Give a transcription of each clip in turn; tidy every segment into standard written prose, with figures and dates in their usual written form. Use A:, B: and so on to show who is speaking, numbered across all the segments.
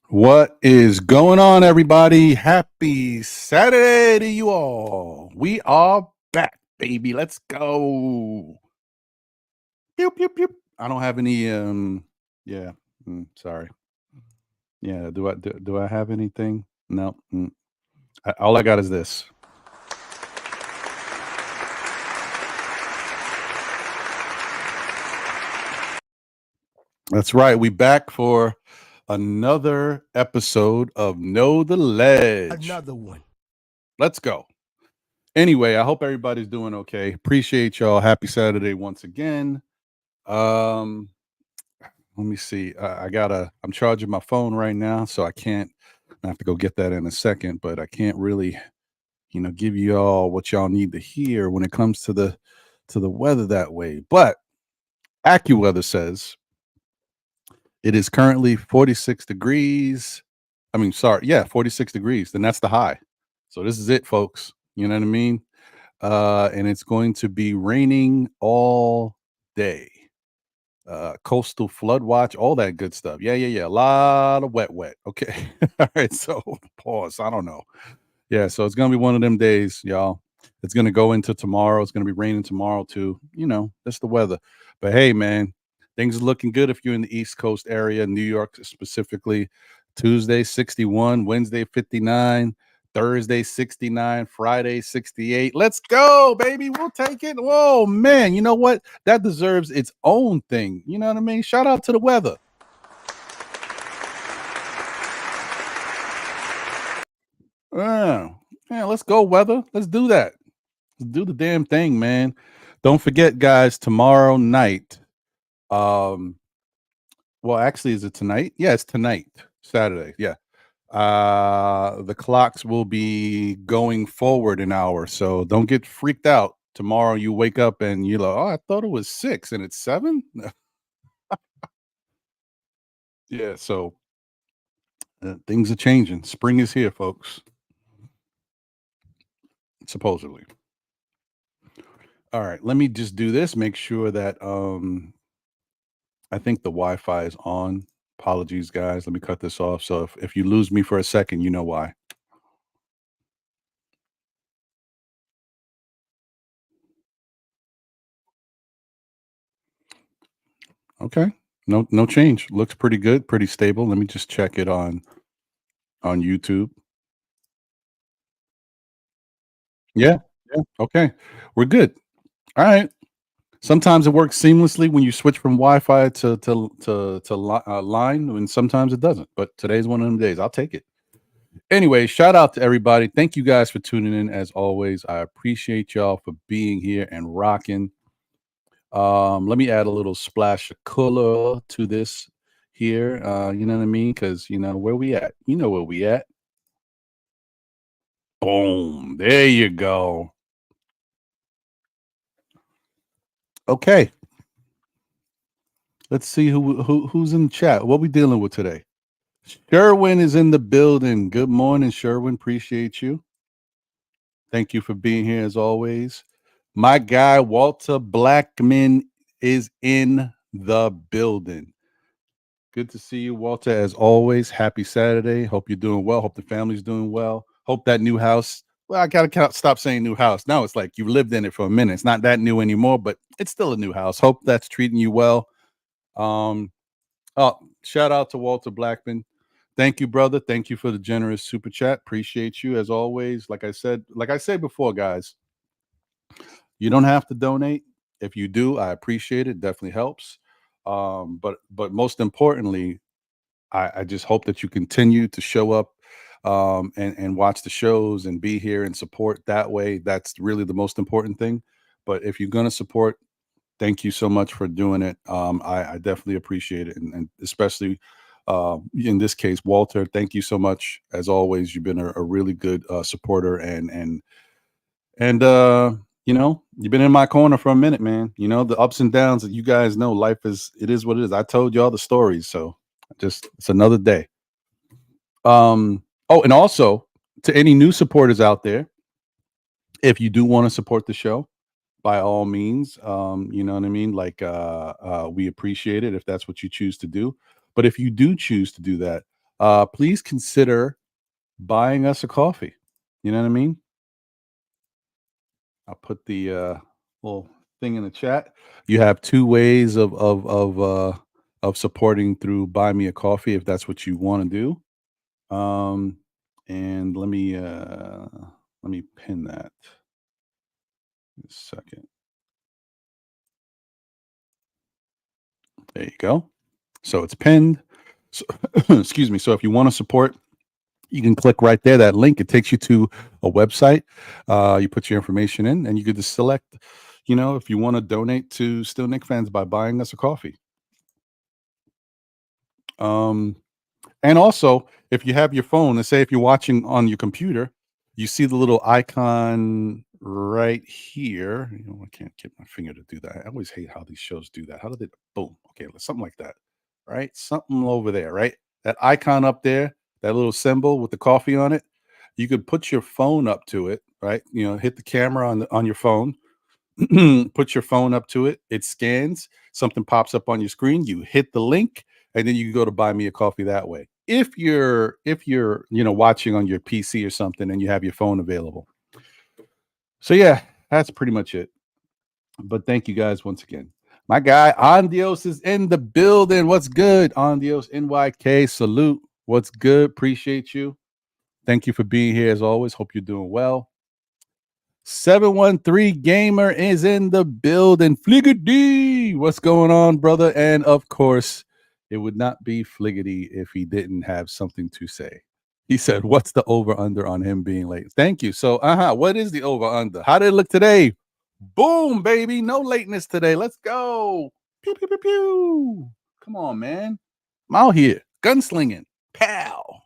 A: What is going on, everybody? Happy Saturday to you all. We are back, baby. Let's go. Pew, pew, pew. I don't have any yeah. Sorry. Yeah, do I have anything? No. All I got is this. That's right. We back for another episode of Know the Ledge.
B: Another one.
A: Let's go. Anyway, I hope everybody's doing okay. Appreciate y'all. Happy Saturday once again. Um, let me see. I'm charging my phone right now, so I can't. I have to go get that in a second, but I can't really, give you all what y'all need to hear when it comes to the weather that way. But AccuWeather says it is currently 46 degrees. I mean, sorry, yeah, 46 degrees. Then that's the high. So this is it, folks. You know what I mean? And it's going to be raining all day. Coastal flood watch, all that good stuff. Yeah. A lot of wet. Okay. All right. So pause. I don't know. Yeah. So it's gonna be one of them days, y'all. It's gonna go into tomorrow. It's gonna be raining tomorrow too. That's the weather. But hey, man, things are looking good if you're in the East Coast area, New York specifically. Tuesday 61, Wednesday 59. Thursday 69, Friday 68. Let's go, baby. We'll take it. Whoa, man. You know what? That deserves its own thing. You know what I mean? Shout out to the weather. Yeah, let's go, weather. Let's do that. Let's do the damn thing, man. Don't forget, guys, tomorrow night. Well, actually, is it tonight? Yeah, it's tonight, Saturday. Yeah. The clocks will be going forward an hour, so don't get freaked out. Tomorrow you wake up and you're like, oh, I thought it was 6 and it's 7. Yeah, so things are changing. Spring is here, folks. Supposedly. All right, let me just do this. Make sure that I think the Wi-Fi is on. Apologies, guys. Let me cut this off. So if you lose me for a second, you know why. Okay. No change. Looks pretty good, pretty stable. Let me just check it on YouTube. Yeah. Okay. We're good. All right. Sometimes it works seamlessly when you switch from Wi-Fi to line, and sometimes it doesn't. But today's one of them days. I'll take it. Anyway, shout out to everybody. Thank you guys for tuning in as always. I appreciate y'all for being here and rocking. Let me add a little splash of color to this here. You know what I mean? Because where we at. You know where we at. Boom. There you go. Okay. Let's see who's in the chat. What we dealing with today? Sherwin is in the building. Good morning, Sherwin. Appreciate you. Thank you for being here as always. My guy Walter Blackman is in the building. Good to see you, Walter, as always. Happy Saturday. Hope you're doing well. Hope the family's doing well. Hope that new house. Well, I gotta stop saying new house. Now it's like you lived in it for a minute. It's not that new anymore, but it's still a new house. Hope that's treating you well. Um, oh, shout out to Walter Blackman. Thank you, brother. Thank you for the generous super chat. Appreciate you as always. Like I said before, guys, you don't have to donate. If you do, I appreciate it. Definitely helps. But most importantly, I just hope that you continue to show up and watch the shows and be here and support that way. That's really the most important thing. But if you're going to support, thank you so much for doing it. I definitely appreciate it. And especially in this case, Walter, thank you so much. As always, you've been a really good supporter and you've been in my corner for a minute, man. The ups and downs that you guys know, it is what it is. I told you all the stories, so it's another day. Oh, and also to any new supporters out there, if you do want to support the show, by all means, you know what I mean? Like we appreciate it if that's what you choose to do. But if you do choose to do that, please consider buying us a coffee. You know what I mean? I'll put the little thing in the chat. You have two ways of supporting through buy me a coffee if that's what you want to do. And let me pin that. A second. There you go. So it's pinned. So, excuse me. So if you want to support, you can click right there, that link. It takes you to a website. You put your information in, and you could just select, if you want to donate to Still Nick fans by buying us a coffee. And also, if you have your phone, let's say if you're watching on your computer, you see the little icon right here. I can't get my finger to do that. I always hate how these shows do that. How do they? Boom. Okay, something like that, right? Something over there, right? That icon up there, that little symbol with the coffee on it. You could put your phone up to it, right? Hit the camera on your phone. Put your phone up to it. It scans. Something pops up on your screen. You hit the link, and then you can go to buy me a coffee that way. If you're watching on your PC or something and you have your phone available. So yeah, that's pretty much it. But thank you guys once again. My guy Andios is in the building. What's good, Andios? NYK, salute. What's good? Appreciate you. Thank you for being here as always. Hope you're doing well. 713 Gamer is in the building. Fliggity, what's going on, brother? And of course, it would not be Fliggity if he didn't have something to say. He said, "What's the over under on him being late?" Thank you. So, what is the over under? How did it look today? Boom, baby, no lateness today. Let's go. Pew pew pew pew. Come on, man. I'm out here gunslinging. Pow.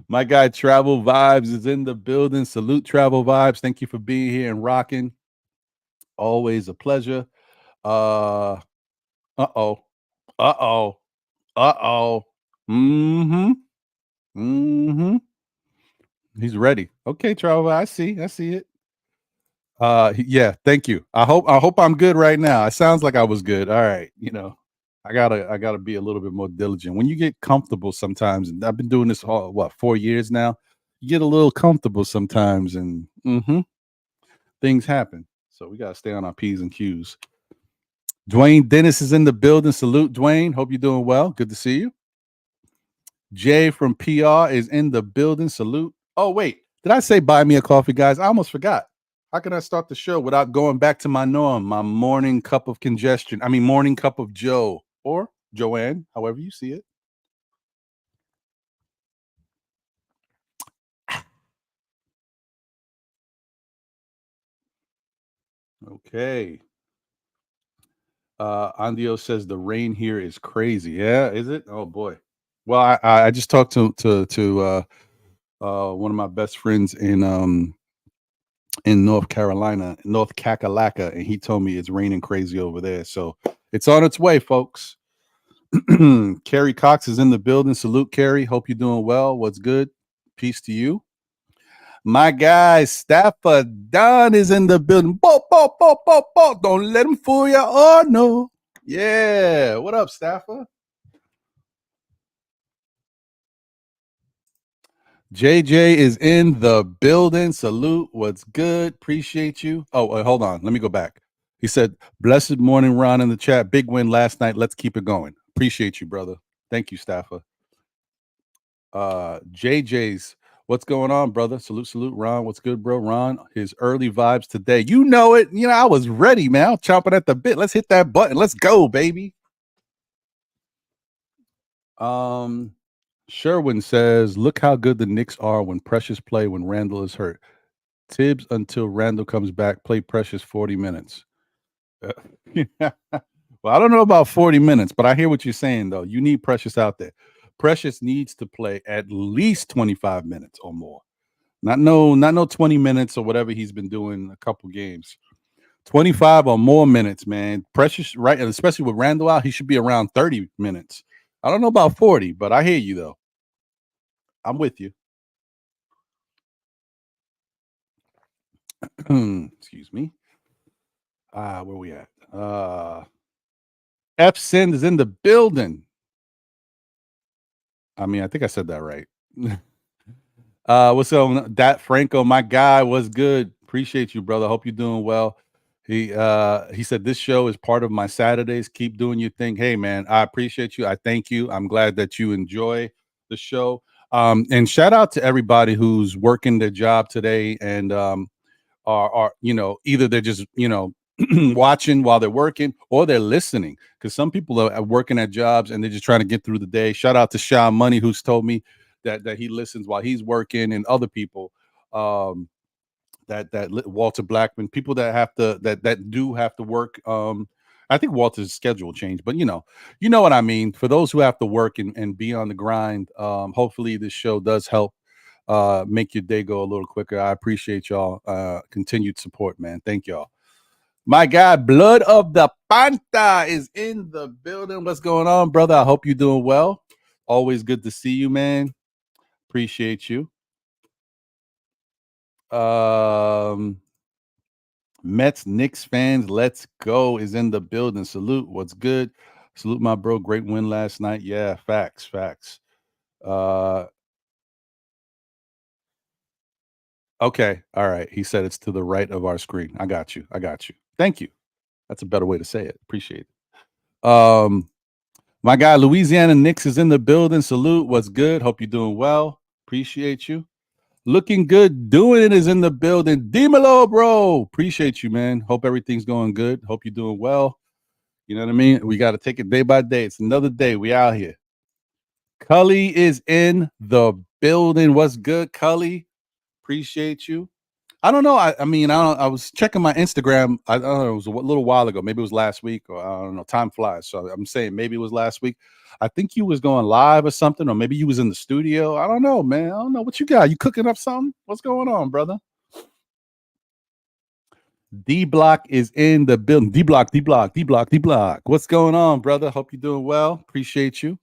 A: My guy Travel Vibes is in the building. Salute, Travel Vibes. Thank you for being here and rocking. Always a pleasure. Uh-oh. Uh-oh. Uh-oh. Mm-hmm. Mm-hmm. He's ready. Okay, Travel. I see it. Yeah, thank you. I hope I'm good right now. It sounds like I was good. All right. I gotta be a little bit more diligent. When you get comfortable sometimes, and I've been doing this 4 years now, you get a little comfortable sometimes, and things happen. So we gotta stay on our P's and Q's. Dwayne Dennis is in the building. Salute, Dwayne. Hope you're doing well. Good to see you. Jay from PR is in the building. Salute. Oh, wait. Did I say buy me a coffee, guys? I almost forgot. How can I start the show without going back to my norm, my morning cup of congestion? I mean, morning cup of Joe or Joanne, however you see it. Okay. Andio says the rain here is crazy. Yeah, is it? Oh boy. Well, I just talked to one of my best friends in North Carolina, North Kakalaka, and he told me it's raining crazy over there. So it's on its way, folks. Carrie Cox is in the building. Salute, Carrie. Hope you're doing well. What's good? Peace to you. My guy, Stafford Don is in the building. Bo, bo, bo, bo, bo. Don't let him fool you. Oh, no. Yeah. What up, Stafford? JJ is in the building. Salute. What's good? Appreciate you. Oh, wait, hold on. Let me go back. He said, "Blessed morning, Ron, in the chat. Big win last night. Let's keep it going." Appreciate you, brother. Thank you, Stafford. JJ's, what's going on, brother? Salute, Ron. What's good, bro? Ron, his early vibes today. You know it. I was ready, man. I'm chomping at the bit. Let's hit that button. Let's go, baby. Sherwin says, "Look how good the Knicks are when Precious play when Randall is hurt. Tibbs until Randall comes back, play Precious 40 minutes." Well, I don't know about 40 minutes, but I hear what you're saying, though. You need Precious out there. Precious needs to play at least 25 minutes or more. Not no 20 minutes or whatever he's been doing a couple games. 25 or more minutes, man. Precious, right? And especially with Randall out, he should be around 30 minutes. I don't know about 40, but I hear you, though. I'm with you. Excuse me. Where we at? F Sin is in the building. I mean, I think I said that right. What's up, Dat Franco? My guy, what's good? Appreciate you, brother. Hope you're doing well. He said this show is part of my Saturdays. Keep doing your thing. Hey, man, I appreciate you. I thank you. I'm glad that you enjoy the show. And shout out to everybody who's working their job today and are either they're just watching while they're working or they're listening, because some people are working at jobs and they're just trying to get through the day. Shout out to Sean Money, who's told me that he listens while he's working, and other people, Walter Blackman, people that have to that do have to work. I think Walter's schedule changed, but you know what I mean. For those who have to work and be on the grind, hopefully this show does help make your day go a little quicker. I appreciate y'all continued support, man. Thank y'all. My guy, Blood of the Panta, is in the building. What's going on, brother? I hope you're doing well. Always good to see you, man. Appreciate you. Mets, Knicks fans, let's go is in the building. Salute. What's good? Salute, my bro. Great win last night. Yeah, facts. Okay. All right. He said it's to the right of our screen. I got you. Thank you. That's a better way to say it. Appreciate it. My guy, Louisiana Knicks, is in the building. Salute. What's good? Hope you're doing well. Appreciate you. Looking good. Doing it is in the building. Dimelo, bro. Appreciate you, man. Hope everything's going good. Hope you're doing well. You know what I mean? We got to take it day by day. It's another day. We out here. Cully is in the building. What's good, Cully? Appreciate you. I don't know. I was checking my Instagram. I don't know. It was a little while ago. Maybe it was last week, or I don't know. Time flies. So I'm saying maybe it was last week. I think you was going live or something, or maybe you was in the studio. I don't know, man. I don't know what you got. You cooking up something? What's going on, brother? D Block is in the building. D Block. What's going on, brother? Hope you're doing well. Appreciate you.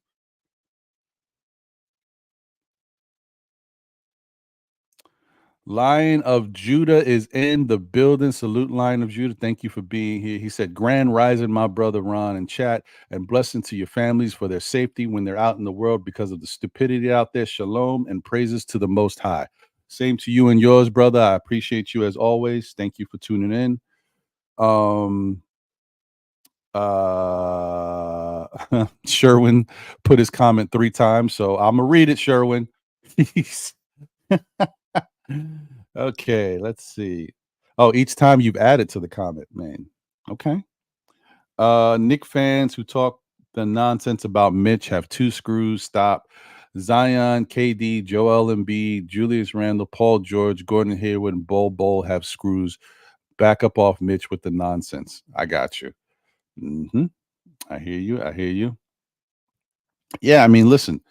A: Lion of Judah is in the building. Salute, Lion of Judah. Thank you for being here. He said, Grand Rising, my brother Ron, in chat, and blessing to your families for their safety when they're out in the world because of the stupidity out there. Shalom and praises to the Most High. Same to you and yours, brother. I appreciate you as always. Thank you for tuning in. Sherwin put his comment 3 times, so I'm gonna read it, Sherwin. Okay, let's see. Oh, each time you've added to the comment, man. Okay. Nick fans who talk the nonsense about Mitch have 2 screws. Stop. Zion, KD, Joel Embiid, Julius Randle, Paul George, Gordon Hayward, and Bol have screws. Back up off Mitch with the nonsense. I got you. I hear you. Yeah, I mean, listen,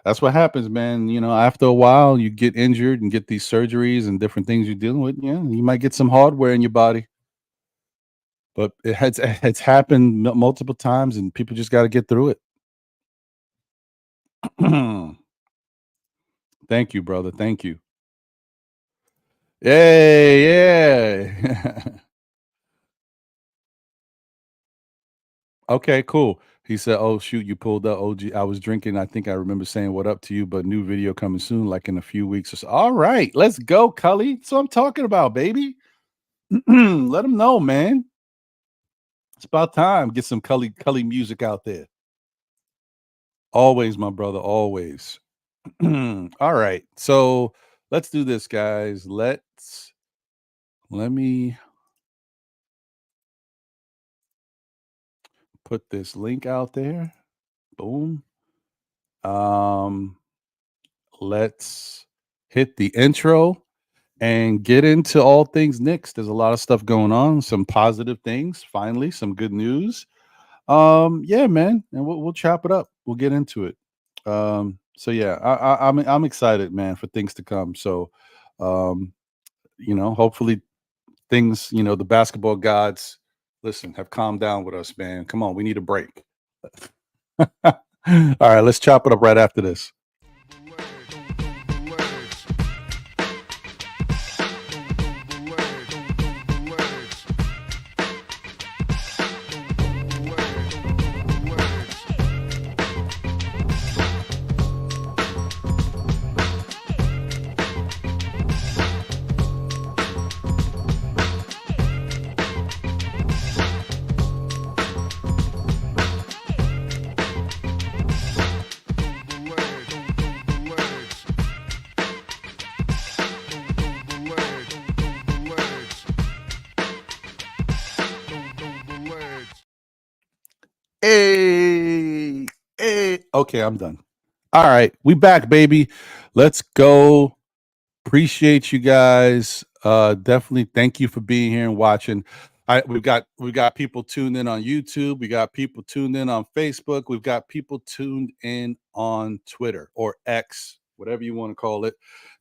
A: that's what happens, man. You know, after a while, you get injured and get these surgeries and different things you're dealing with. Yeah, you might get some hardware in your body, but it's happened multiple times, and people just got to get through it. Thank you, brother. Thank you. Yeah. Okay, cool. He said, "Oh shoot, you pulled up, OG. I was drinking. I think I remember saying what up to you, but new video coming soon, like in a few weeks or so." All right, let's go, Cully. That's what I'm talking about, baby. Let them know, man. It's about time. Get some Cully music out there. Always, my brother. Always. All right. So let's do this, guys. Let me put this link out there. Boom. Let's hit the intro and get into all things Knicks. There's a lot of stuff going on, some positive things, finally, some good news. Yeah, man, and we'll chop it up. We'll get into it. So yeah, I'm excited, man, for things to come. So, hopefully things, the basketball gods, listen, have calmed down with us, man. Come on, we need a break. All right, let's chop it up right after this. Hey, hey. Okay, I'm done. All right, we back, baby. Let's go. Appreciate you guys. Definitely thank you for being here and watching. We've got people tuned in on YouTube. We got people tuned in on Facebook. We've got people tuned in on Twitter or X, whatever you want to call it.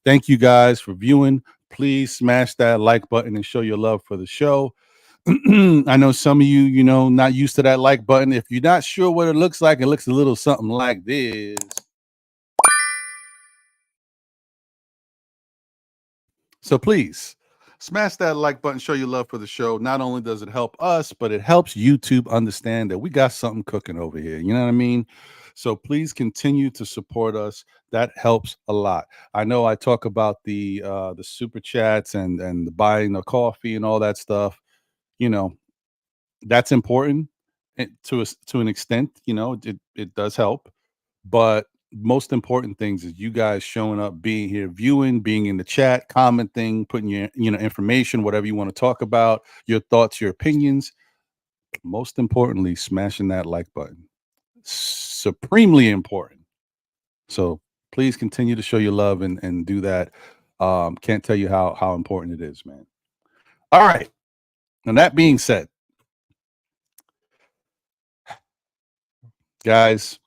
A: Thank you guys for viewing. Please smash that like button and show your love for the show. I know some of you, not used to that like button. If you're not sure what it looks like, it looks a little something like this. So please smash that like button, show your love for the show. Not only does it help us, but it helps YouTube understand that we got something cooking over here. You know what I mean? So please continue to support us. That helps a lot. I know I talk about the super chats and the buying the coffee and all that stuff. You know, that's important to an extent. It does help, but most important things is you guys showing up, being here, viewing, being in the chat, commenting, putting your information, whatever you want to talk about, your thoughts, your opinions. Most importantly, smashing that like button. Supremely important. So please continue to show your love and do that. Can't tell you how important it is, man. All right. And that being said, guys,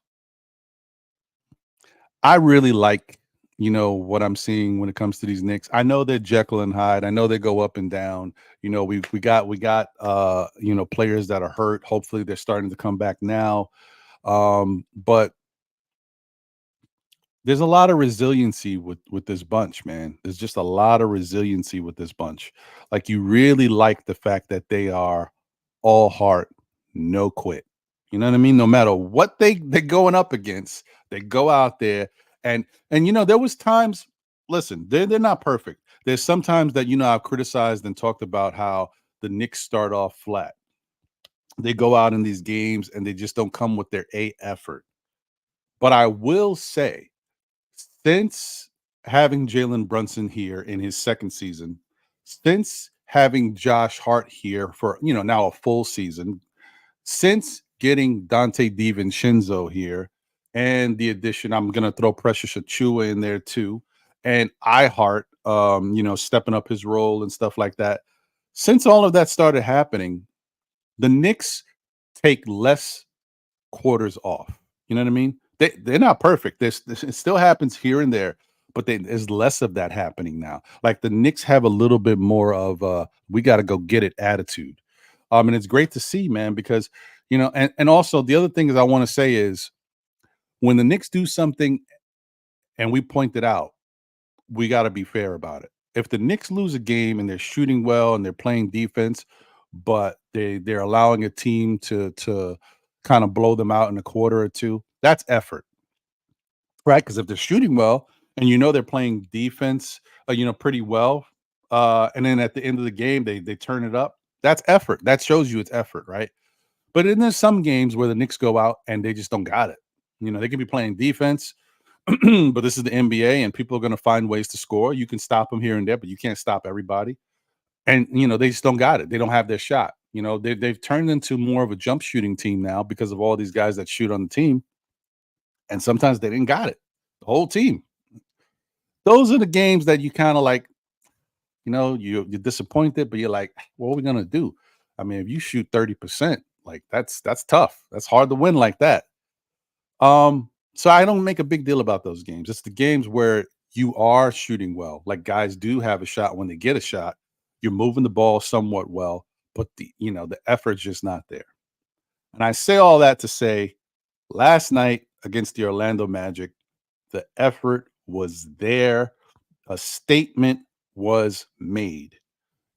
A: I really like, what I'm seeing when it comes to these Knicks. I know they're Jekyll and Hyde. I know they go up and down. We got players that are hurt. Hopefully they're starting to come back now. But there's a lot of resiliency with this bunch, man. There's just a lot of resiliency with this bunch. Like you really like the fact that they are all heart, no quit. You know what I mean? No matter what they're going up against, they go out there and there was times. Listen, they're not perfect. There's sometimes that I've criticized and talked about how the Knicks start off flat. They go out in these games and they just don't come with their A effort. But I will say, since having Jalen Brunson here in his second season, since having Josh Hart here for now a full season, since getting Donte DiVincenzo here, and the addition, I'm gonna throw Precious Achua in there too, and iHeart, stepping up his role and stuff like that. Since all of that started happening, the Knicks take less quarters off. You know what I mean? They're not perfect. It still happens here and there, but there's less of that happening now. Like the Knicks have a little bit more of we got to go get it attitude. And it's great to see, man, because and also the other thing is I want to say is when the Knicks do something and we point it out, we got to be fair about it. If the Knicks lose a game and they're shooting well and they're playing defense, but they're allowing a team to kind of blow them out in a quarter or two, that's effort, right? Because if they're shooting well and they're playing defense, pretty well, and then at the end of the game they turn it up, that's effort. That shows you it's effort, right? But then there's some games where the Knicks go out and they just don't got it. They can be playing defense, but this is the NBA and people are going to find ways to score. You can stop them here and there, but you can't stop everybody. And they just don't got it. They don't have their shot. They've turned into more of a jump shooting team now because of all these guys that shoot on the team. And sometimes they didn't got it. The whole team. Those are the games that you kind of like, you're disappointed, but you're like, what are we gonna do? I mean, if you shoot 30%, like that's tough. That's hard to win like that. So I don't make a big deal about those games. It's the games where you are shooting well, like guys do have a shot when they get a shot. You're moving the ball somewhat well, but the effort's just not there. And I say all that to say, last night against the Orlando Magic, the effort was there. A statement was made.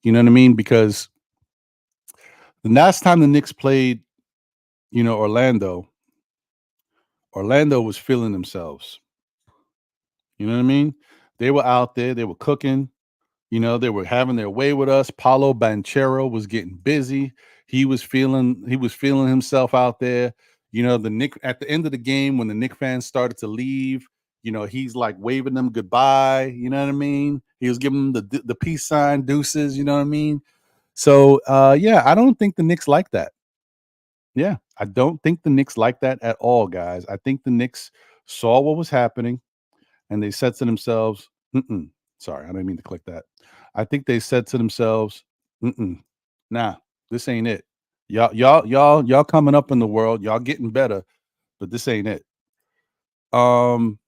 A: You know what I mean? Because the last time the Knicks played, Orlando was feeling themselves. You know what I mean? They were out there, they were cooking, they were having their way with us. Paulo Banchero was getting busy. He was feeling himself out there. The Knick at the end of the game when the Knick fans started to leave, he's like waving them goodbye. You know what I mean? He was giving them the peace sign, deuces. You know what I mean? So yeah, I don't think the Knicks like that. Yeah, I don't think the Knicks like that at all, guys. I think the Knicks saw what was happening and they said to themselves, "Mm-mm." Sorry, I didn't mean to click that. I think they said to themselves, "Mm-mm, nah, this ain't it. Y'all coming up in the world, y'all getting better, but this ain't it." Um,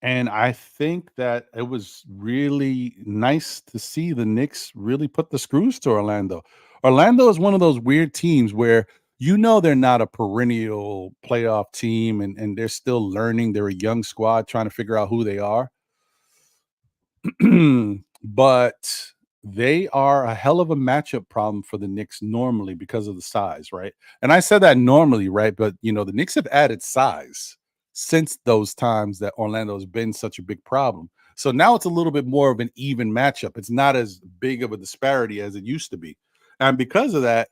A: and I think that it was really nice to see the Knicks really put the screws to Orlando. Orlando is one of those weird teams where you know they're not a perennial playoff team and they're still learning. They're a young squad trying to figure out who they are. But they are a hell of a matchup problem for the Knicks normally because of the size, right? And I said that normally, right? But the Knicks have added size since those times that Orlando's been such a big problem. So now it's a little bit more of an even matchup. It's not as big of a disparity as it used to be. And because of that,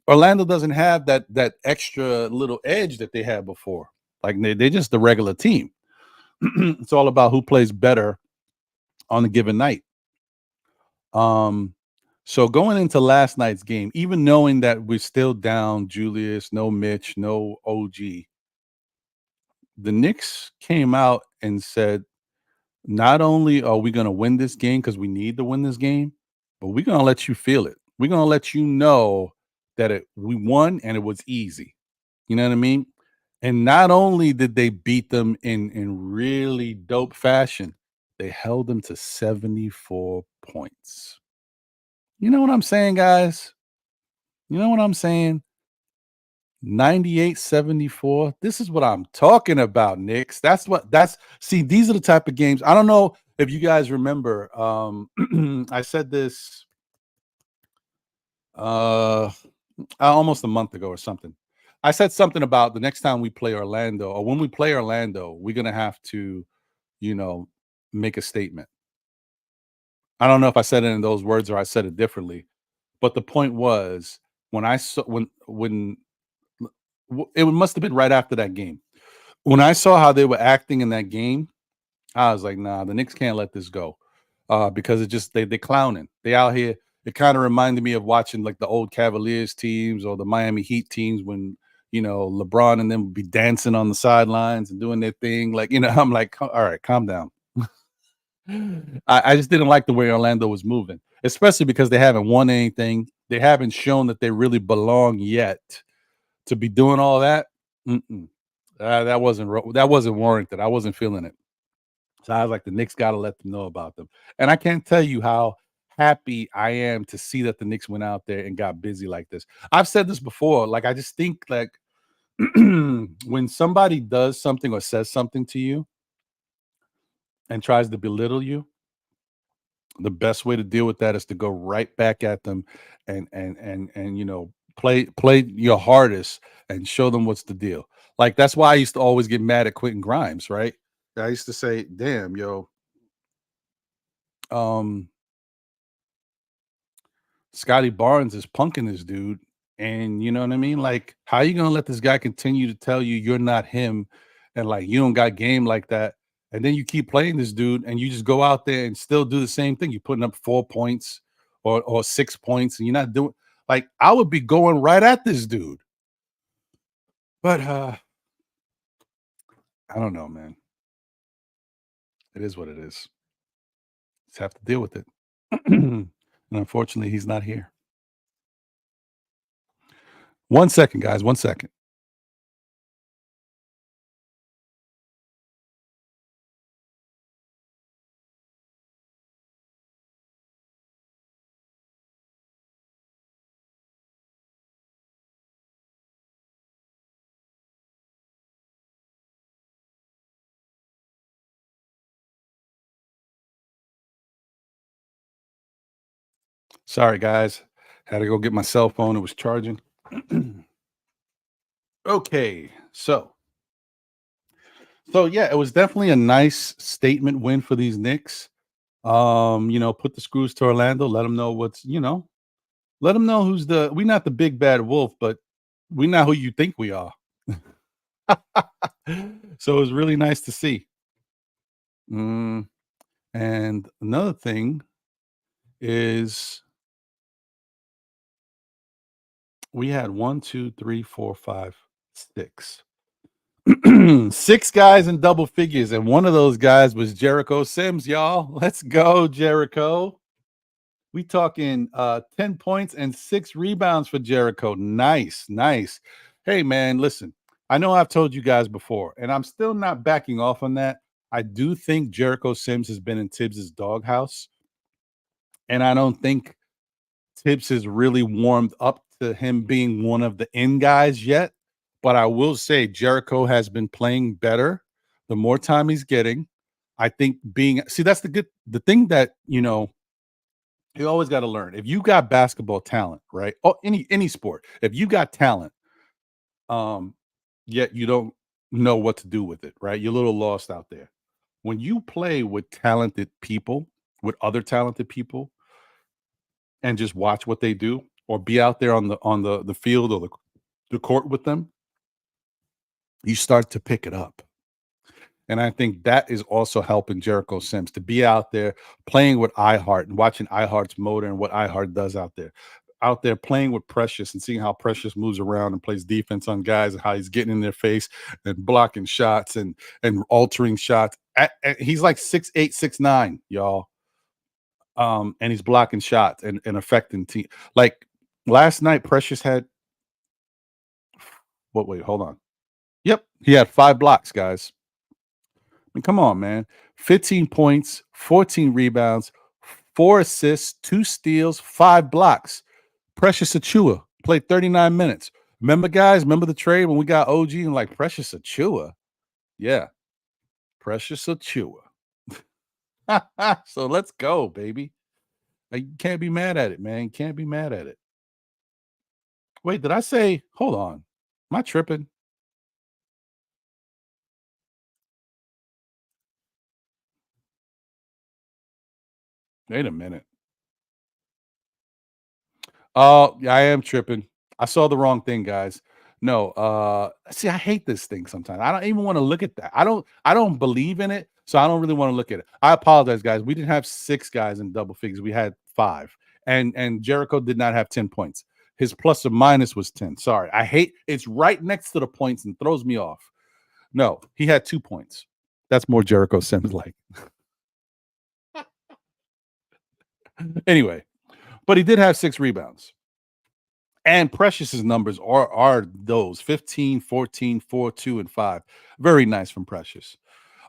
A: Orlando doesn't have that extra little edge that they had before. Like they're just the regular team. It's all about who plays better on a given night. Um, so going into last night's game, even knowing that we're still down Julius, no Mitch, no OG, the Knicks came out and said, not only are we going to win this game because we need to win this game, but we're going to let you feel it. We're going to let you know that we won and it was easy. You know what I mean? And not only did they beat them in really dope fashion, they held them to 74 points. You know what I'm saying, guys? You know what I'm saying? 98-74. This is what I'm talking about, Knicks. That's see, these are the type of games. I don't know if you guys remember. I said this uh almost a month ago or something. I said something about the next time we play Orlando, or when we play Orlando, we're gonna have to, you know, make a statement. I don't know if I said it in those words or I said it differently, but the point was when I saw when it must have been right after that game. When I saw how they were acting in that game, I was like, "Nah, the Knicks can't let this go," because it just they clowning. They out here. It kind of reminded me of watching like the old Cavaliers teams or the Miami Heat teams when LeBron and them would be dancing on the sidelines and doing their thing. Like I'm like, All right, calm down." I just didn't like the way Orlando was moving, especially because they haven't won anything. They haven't shown that they really belong yet to be doing all that. Mm-mm. That wasn't warranted. I wasn't feeling it. So I was like, the Knicks got to let them know about them. And I can't tell you how happy I am to see that the Knicks went out there and got busy like this. I've said this before. Like, I just think like when somebody does something or says something to you and tries to belittle you, the best way to deal with that is to go right back at them and play your hardest and show them what's the deal. Like that's why I used to always get mad at Quentin Grimes, right? I used to say, "Damn, yo, um, Scotty Barnes is punking this dude." And you know what I mean? Like, how you gonna let this guy continue to tell you you're not him and like you don't got game like that? And then you keep playing this dude and you just go out there and still do the same thing. You're putting up 4 points or 6 points, and you're not doing like I would be going right at this dude. But I don't know, man. It is what it is. Just have to deal with it. And unfortunately, he's not here. 1 second, guys. 1 second. Sorry, guys. Had to go get my cell phone. It was charging. Okay, so yeah, it was definitely a nice statement win for these Knicks. Put the screws to Orlando, let them know let them know who's we not the big bad wolf, but we not who you think we are. So it was really nice to see. Mm, and another thing is We had 1, 2, 3, 4, 5, 6. 6 guys in double figures, and one of those guys was Jericho Sims, y'all. Let's go, Jericho. We talking 10 points and 6 rebounds for Jericho. Nice, nice. Hey, man, listen, I know I've told you guys before, and I'm still not backing off on that. I do think Jericho Sims has been in Tibbs's doghouse, and I don't think Tibbs has really warmed up to him being one of the end guys yet. But I will say Jericho has been playing better the more time he's getting. I think that's the thing that, you always got to learn. If you got basketball talent, right? Oh, any sport. If you got talent, um, yet you don't know what to do with it, right? You're a little lost out there. When you play with talented people, with other talented people, and just watch what they do, or be out there on the field or the court with them, you start to pick it up. And I think that is also helping Jericho Sims to be out there playing with iHeart and watching iHeart's motor and what iHeart does out there. Out there playing with Precious and seeing how Precious moves around and plays defense on guys and how he's getting in their face and blocking shots and altering shots. He's like 6'8", 6'9", y'all. And he's blocking shots and affecting team. Like last night, Precious had wait, hold on. Yep, he had 5 blocks, guys. I mean, come on, man. 15 points, 14 rebounds, 4 assists, 2 steals, 5 blocks. Precious Achua played 39 minutes. Remember, guys? Remember the trade when we got OG and like Precious Achua? Yeah, Precious Achua. So let's go, baby. Like, you can't be mad at it, man. You can't be mad at it. Wait, did I say? Hold on. Am I tripping? Wait a minute. Oh, yeah, I am tripping. I saw the wrong thing, guys. No, see, I hate this thing sometimes. I don't even want to look at that. I don't believe in it, so I don't really want to look at it. I apologize, guys. We didn't have 6 guys in double figures. We had 5. And Jericho did not have 10 points. His plus or minus was 10. Sorry. I hate it's right next to the points and throws me off. No, he had 2 points. That's more Jericho Sims like. Anyway, but he did have 6 rebounds. And Precious's numbers are those 15, 14, 4, 2, and 5. Very nice from Precious.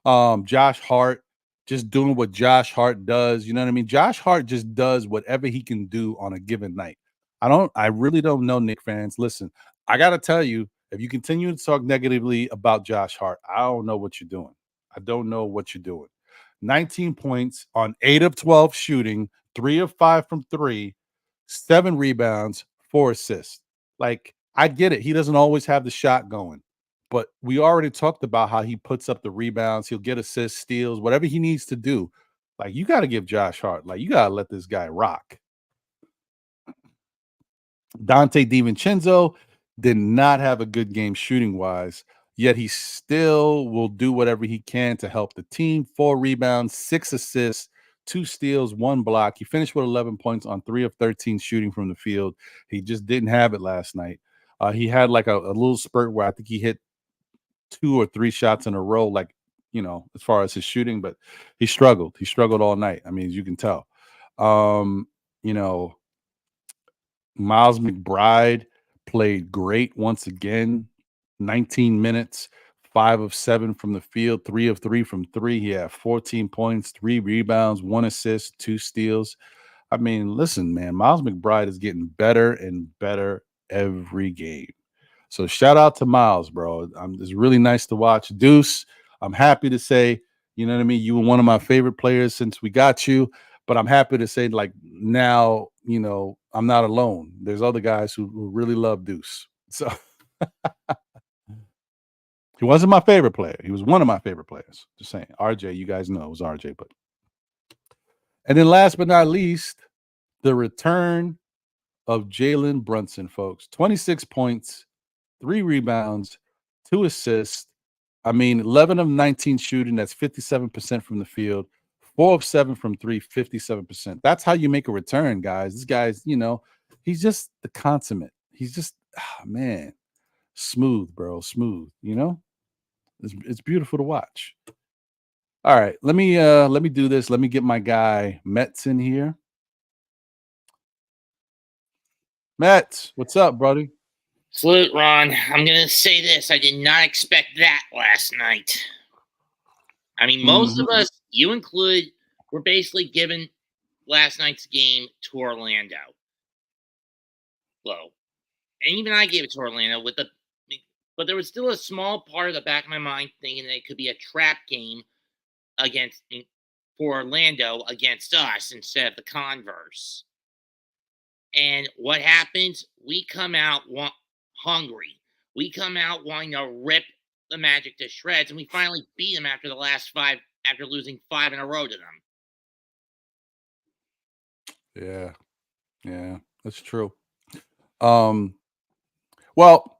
A: Josh Hart just doing what Josh Hart does. You know what I mean? Josh Hart just does whatever he can do on a given night. I really don't know, Knicks fans. Listen, I gotta tell you, if you continue to talk negatively about Josh Hart, I don't know what you're doing. I don't know what you're doing. 19 points on 8 of 12 shooting, 3 of 5 from 3, 7 rebounds, 4 assists. Like, I get it. He doesn't always have the shot going, but we already talked about how he puts up the rebounds. He'll get assists, steals, whatever he needs to do. Like, you got to give Josh Hart, like, you got to let this guy rock. Donte DiVincenzo did not have a good game shooting wise, yet he still will do whatever he can to help the team. 4 rebounds, 6 assists, 2 steals, 1 block. He finished with 11 points on 3 of 13 shooting from the field. He just didn't have it last night. He had like a little spurt where I think he hit 2 or 3 shots in a row, like, as far as his shooting, but he struggled. He struggled all night. I mean, as you can tell. You know, Miles McBride played great once again. 19 minutes, 5 of 7 from the field, 3 of 3 from 3. He had 14 points, 3 rebounds, 1 assist, 2 steals. I mean, listen, man, Miles McBride is getting better and better every game. So shout out to Miles, bro. It's really nice to watch. Deuce, I'm happy to say, you know what I mean? You were one of my favorite players since we got you. But I'm happy to say, like, now, I'm not alone. There's other guys who really love Deuce. So he wasn't my favorite player. He was one of my favorite players. Just saying. RJ, you guys know it was RJ. And then last but not least, the return of Jalen Brunson, folks. 26 points, 3 rebounds, 2 assists. I mean, 11 of 19 shooting. That's 57% from the field. 4 of 7 from 3, 57%. That's how you make a return, guys. This guy's, he's just the consummate. He's just man, smooth, bro, smooth. You know, it's beautiful to watch. All right, let me do this. Let me get my guy Mets in here. Mets, what's up, buddy?
B: Salute, Ron. I'm going to say this. I did not expect that last night. I mean, most of
A: Mhm.
B: us, you included, were basically given last night's game to Orlando. Low. And even I gave it to Orlando but there was still a small part of the back of my mind thinking that it could be a trap game against for Orlando against us instead of the converse. And what happens? We come out hungry. We come out wanting to rip the Magic to shreds, and we finally beat them after the last five, after losing 5 in a row to them.
A: Yeah, that's true. Um, well,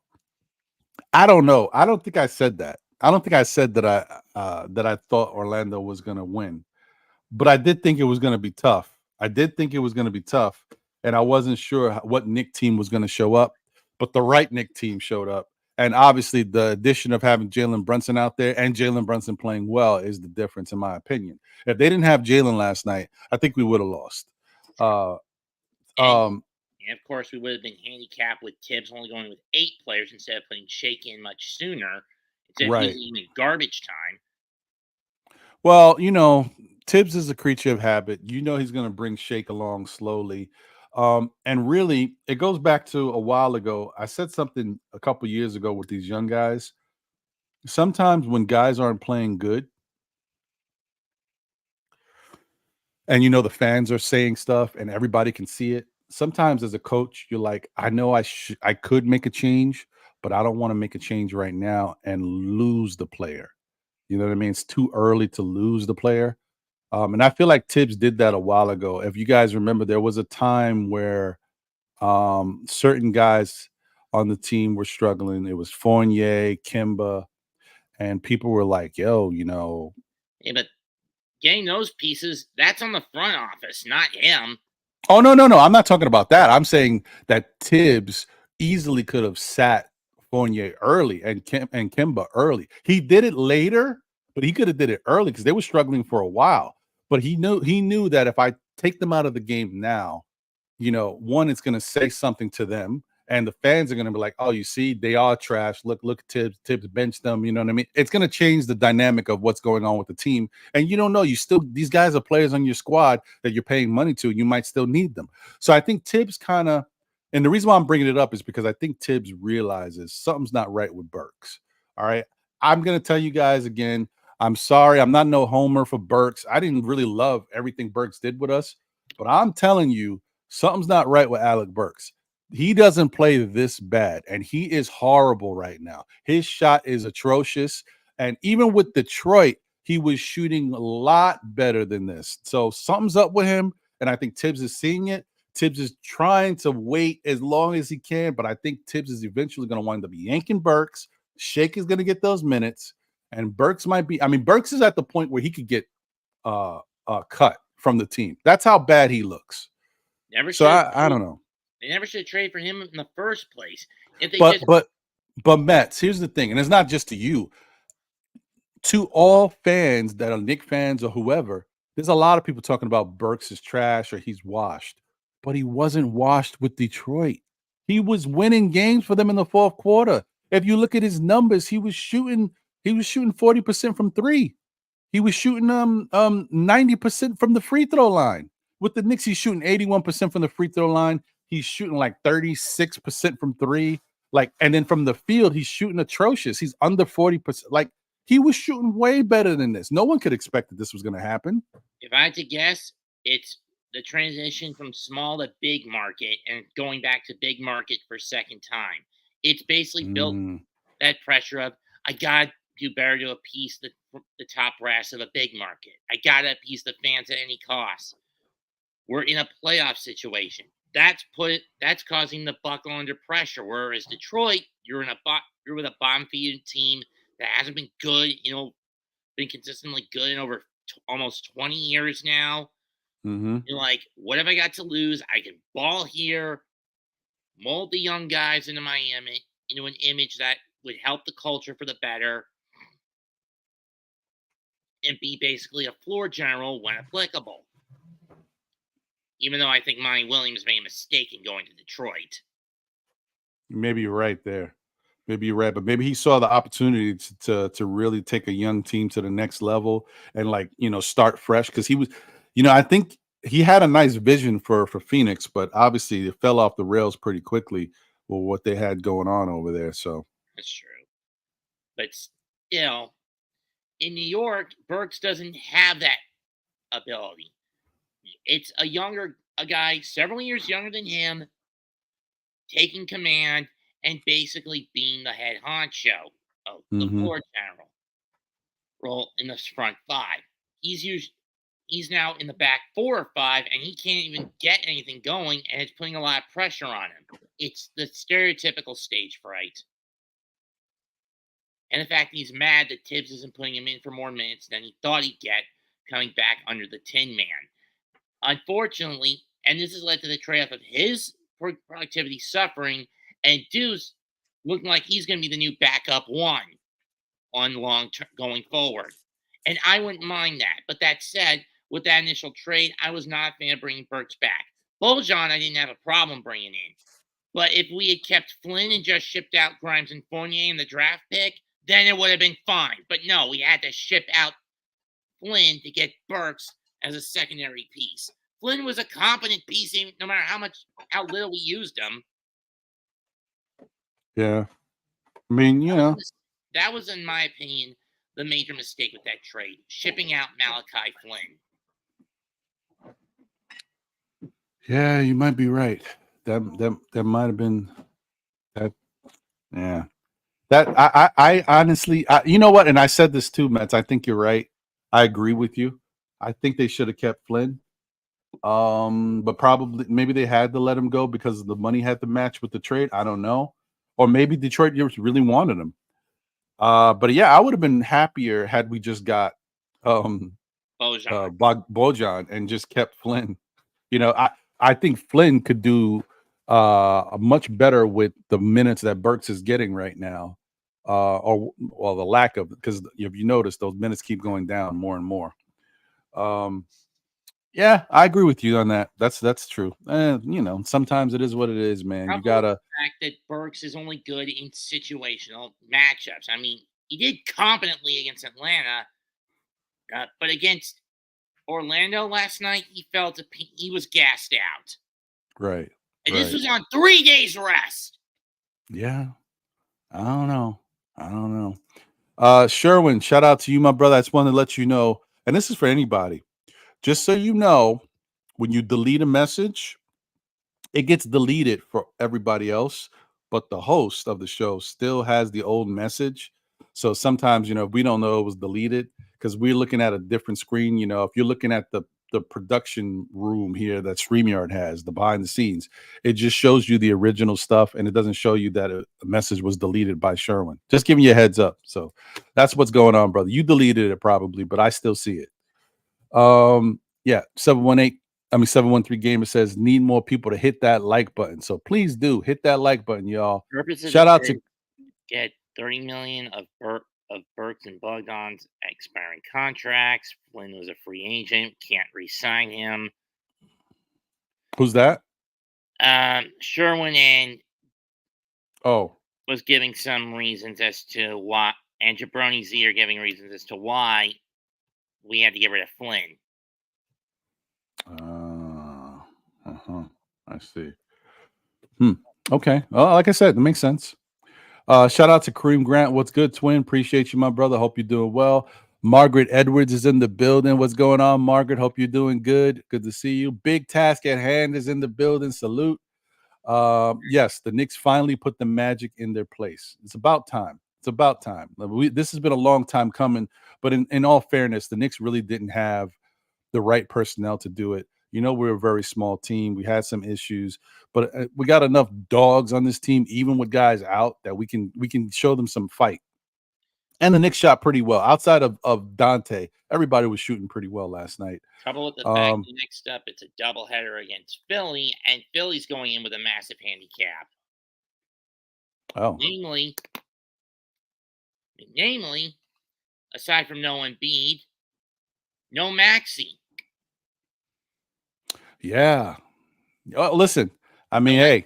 A: I don't know. I don't think I said that. I don't think I said that I thought Orlando was gonna win, but I did think it was gonna be tough. I did think it was gonna be tough, and I wasn't sure what Nick team was gonna show up, but the right Nick team showed up, and obviously the addition of having Jalen Brunson out there and Jalen Brunson playing well is the difference, in my opinion. If they didn't have Jalen last night, I think we would have lost. Uh,
B: And,
A: um,
B: and of course, we would have been handicapped with Tibbs only going with 8 players instead of putting Shake in much sooner, instead of
A: right.
B: using him in garbage time.
A: Well, Tibbs is a creature of habit. You know he's going to bring Shake along slowly. And really, it goes back to a while ago. I said something a couple years ago with these young guys. Sometimes when guys aren't playing good, and the fans are saying stuff, and everybody can see it. Sometimes as a coach, you're like, I know I could make a change, but I don't want to make a change right now and lose the player. You know what I mean? It's too early to lose the player. And I feel like Tibbs did that a while ago. If you guys remember, there was a time where certain guys on the team were struggling. It was Fournier, Kimba, and people were like, yo,
B: Yeah, but getting those pieces, that's on the front office, not him.
A: oh, no, no, no. I'm not talking about that. I'm saying that Tibbs easily could have sat Fournier early and Kimba early. He did it later, but he could have did it early because they were struggling for a while. But he knew that if I take them out of the game now, one, it's going to say something to them, and the fans are going to be like, "Oh, you see, they are trash. Look, Tibbs benched them." You know what I mean? It's going to change the dynamic of what's going on with the team, and you don't know. These guys are players on your squad that you're paying money to. You might still need them. So I think Tibbs kind of, and the reason why I'm bringing it up is because I think Tibbs realizes something's not right with Burks. All right, I'm going to tell you guys again. I'm sorry, I'm not no homer for Burks. I didn't really love everything Burks did with us, but I'm telling you, something's not right with Alec Burks. He doesn't play this bad, and he is horrible right now. His shot is atrocious. And even with Detroit, he was shooting a lot better than this. So something's up with him, and I think Tibbs is seeing it. Tibbs is trying to wait as long as he can, but I think Tibbs is eventually going to wind up yanking Burks. Shake is going to get those minutes, and Burks might be. I mean, Burks is at the point where he could get cut from the team. That's how bad he looks.
B: Never
A: So
B: should.
A: I don't know.
B: They never should trade for him in the first place. If they
A: But
B: just
A: but but Mets, here's the thing, and it's not just to you. To all fans that are Knicks fans or whoever, there's a lot of people talking about Burks is trash or he's washed. But he wasn't washed with Detroit. He was winning games for them in the fourth quarter. If you look at his numbers, he was shooting 40% from three. He was shooting 90% from the free throw line. With the Knicks, he's shooting 81% from the free throw line. He's shooting like 36% from three. Like, and then from the field, he's shooting atrocious. He's under 40%. Like, he was shooting way better than this. No one could expect that this was going to happen.
B: if I had to guess, it's the transition from small to big market and going back to big market for second time. It's basically built
A: Mm,
B: that pressure of I gotta do better to appease the top brass of a big market. I gotta appease the fans at any cost. We're in a playoff situation. That's causing the buckle under pressure. Whereas Detroit, you're with a bottom feeding team that hasn't been good, been consistently good in over almost 20 years now.
A: hmm
B: You're like, what have I got to lose? I can ball here. mold the young guys into Miami into an image that would help the culture for the better, and be basically a floor general when applicable. Even though I think Monty Williams made a mistake in going to Detroit.
A: Maybe you're right there. Maybe you're right, but maybe he saw the opportunity to really take a young team to the next level and, like, start fresh, because he was, I think he had a nice vision for Phoenix, but obviously it fell off the rails pretty quickly with what they had going on over there. So
B: That's true. But still, in New York, Burks doesn't have that ability. It's a guy several years younger than him, taking command and basically being the head honcho of the
A: mhm.
B: floor general role in the front five. He's now in the back 4 or 5, and he can't even get anything going, and it's putting a lot of pressure on him. It's the stereotypical stage fright. And the fact he's mad that Tibbs isn't putting him in for more minutes than he thought he'd get coming back under the Tin Man. Unfortunately, and this has led to the trade-off of his productivity suffering and Deuce looking like he's going to be the new backup one on long term going forward. And I wouldn't mind that. But that said, with that initial trade, I was not a fan of bringing Burks back. Bojan, I didn't have a problem bringing in. But if we had kept Flynn and just shipped out Grimes and Fournier in the draft pick, then it would have been fine. But no, we had to ship out Flynn to get Burks as a secondary piece. Flynn was a competent piece, no matter how little we used him.
A: Yeah. I mean,
B: that was, in my opinion, the major mistake with that trade, shipping out Malachi Flynn.
A: Yeah, you might be right. That might have been that. Yeah. That I honestly, you know what? And I said this too, Mets. I think you're right. I agree with you. I think they should have kept Flynn. But probably maybe they had to let him go because the money had to match with the trade. I don't know. Or maybe Detroit just really wanted him. But yeah, I would have been happier had we just got Bojan and just kept Flynn. I think Flynn could do much better with the minutes that Burks is getting right now, or the lack of, because if you notice, those minutes keep going down more and more. Yeah, I agree with you on that. That's true. Sometimes it is what it is, man. You gotta.
B: The fact that Burks is only good in situational matchups. I mean, he did competently against Atlanta, but against Orlando last night, he was gassed out.
A: Right.
B: And this was on 3 days rest.
A: Yeah. I don't know. Sherwin, shout out to you, my brother. I just wanted to let you know, and this is for anybody. Just so you know, when you delete a message, it gets deleted for everybody else, but the host of the show still has the old message. So sometimes, we don't know it was deleted because we're looking at a different screen. If you're looking at the production room here that StreamYard has, the behind the scenes, it just shows you the original stuff, and it doesn't show you that a message was deleted by Sherwin. Just giving you a heads up. So that's what's going on, brother. You deleted it probably, but I still see it. Yeah, 713 Gamer says need more people to hit that like button. So please do hit that like button, y'all. Shout out to
B: get 30 million of Burks and Bogdan's expiring contracts. Flynn was a free agent, can't re-sign him.
A: Who's that?
B: Sherwin and was giving some reasons as to why, and Jabroni Z are giving reasons as to why we had to get rid of Flynn.
A: I see. Okay. Well, like I said, it makes sense. Shout out to Kareem Grant. What's good, twin? Appreciate you, my brother. Hope you're doing well. Margaret Edwards is in the building. What's going on, Margaret? Hope you're doing good. Good to see you. Big task at hand is in the building. Salute. Yes, the Knicks finally put the Magic in their place. It's about time. This has been a long time coming, but in all fairness, the Knicks really didn't have the right personnel to do it. We're a very small team. We had some issues, but we got enough dogs on this team, even with guys out, that we can show them some fight. And the Knicks shot pretty well. Outside of Donte, everybody was shooting pretty well last night.
B: Trouble with the fact
A: Um,
B: next up, it's a doubleheader against Philly, and Philly's going in with a massive handicap.
A: oh,
B: Namely, aside from no Embiid, no Maxey.
A: yeah. Listen, I mean,
B: No,
A: hey,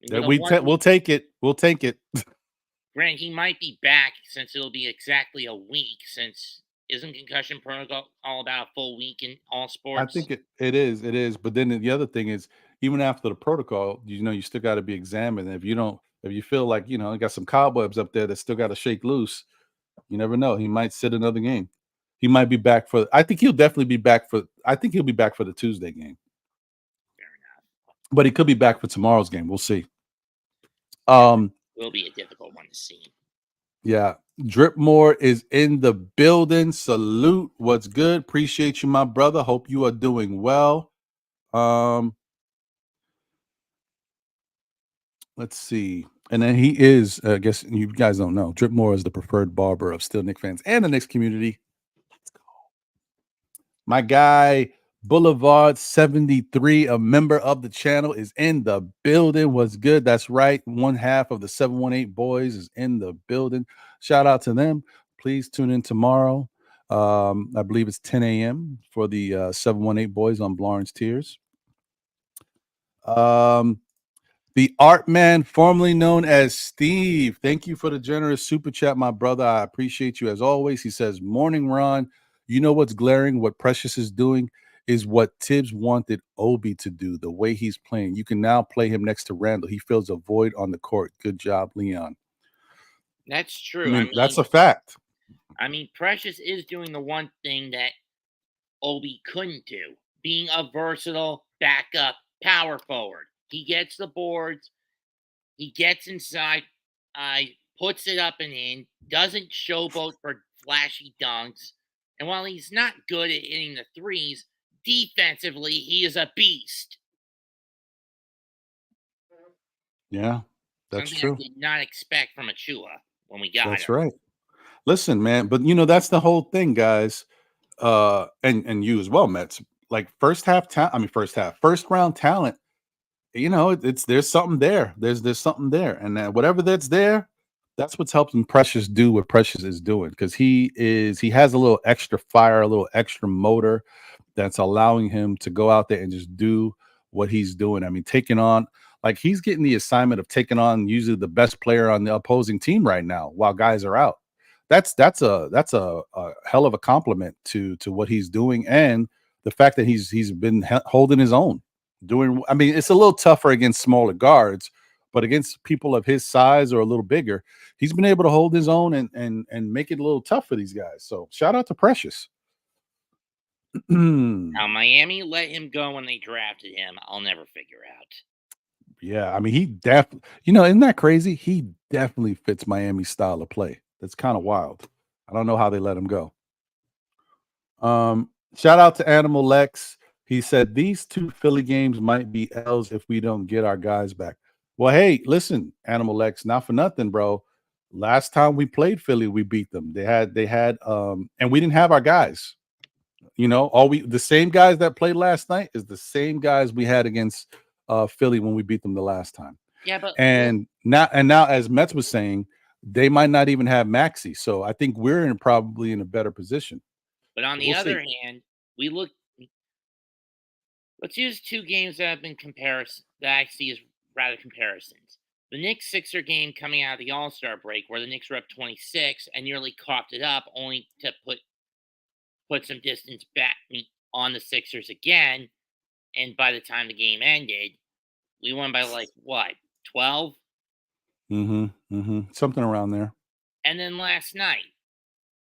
B: with a 1
A: we'll
B: week,
A: take it. We'll take it.
B: Grant, he might be back since it'll be exactly a week. Since isn't concussion protocol all about a full week in all
A: I
B: sports?
A: think it is. It is. But then the other thing is, even after the protocol, you still got to be examined. If you don't, if you feel like you got some cobwebs up there that still got to shake loose, you never know. He might sit another game. He might be back for. I think he'll definitely be back for. I think he'll be back for the Tuesday game,
B: Fair enough.
A: but he could be back for tomorrow's game. We'll see.
B: That
A: Um,
B: will be a difficult one to see.
A: yeah. Dripmore is in the building. Salute. What's good? Appreciate you, my brother. Hope you are doing well. Let's see. And then he is, I guess you guys don't know, Dripmore is the preferred barber of Still Knicks fans and the Knicks community. Let's go. My guy, Boulevard 73, a member of the channel, is in the building. What's good? That's right. One half of the 718 boys is in the building. Shout out to them. Please tune in tomorrow. I believe it's 10 a.m. for the 718 boys on Blorange Tears. The Art Man, formerly known as Steve. Thank you for the generous super chat, my brother. I appreciate you as always. He says, Morning, Ron. You know what's glaring? What Precious is doing is what Tibbs wanted Obi to do, the way he's playing. You can now play him next to Randall. He fills a void on the court. Good job, Leon.
B: That's
A: I
B: true.
A: mean, that's a fact.
B: Precious is doing the one thing that Obi couldn't do, being a versatile backup power forward. He gets the boards, he gets inside, puts it up and in, doesn't showboat for flashy dunks. And while he's not good at hitting the threes, defensively, he is a beast.
A: Yeah, that's
B: Something I
A: true.
B: did not expect from Achua when we got
A: That's
B: him.
A: right. Listen, man, but that's the whole thing, guys. And you as well, Mets. Like first round talent. It's there's something there. There's something there, and whatever that's there, that's what's helping Precious do what Precious is doing because he has a little extra fire, a little extra motor that's allowing him to go out there and just do what he's doing. I mean, taking on like he's getting the assignment of taking on usually the best player on the opposing team right now while guys are out. That's a hell of a compliment to what he's doing and the fact that he's been holding his own. I mean, it's a little tougher against smaller guards, but against people of his size or a little bigger, he's been able to hold his own and make it a little tough for these guys. So shout out to Precious.
B: Now, Miami let him go when they drafted him. I'll never figure out.
A: Yeah, I mean, he definitely, isn't that crazy? He definitely fits Miami's style of play. That's kind of wild. I don't know how they let him go. Shout out to Animal Lex. He said these two Philly games might be L's if we don't get our guys back. Well, hey, listen, Animal Lex, not for nothing, bro. Last time we played Philly, we beat them. They had and we didn't have our guys. The same guys that played last night is the same guys we had against Philly when we beat them the last time.
B: Yeah, but
A: And now as Mets was saying, they might not even have Maxey. So I think we're probably in a better position.
B: But on the other hand, let's use two games that have been that I see as rather comparisons. The Knicks Sixer game coming out of the All-Star break, where the Knicks were up 26 and nearly coughed it up, only to put some distance back on the Sixers again. And by the time the game ended, we won by like what, 12?
A: Something around there.
B: And then last night,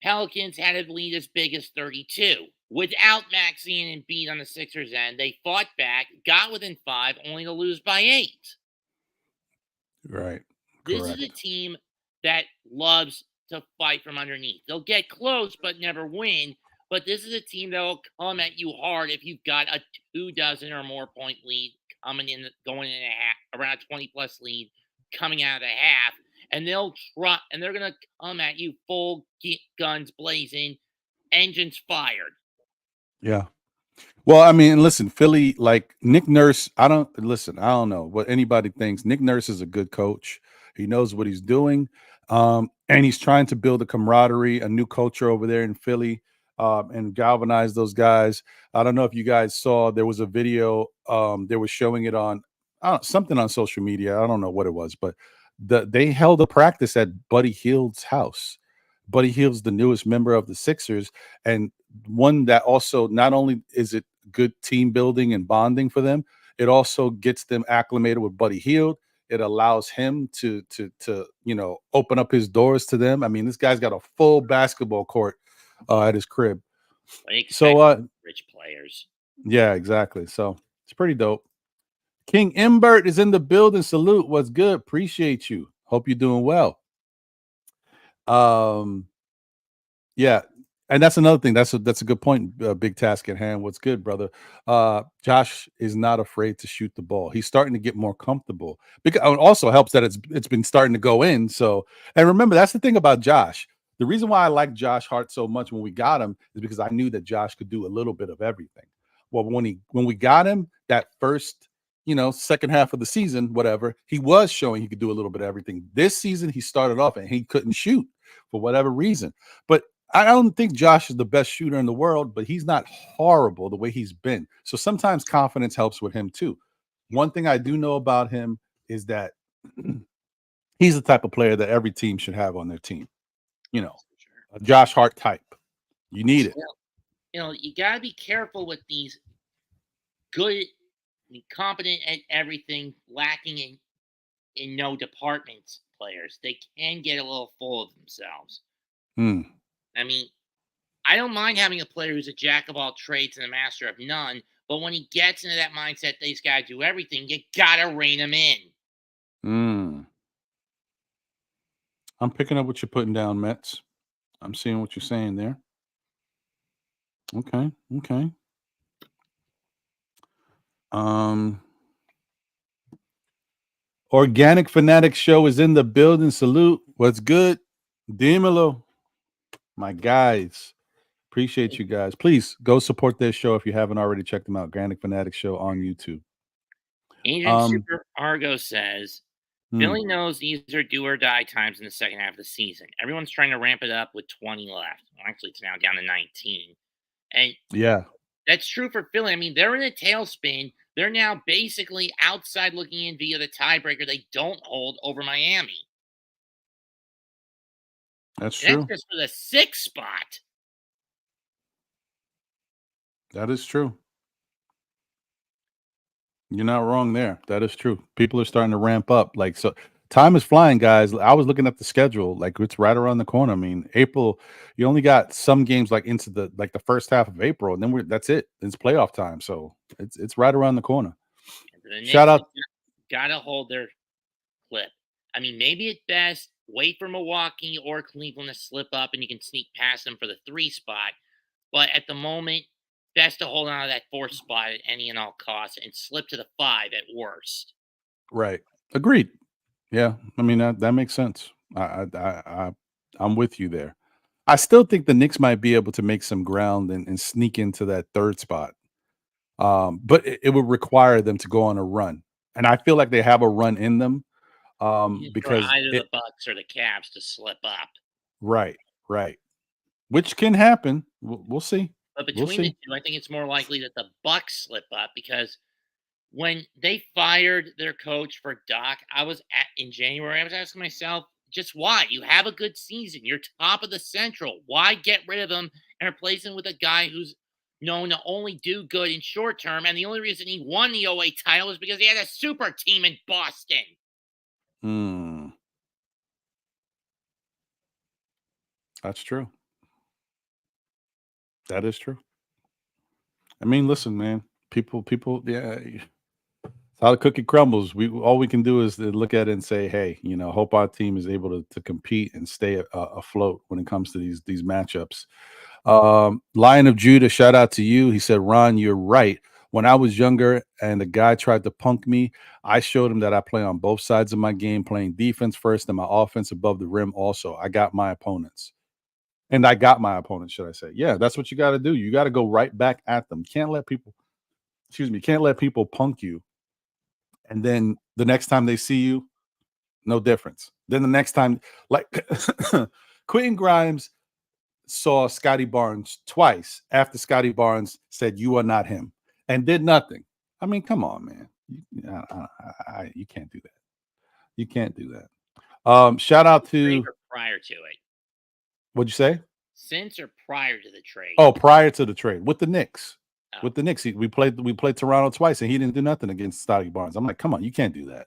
B: Pelicans had a lead as big as 32. Without Maxey and Embiid on the Sixers' end, they fought back, got within 5, only to lose by 8.
A: Right.
B: This
A: Correct.
B: is a team that loves to fight from underneath. They'll get close but never win. But this is a team that will come at you hard if you've got a 24 or more point lead going in a half, around a 20 plus lead coming out of the half. and they'll try, and they're gonna come at you full guns blazing, engines fired.
A: Yeah. Well, I mean, listen, Philly, like Nick Nurse, I don't know what anybody thinks. Nick Nurse is a good coach. He knows what he's doing. And he's trying to build a camaraderie, a new culture over there in Philly, and galvanize those guys. I don't know if you guys saw, there was a video, they were showing it on something on social media. I don't know what it was, but they held a practice at Buddy Hield's house. Buddy Hield's the newest member of the Sixers, and one that also, not only is it good team building and bonding for them, it also gets them acclimated with Buddy Hield. It allows him to open up his doors to them. I mean, this guy's got a full basketball court at his crib. So
B: Rich players.
A: Yeah, exactly. So it's pretty dope. King Imbert is in the building. Salute. What's good? Appreciate you. Hope you're doing well. Yeah, and that's another thing. That's a good point. Big task at hand. What's good, brother? Josh is not afraid to shoot the ball. He's starting to get more comfortable. Because it also helps that it's been starting to go in. So, and remember, that's the thing about Josh. The reason why I like Josh Hart so much when we got him is because I knew that Josh could do a little bit of everything. Well, when we got him, that first second half of the season, whatever, he was showing he could do a little bit of everything. This season, he started off and he couldn't shoot for whatever reason. But I don't think Josh is the best shooter in the world, but he's not horrible the way he's been. So sometimes confidence helps with him too. One thing I do know about him is that he's the type of player that every team should have on their team. A Josh Hart type. You need it.
B: You got to be careful with these good, competent at everything, lacking in no departments players. They can get a little full of themselves. I mean, I don't mind having a player who's a jack of all trades and a master of none, but when he gets into that mindset that he's got to do everything, you got to rein him in.
A: I'm picking up what you're putting down, Mets. I'm seeing what you're saying there. Okay. Organic Fanatic Show is in the building. Salute. What's good? Dímelo. My guys. Appreciate you guys. Please go support their show if you haven't already checked them out. Organic Fanatic Show on YouTube.
B: Agent Super Argo says, Philly knows these are do or die times in the second half of the season. Everyone's trying to ramp it up with 20 left. Well, actually, it's now down to 19. And
A: yeah,
B: that's true for Philly. I mean, they're in a tailspin. They're now basically outside looking in via the tiebreaker they don't hold over Miami.
A: That's true.
B: That's just for the 6th spot.
A: That is true. You're not wrong there. That is true. People are starting to ramp up. So time is flying, guys. I was looking at the schedule. It's right around the corner. I mean, April, you only got some games into the first half of April, and then that's it. It's playoff time. So it's right around the corner. Shout out.
B: Gotta hold their clip. I mean, maybe at best, wait for Milwaukee or Cleveland to slip up and you can sneak past them for the 3 spot. But at the moment, best to hold on to that 4th spot at any and all costs and slip to the 5 at worst.
A: Right. Agreed. Yeah. I mean, that makes sense. I'm with you there. I still think the Knicks might be able to make some ground and sneak into that 3rd spot. But it would require them to go on a run. And I feel like they have a run in them. Because
B: either the Bucks or the Cavs to slip up.
A: Right. Which can happen. We'll see.
B: But between the two, I think it's more likely that the Bucks slip up because when they fired their coach for Doc, in January, I was asking myself, just why? You have a good season. You're top of the Central. Why get rid of him and replace him with a guy who's known to only do good in short term? And the only reason he won the 08 title is because he had a super team in Boston.
A: That's true. That is true. I mean, listen, man. People, yeah. It's how the cookie crumbles. All we can do is look at it and say, hey, hope our team is able to compete and stay afloat when it comes to these matchups. Lion of Judah, shout out to you. He said, Ron, you're right. When I was younger and the guy tried to punk me, I showed him that I play on both sides of my game, playing defense first and my offense above the rim also. I got my opponents. And I got my opponents, should I say. Yeah, that's what you got to do. You got to go right back at them. You can't let people, can't let people punk you. And then the next time they see you, no difference. Then the next time, like Quentin Grimes saw Scotty Barnes twice after Scotty Barnes said, "You are not him," and did nothing. I mean, come on, man. You can't do that. You can't do that. Shout out to
B: prior to it.
A: What'd you say?
B: Since or prior to the trade?
A: Oh, prior to the trade with the Knicks.
B: Oh.
A: With the Knicks, we played Toronto twice, and he didn't do nothing against Scotty Barnes. I'm like, come on, you can't do that.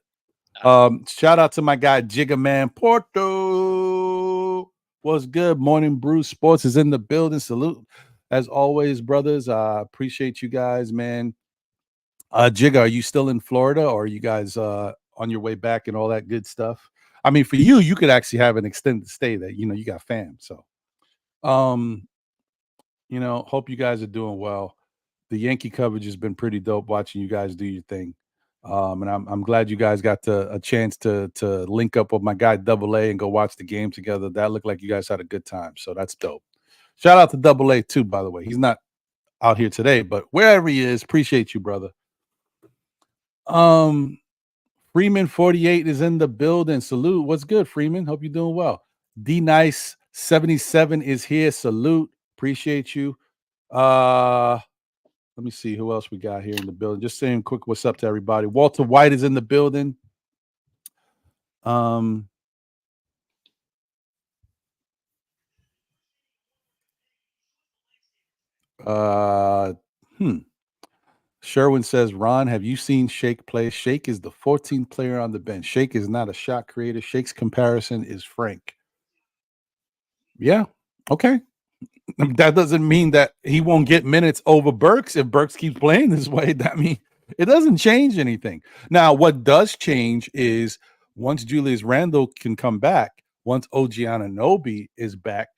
A: Shout out to my guy Jigga Man Porto. What's good? Morning Brew Sports is in the building. Salute as always, brothers. Appreciate you guys, man. Jigga, are you still in Florida, or are you guys on your way back and all that good stuff? I mean, for you could actually have an extended stay that you got fam. So, hope you guys are doing well. The Yankee coverage has been pretty dope watching you guys do your thing. And I'm glad you guys got a chance to link up with my guy Double A and go watch the game together. That looked like you guys had a good time, so that's dope. Shout out to Double A too, by the way. He's not out here today, but wherever he is, appreciate you, brother. Freeman 48 is in the building. Salute. What's good, Freeman? Hope you're doing well. D Nice 77 is here. Salute. Appreciate you. Let me see who else we got here in the building. Just saying quick what's up to everybody. Walter White is in the building. Sherwin says, Ron, have you seen Shake play? Shake is the 14th player on the bench. Shake is not a shot creator. Shake's comparison is Frank. Yeah. Okay. That doesn't mean that he won't get minutes over Burks if Burks keeps playing this way. That mean it doesn't change anything. Now, what does change is once Julius Randle can come back, once OG Anunoby is back,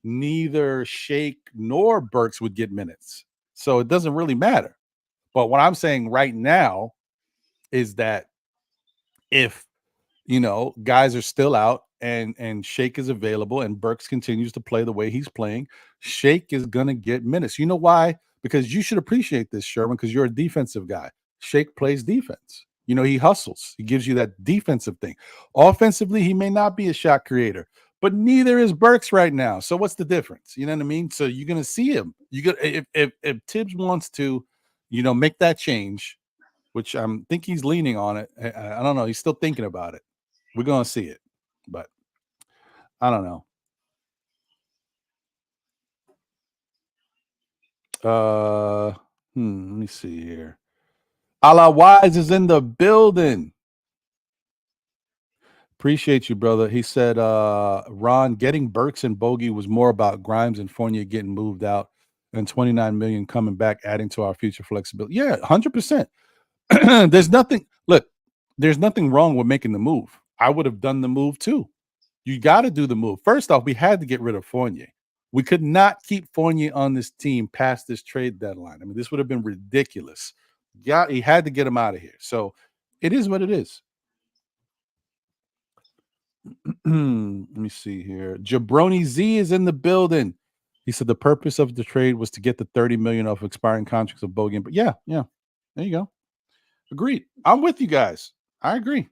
A: neither Shake nor Burks would get minutes. So it doesn't really matter. But what I'm saying right now is that if guys are still out and Shake is available and Burks continues to play the way he's playing, Shake is going to get minutes. You know why? Because you should appreciate this, Sherman, because you're a defensive guy. Shake plays defense. He hustles. He gives you that defensive thing. Offensively, he may not be a shot creator, but neither is Burks right now. So what's the difference? You know what I mean? So you're going to see him. If Tibbs wants to, make that change, which I think he's leaning on it. I don't know. He's still thinking about it. We're going to see it, but I don't know. Let me see here. A la Wise is in the building. Appreciate you, brother. He said, Ron, getting Burks and Bogey was more about Grimes and Fournier getting moved out and 29 million coming back, adding to our future flexibility. Yeah, 100%. There's nothing wrong with making the move. I would have done the move too. You got to do the move. First off, we had to get rid of Fournier. We could not keep Fournier on this team past this trade deadline. I mean, this would have been ridiculous. Yeah, he had to get him out of here. So it is what it is. Let me see here. Jabroni Z is in the building. He said the purpose of the trade was to get the 30 million off expiring contracts of Bogan. But yeah. There you go. Agreed. I'm with you guys. I agree.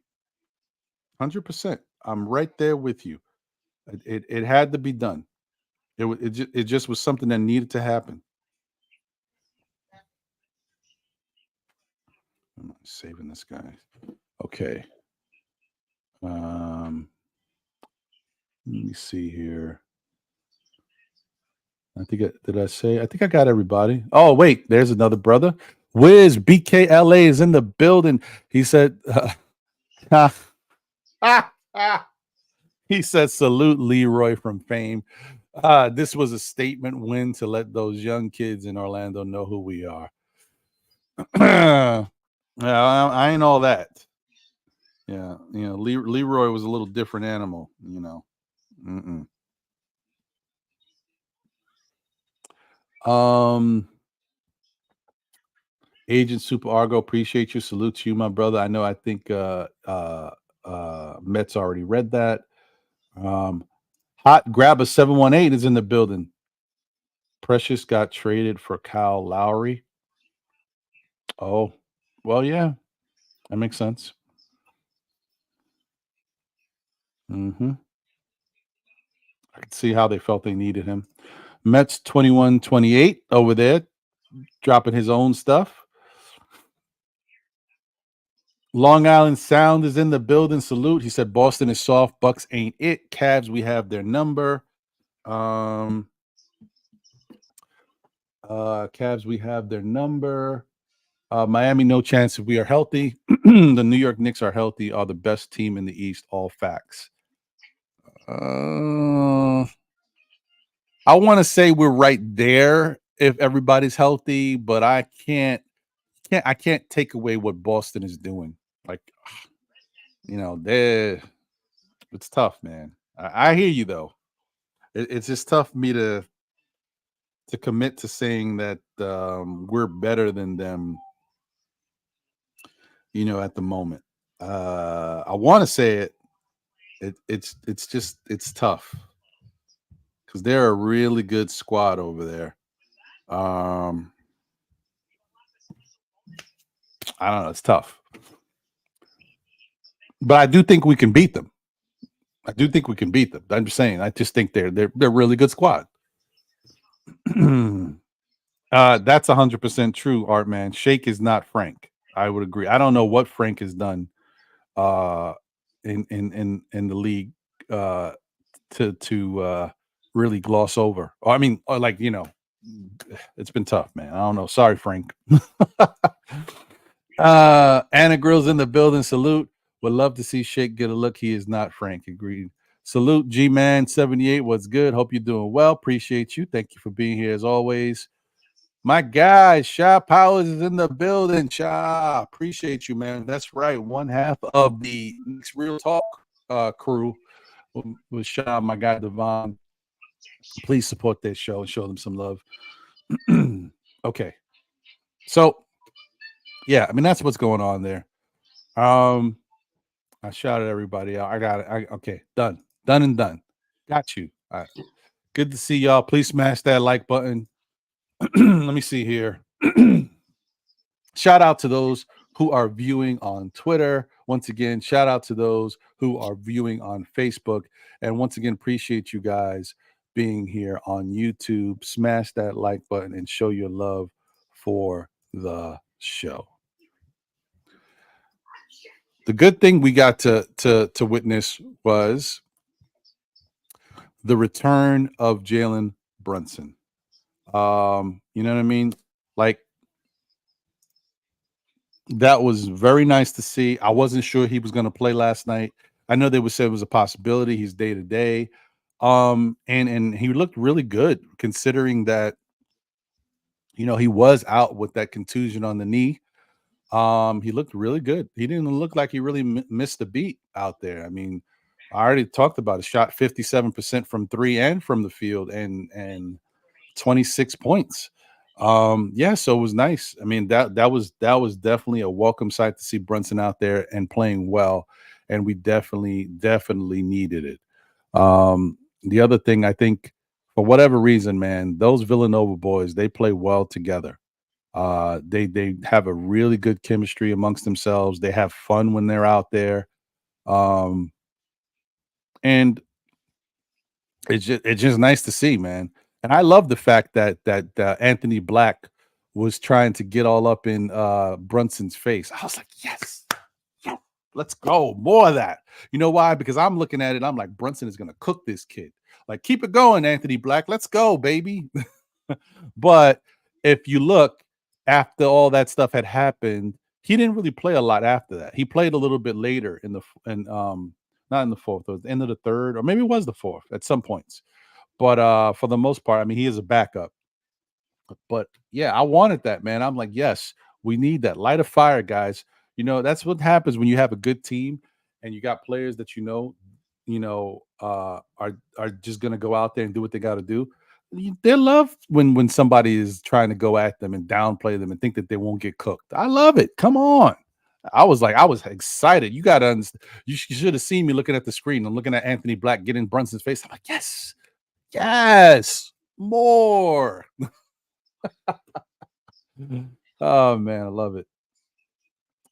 A: 100%. I'm right there with you. It had to be done. It just was something that needed to happen. I'm saving this guy. Okay. Let me see here. I think I got everybody. Oh, wait, there's another brother. Wiz BKLA is in the building. He said, he said, salute Leroy from fame. This was a statement win to let those young kids in Orlando know who we are. I ain't all that. Yeah, Leroy was a little different animal, Agent Super Argo, appreciate you. Salute to you, my brother. I know. I think Mets already read that. Hot Grabber 718 is in the building. Precious got traded for Kyle Lowry. Oh, well, yeah, that makes sense. Mm-hmm. I could see how they felt they needed him. Mets 21-28 over there, dropping his own stuff. Long Island Sound is in the building. Salute. He said Boston is soft. Bucks ain't it. Cavs, we have their number. Cavs, we have their number. Miami, no chance if we are healthy. The New York Knicks are healthy, are the best team in the East. All facts. I want to say we're right there if everybody's healthy, but I can't take away what Boston is doing. Like, it's tough, man. I hear you though. It's just tough for me to commit to saying that we're better than them, at the moment. I want to say it. It's tough because they're a really good squad over there. I don't know. It's tough, but I do think we can beat them. I'm just saying. I just think they're a really good squad. That's 100% true, Art Man. Shake is not Frank. I would agree. I don't know what Frank has done in the league to really gloss over. I mean, it's been tough, man. I don't know. Sorry, Frank. Anna Grill's in the building. Salute. Would love to see Shake get a look. He is not Frank. Agreed. Salute, G-Man 78. What's good? Hope you're doing well. Appreciate you. Thank you for being here as always. My guy, Sha Powers is in the building. Sha, appreciate you, man. That's right. One half of the Knicks Real Talk crew with Sha, my guy Devon. Please support this show and show them some love. Okay. So, yeah, I mean, that's what's going on there. I shouted everybody out. I got it. Okay, done and done. Got you. All right. Good to see y'all. Please smash that like button. Let me see here. Shout out to those who are viewing on Twitter. Once again, shout out to those who are viewing on Facebook. And once again, appreciate you guys being here on YouTube. Smash that like button and show your love for the show. The good thing we got to witness was the return of Jalen Brunson. You know what I mean? Like, that was very nice to see. I wasn't sure he was going to play last night. I know they would say it was a possibility. He's day to day. And he looked really good considering that, he was out with that contusion on the knee. He looked really good. He didn't look like he really missed a beat out there. I mean, I already talked about it. Shot 57% from three and from the field and 26 points. Yeah, so it was nice. I mean, that was definitely a welcome sight to see Brunson out there and playing well, and we definitely needed it. The other thing, I think, for whatever reason, man, those Villanova boys, they play well together. They have a really good chemistry amongst themselves. They have fun when they're out there. And it's just nice to see, man. And I love the fact that Anthony Black was trying to get all up in Brunson's face. I was like, yes, let's go, more of that. You know why? Because I'm looking at it, I'm like, Brunson is gonna cook this kid. Like, keep it going, Anthony Black. Let's go, baby. But if you look, after all that stuff had happened, he didn't really play a lot after that. He played a little bit later not in the fourth, or the end of the third, or maybe it was the fourth at some points. But for the most part, I mean, he is a backup. But yeah, I wanted that, man. I'm like, yes, we need that. Light a fire, guys. That's what happens when you have a good team and you got players that are just gonna go out there and do what they got to do. They love when somebody is trying to go at them and downplay them and think that they won't get cooked. I love it. Come on. I was excited. You got to understand. You should have seen me looking at the screen. I'm looking at Anthony Black getting Brunson's face. I'm like, yes, yes, more. Oh man, I love it.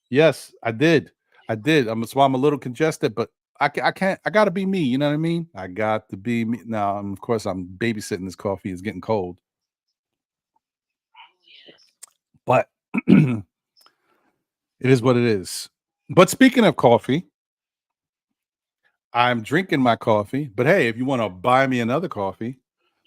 A: Yes, I did. That's why I'm a little congested, but I can't. I got to be me. You know what I mean? I got to be me. Now, of course, I'm babysitting this coffee. It's getting cold, but it is what it is. But speaking of coffee, I'm drinking my coffee. But hey, if you want to buy me another coffee,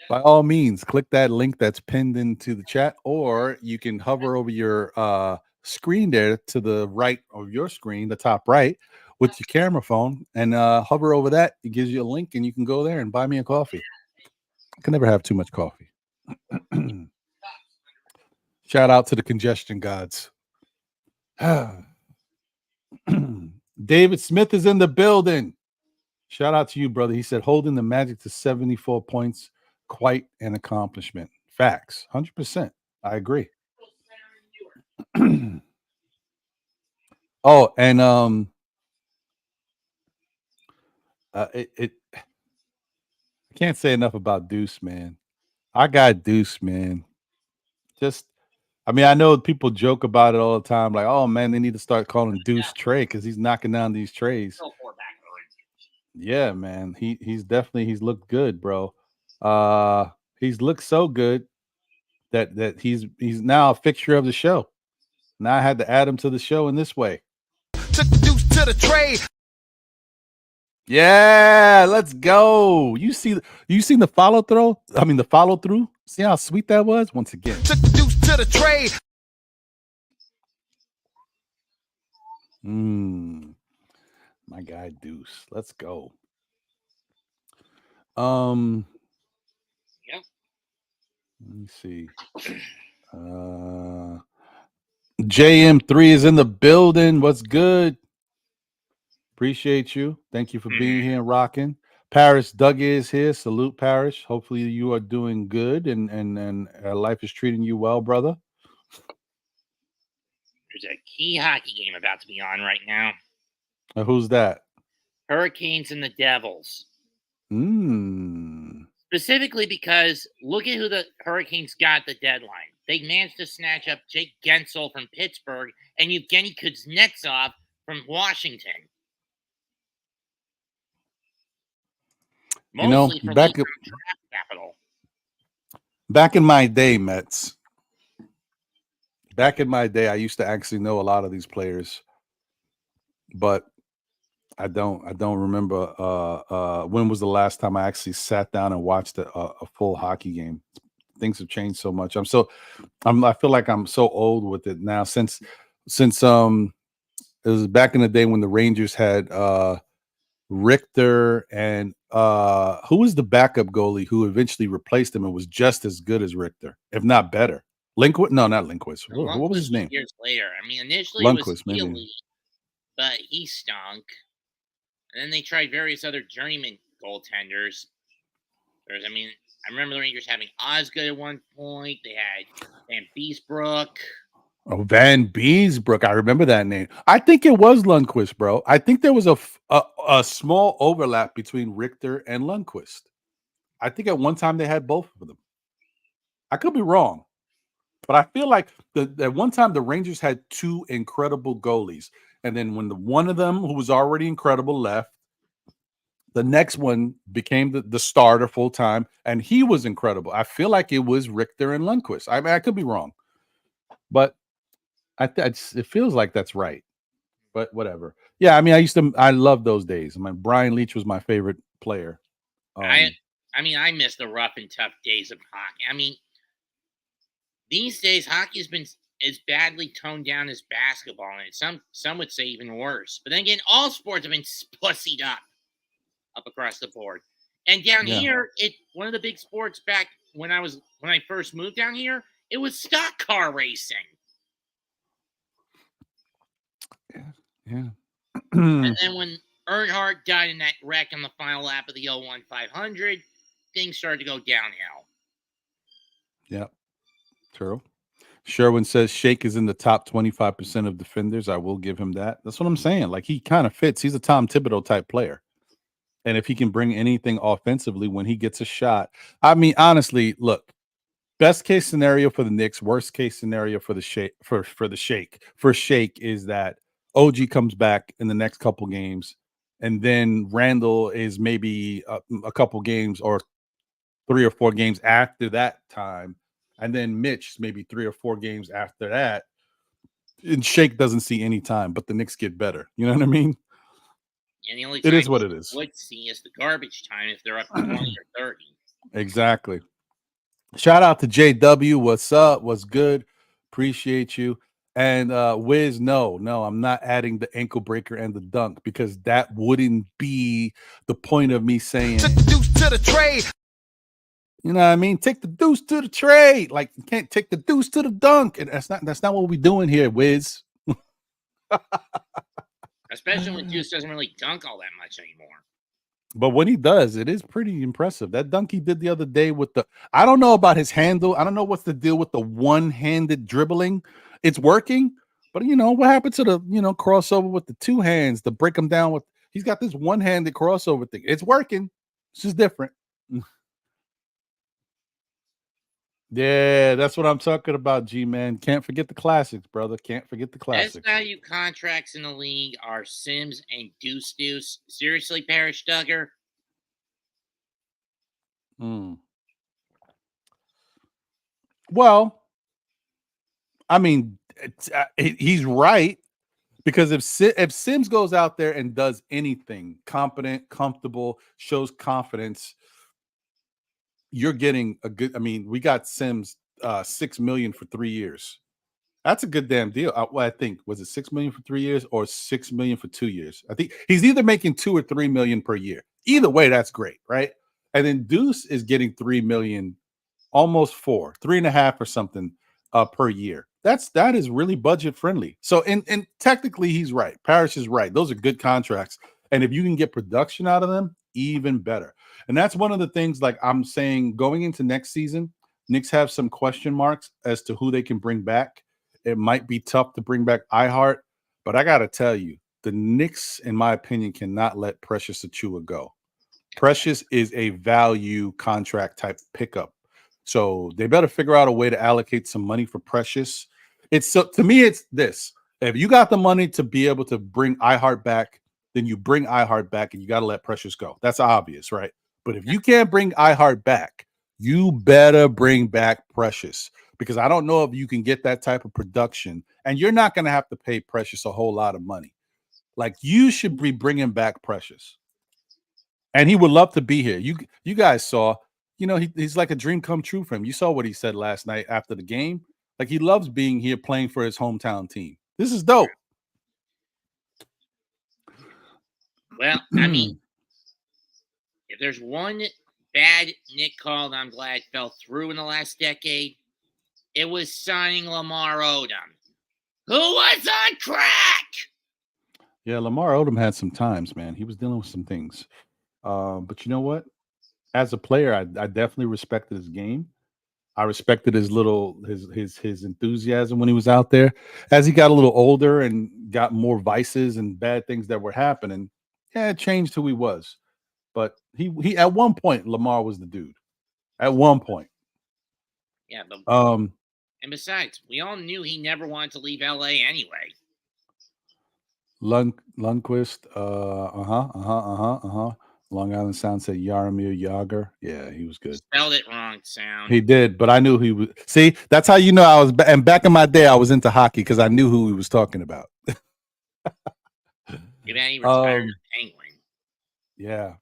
A: by all means, click that link that's pinned into the chat, or you can hover over your screen there to the right of your screen, the top right, with your camera phone, and hover over that. It gives you a link, and you can go there and buy me a coffee. I can never have too much coffee. Shout out to the congestion gods. David Smith is in the building. Shout out to you, brother. He said holding the Magic to 74 points, quite an accomplishment. Facts, 100%. I agree. Oh, and I can't say enough about Deuce, man. I got Deuce, man. I mean, I know people joke about it all the time, like, oh man, they need to start calling Deuce Trey because he's knocking down these trays. Yeah, man. He's looked good, bro. He's looked so good that he's now a fixture of the show. Now I had to add him to the show in this way. Took the Deuce to the tray. Yeah, let's go. You seen the follow through? I mean the follow through? See how sweet that was? Once again. Took the Deuce to the tray. My guy Deuce. Let's go.
B: Yep.
A: Let me see. JM3 is in the building. What's good? Appreciate you. Thank you for being here and rocking. Paris Doug is here. Salute, Paris. Hopefully you are doing good and life is treating you well, brother.
B: There's a key hockey game about to be on right now.
A: Who's that?
B: Hurricanes and the Devils. Specifically because look at who the Hurricanes got at the deadline. They managed to snatch up Jake Gensel from Pittsburgh and Evgeny Kuznetsov from Washington. Mostly for the draft capital.
A: Back in my day, Mets. Back in my day, I used to actually know a lot of these players, but I don't remember when was the last time I actually sat down and watched a full hockey game. Things have changed so much. I feel like I'm so old with it now since it was back in the day when the Rangers had Richter and who was the backup goalie who eventually replaced him and was just as good as Richter, if not better. Lindquist? No, not Lindquist. What was his name?
B: Years later. I mean, initially Lundqvist, it was Healy, but he stunk. And then they tried various other journeyman goaltenders. I remember the Rangers having Osgood at one point. They had Van Beesbrook.
A: Oh, Van Beesbrook. I remember that name. I think it was Lundqvist, bro. I think there was a small overlap between Richter and Lundqvist. I think at one time they had both of them. I could be wrong, but I feel like at one time the Rangers had two incredible goalies. And then when one of them, who was already incredible, left, the next one became the starter full time, and he was incredible. I feel like it was Richter and Lundqvist. I mean, I could be wrong, but it feels like that's right. But whatever. Yeah, I mean, I love those days. I mean, Brian Leach was my favorite player.
B: I miss the rough and tough days of hockey. I mean, these days hockey has been as badly toned down as basketball, and some would say even worse. But then again, all sports have been pussied up across the board. And down here, one of the big sports back when I first moved down here, it was stock car racing.
A: Yeah.
B: And then when Earnhardt died in that wreck on the final lap of the 01 500, things started to go downhill.
A: Yeah, true. Sherwin says Shake is in the top 25% of defenders. I will give him that. That's what I'm saying. Like, he kind of fits. He's a Tom Thibodeau type player. And if he can bring anything offensively when he gets a shot, I mean, honestly, look, best case scenario for the Knicks, worst case scenario for the Shake is that OG comes back in the next couple games, and then Randall is maybe a couple games or 3 or 4 games after that time, and then Mitch maybe 3 or 4 games after that. And Shake doesn't see any time, but the Knicks get better. You know what I mean?
B: And the only
A: It
B: time
A: is what it
B: you
A: is.
B: would see is the garbage time if they're up 20 or 30.
A: Exactly. Shout out to JW. What's up? What's good? Appreciate you. And Wiz, no, I'm not adding the ankle breaker and the dunk because that wouldn't be the point of me saying
C: Took the deuce to the trade.
A: You know what I mean? Take the deuce to the trade. Like, you can't take the deuce to the dunk. And that's not what we're doing here, Wiz.
B: Especially when Deuce doesn't really dunk all that much anymore.
A: But when he does, it is pretty impressive. That dunk he did the other day with I don't know about his handle. I don't know what's the deal with the one-handed dribbling. It's working, but what happened to the, crossover with the two hands to break him down with, he's got this one-handed crossover thing. It's working. It's just different. Yeah, that's what I'm talking about, G-Man. Can't forget the classics, brother. Can't forget the classics.
B: Best value contracts in the league are Sims and Deuce. Seriously, Parrish Duggar?
A: Well, I mean, he's right, because if Sims goes out there and does anything competent, comfortable, shows confidence, you're getting a good. I mean, we got Sims $6 million for 3 years. That's a good damn deal. I think, was it $6 million for 3 years or $6 million for 2 years? I think he's either making $2 or $3 million per year. Either way, that's great, right? And then Deuce is getting $3 million, almost 4, 3.5 or something per year. That is really budget friendly. So, and technically, he's right. Parrish is right. Those are good contracts, and if you can get production out of them, even better. And that's one of the things, like I'm saying, going into next season, Knicks have some question marks as to who they can bring back. It might be tough to bring back iHeart, but I got to tell you, the Knicks, in my opinion, cannot let Precious Achiuwa go. Precious is a value contract type pickup. So they better figure out a way to allocate some money for Precious. To me, it's this. If you got the money to be able to bring iHeart back, then you bring iHeart back, and you got to let Precious go. That's obvious, right? But if you can't bring iHeart back, you better bring back Precious, because I don't know if you can get that type of production, and you're not going to have to pay Precious a whole lot of money. Like, you should be bringing back Precious, and he would love to be here. You guys saw, he's like a dream come true for him. You saw what he said last night after the game. Like, he loves being here playing for his hometown team. This is dope.
B: Well, I mean, if there's one bad Knick call that I'm glad fell through in the last decade, it was signing Lamar Odom, who was on crack.
A: Yeah, Lamar Odom had some times, man. He was dealing with some things. But you know what? As a player, I definitely respected his game. I respected his enthusiasm when he was out there. As he got a little older and got more vices and bad things that were happening, yeah, it changed who he was. But he at one point, Lamar was the dude. At one point.
B: Yeah, but and besides, we all knew he never wanted to leave LA anyway.
A: Lundqvist, Long Island Sound said Yaromir Yager. Yeah, he was good.
B: Spelled it wrong, Sound.
A: He did, but I knew he was. See, that's how you know I was. And back in my day, I was into hockey because I knew who he was talking about.
B: He retired Penguin.
A: Yeah.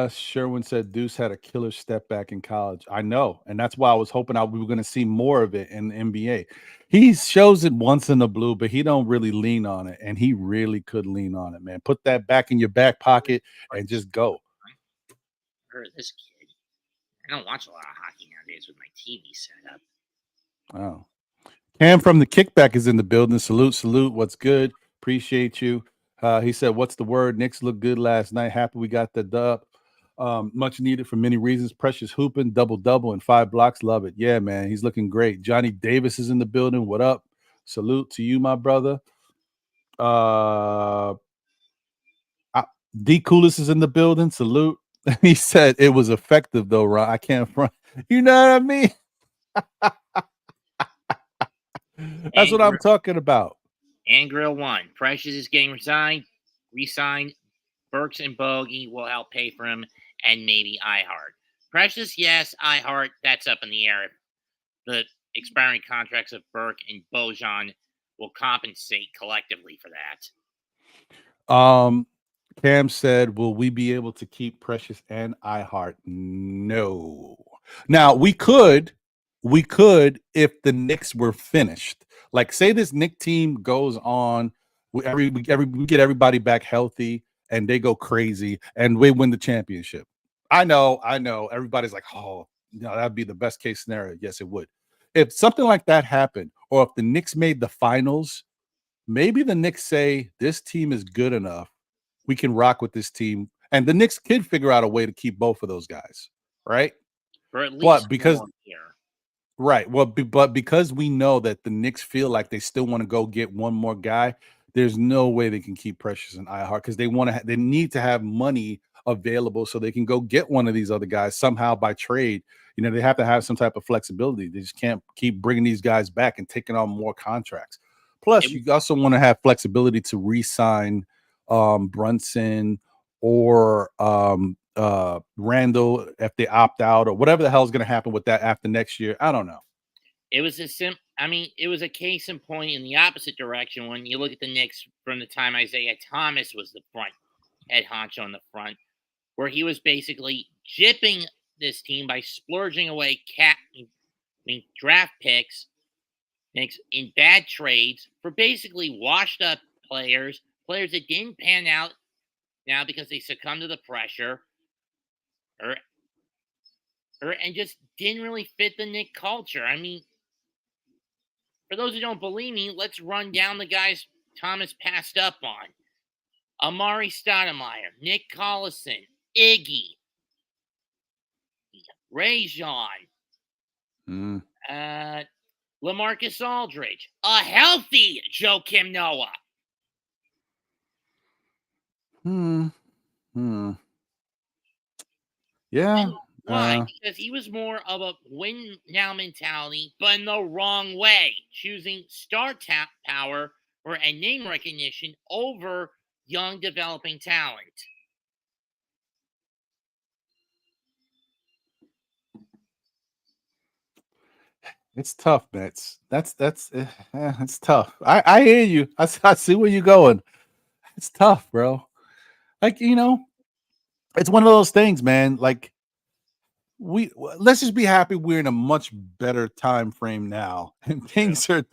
A: Sherwin said Deuce had a killer step back in college. I know, and that's why I was hoping we were going to see more of it in the NBA. He shows it once in the blue, but he don't really lean on it, and he really could lean on it, man. Put that back in your back pocket and just go.
B: Heard this kid. I don't watch a lot of hockey nowadays with my TV set up.
A: Oh, Cam from the Kickback is in the building. Salute. What's good? Appreciate you. He said, "What's the word? Knicks looked good last night. Happy we got the dub." Much needed for many reasons. Precious hooping, double, and 5 blocks. Love it. Yeah, man. He's looking great. Johnny Davis is in the building. What up? Salute to you, my brother. D Coolest is in the building. Salute. He said it was effective though, Ron. I can't front. You know what I mean? That's what I'm talking about.
B: And Grill 1. Precious is getting re-signed. Burks and Bogey will help pay for him, and maybe iHeart. Precious, yes. iHeart, that's up in the air. The expiring contracts of Burke and Bojan will compensate collectively for
A: that. Cam said, will we be able to keep Precious and iHeart? No. Now, we could if the Knicks were finished. Like, say this Knicks team goes on, we get everybody back healthy, and they go crazy, and we win the championship. I know. Everybody's like, oh, no, that'd be the best case scenario. Yes, it would. If something like that happened, or if the Knicks made the finals, maybe the Knicks say this team is good enough. We can rock with this team. And the Knicks could figure out a way to keep both of those guys, right?
B: For at least
A: because
B: year.
A: Right. Well, but because we know that the Knicks feel like they still want to go get one more guy, there's no way they can keep Precious and iHeart because they need to have money available so they can go get one of these other guys somehow by trade. You know, they have to have some type of flexibility. They just can't keep bringing these guys back and taking on more contracts. Plus, you also want to have flexibility to re-sign Brunson or Randall if they opt out or whatever the hell is going to happen with that after next year. I don't know.
B: It was it was a case in point in the opposite direction when you look at the Knicks from the time Isaiah Thomas was the front head honcho on the front, where he was basically gypping this team by splurging away draft picks in bad trades for basically washed up players that didn't pan out now because they succumbed to the pressure and just didn't really fit the Knick culture. I mean, for those who don't believe me, let's run down the guys Thomas passed up on. Amari Stoudemire, Nick Collison, Iggy, Rajon, LaMarcus Aldridge, a healthy Joakim Noah.
A: Yeah.
B: Why? Because he was more of a win now mentality, but in the wrong way, choosing star power and name recognition over young developing talent.
A: It's tough, Mets. That's it's tough. I hear you. I see where you're going. It's tough, bro. Like, you know, it's one of those things, man. Like, let's just be happy we're in a much better time frame now, and things are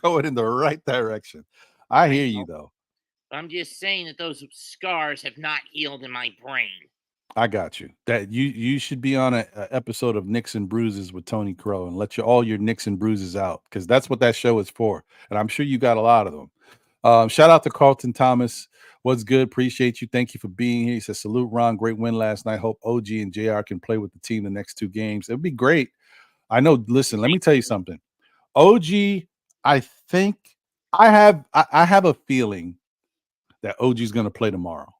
A: going in the right direction. I hear you though.
B: I'm just saying that those scars have not healed in my brain.
A: I got you. That you should be on a episode of Knicks and Bruises with Tony Crow and let all your Knicks and Bruises out because that's what that show is for, and I'm sure you got a lot of them. Shout out to Carlton Thomas. What's good? Appreciate you. Thank you for being here. He says, salute, Ron. Great win last night. Hope OG and JR can play with the team the next 2 games. It'd be great. I know. Listen, let me tell you something. OG, I think I have a feeling that OG is going to play tomorrow.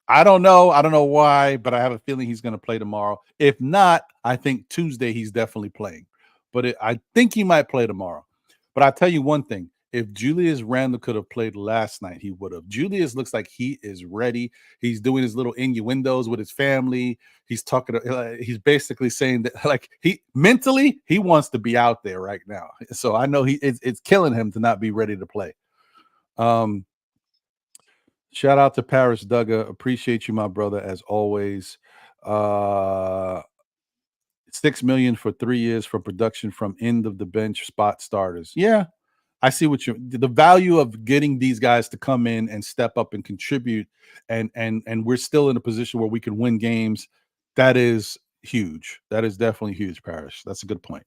A: I don't know why, but I have a feeling he's going to play tomorrow. If not, I think Tuesday he's definitely playing. But I think he might play tomorrow. But I'll tell you one thing. If Julius Randle could have played last night, he would have. Julius looks like he is ready. He's doing his little innuendos with his family. He's talking. He's basically saying that, like, he mentally he wants to be out there right now. So I know it's killing him to not be ready to play. Shout out to Paris Dugga. Appreciate you, my brother, as always. $6 million for 3 years for production from end of the bench spot starters. Yeah. I see the value of getting these guys to come in and step up and contribute, and we're still in a position where we can win games. That is huge. That is definitely huge, Parrish. That's a good point.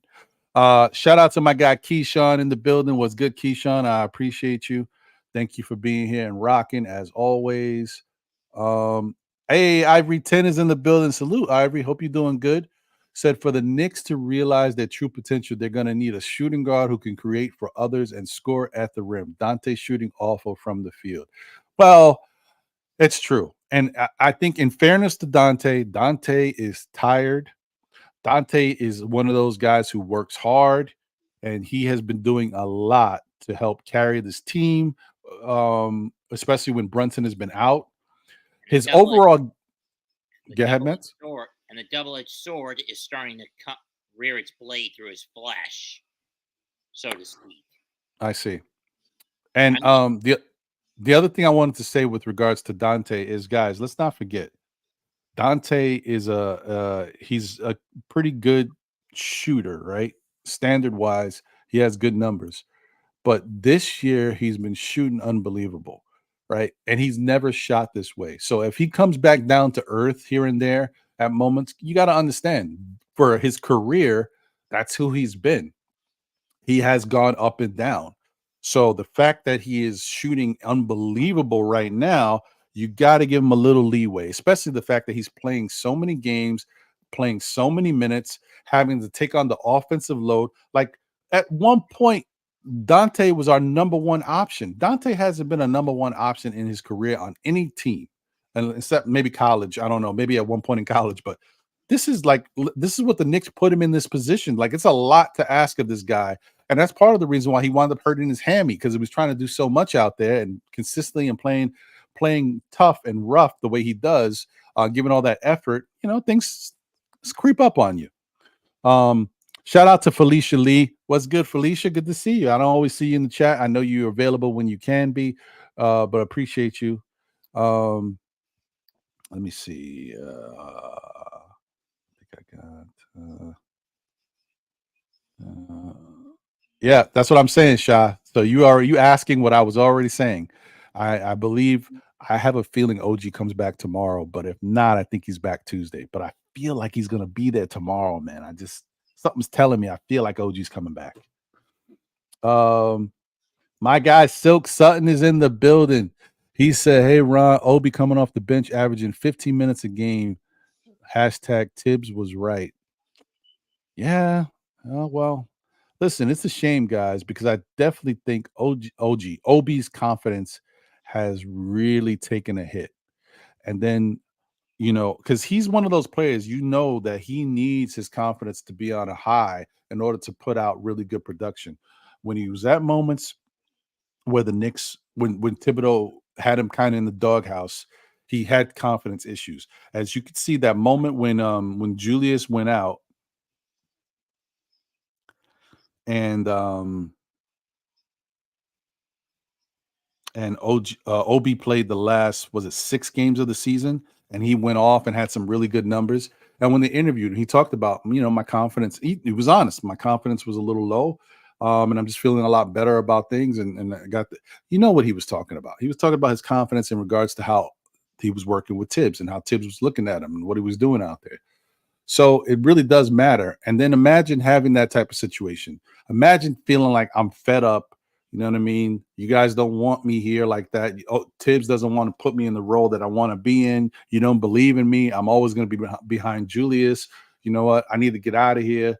A: Shout out to my guy Keyshawn in the building. What's good, Keyshawn? I appreciate you. Thank you for being here and rocking as always. Hey, Ivory 10 is in the building. Salute, Ivory. Hope you're doing good. Said for the Knicks to realize their true potential, they're going to need a shooting guard who can create for others and score at the rim. Donte shooting awful from the field. Well, it's true. And I think, in fairness to Donte, Donte is tired. Donte is one of those guys who works hard, and he has been doing a lot to help carry this team, especially when Brunson has been out. His overall, go ahead, Mets.
B: And the double-edged sword is starting to rear its blade through his flesh, so to speak.
A: I see. And the other thing I wanted to say with regards to Donte is, guys, let's not forget, Donte is he's a pretty good shooter, right? Standard wise, he has good numbers. But this year he's been shooting unbelievable, right? And he's never shot this way. So if he comes back down to earth here and there at moments, you got to understand, for his career, that's who he's been. He has gone up and down. So the fact that he is shooting unbelievable right now, you got to give him a little leeway, especially the fact that he's playing so many games, playing so many minutes, having to take on the offensive load. Like, at one point, Donte was our number one option. Donte hasn't been a number one option in his career on any team, and except maybe college. I don't know, maybe at one point in college, but this is what the Knicks put him in this position. Like, it's a lot to ask of this guy. And that's part of the reason why he wound up hurting his hammy, because he was trying to do so much out there and consistently and playing tough and rough the way he does, giving all that effort. Things creep up on you. Shout out to Felicia Lee. What's good, Felicia? Good to see you. I don't always see you in the chat. I know you're available when you can be, but appreciate you. Let me see. I think I got. Yeah, that's what I'm saying, Sha. So you asking what I was already saying. I believe, I have a feeling OG comes back tomorrow, but if not, I think he's back Tuesday. But I feel like he's gonna be there tomorrow, man. Something's telling me I feel like OG's coming back. My guy Silk Sutton is in the building. He said, "Hey Ron, Obi coming off the bench, averaging 15 minutes a game. Hashtag Tibbs was right." Yeah. Oh, well, listen, it's a shame, guys, because I definitely think OB's confidence has really taken a hit. And then, because he's one of those players, that he needs his confidence to be on a high in order to put out really good production. When he was at moments where the Knicks, when Thibodeau had him kind of in the doghouse, he had confidence issues. As you could see, that moment when Julius went out, and Obi played the last, was it 6 games of the season, and he went off and had some really good numbers. And when they interviewed him, he talked about, my confidence. He was honest. My confidence was a little low, and I'm just feeling a lot better about things. And I got what he was talking about. He was talking about his confidence in regards to how he was working with Tibbs and how Tibbs was looking at him and what he was doing out there. So it really does matter. And then imagine having that type of situation. Imagine feeling like, I'm fed up. You know what I mean? You guys don't want me here like that. Tibbs doesn't want to put me in the role that I want to be in. You don't believe in me. I'm always going to be behind Julius. You know what? I need to get out of here.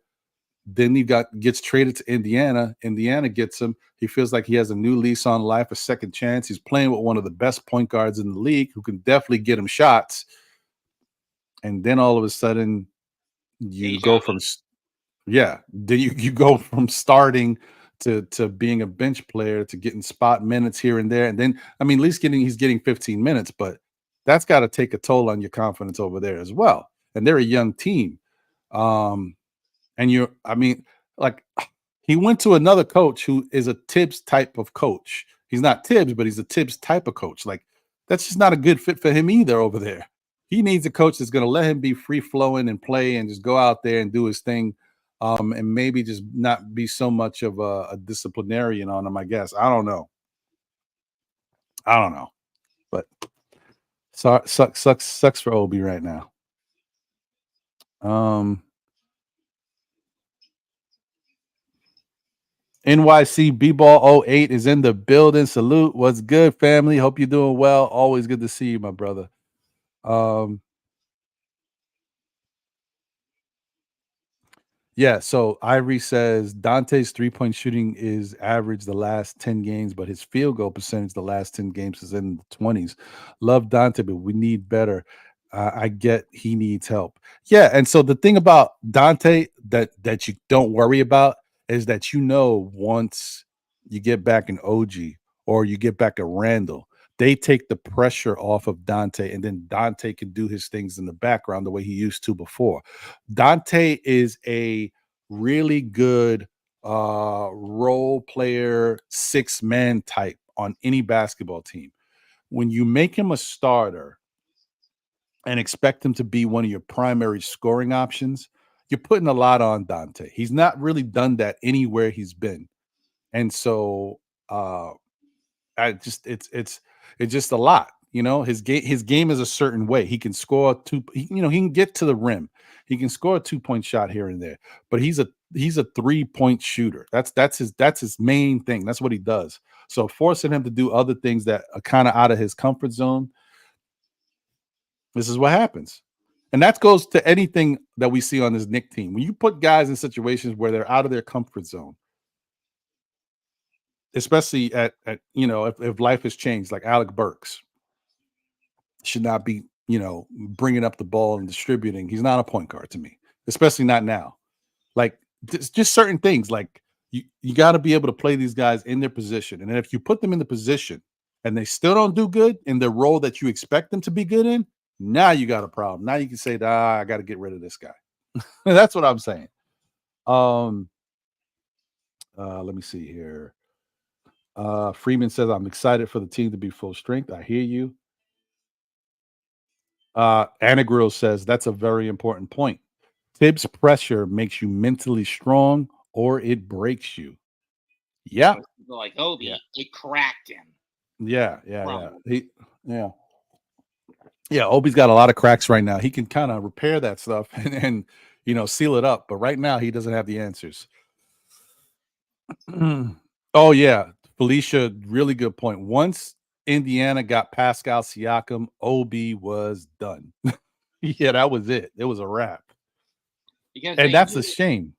A: Then he gets traded to Indiana. Indiana gets him. He feels like he has a new lease on life, a second chance. He's playing with one of the best point guards in the league who can definitely get him shots. And then all of a sudden, you go from then you go from starting to being a bench player to getting spot minutes here and there. And then, at least he's getting 15 minutes, but that's got to take a toll on your confidence over there as well. And they're a young team. And he went to another coach who is a Tibbs type of coach. He's not Tibbs, but he's a Tibbs type of coach. Like, that's just not a good fit for him either over there. He needs a coach that's going to let him be free flowing and play and just go out there and do his thing. And maybe just not be so much of a disciplinarian on him, I guess. I don't know. But sucks for Obi right now. NYC BBall 08 is in the building. Salute. What's good, family? Hope you're doing well. Always good to see you, my brother. Um, Yeah, so Ivory says Dante's three-point shooting is average the last 10 games, but his field goal percentage the last 10 games is in the 20s. Love Dante, but we need better. I get he needs help. Yeah, and so the thing about Dante that you don't worry about is that once you get back an OG or you get back a Randall, they take the pressure off of Dante, and then Dante can do his things in the background the way he used to before. Dante is a really good role player, six-man type on any basketball team. When you make him a starter and expect him to be one of your primary scoring options, you're putting a lot on Dante. He's not really done that anywhere he's been. And so uh I just it's just a lot. His game is a certain way. He can score he can get to the rim. He can score a two-point shot here and there, but he's a three-point shooter. That's his main thing. That's what he does. So forcing him to do other things that are kind of out of his comfort zone, this is what happens. And that goes to anything that we see on this Knick team. When you put guys in situations where they're out of their comfort zone, especially at if life has changed, like Alec Burks should not be bringing up the ball and distributing. He's not a point guard to me, especially not now. Like just certain things, like you got to be able to play these guys in their position, and then if you put them in the position and they still don't do good in the role that you expect them to be good in, now you got a problem. Now you can say, I got to get rid of this guy. That's what I'm saying. Let me see here. Freeman says, I'm excited for the team to be full strength. I hear you. Anagrill says, that's a very important point. Tibbs pressure makes you mentally strong or it breaks you. Yeah.
B: Like Obi,
A: Yeah.
B: it cracked him.
A: Yeah. Yeah. Obi's got a lot of cracks right now. He can kind of repair that stuff and seal it up. But right now he doesn't have the answers. Oh, yeah. Felicia, really good point. Once Indiana got Pascal Siakam, Obi was done. Yeah, that was it. It was a wrap. And that's a shame.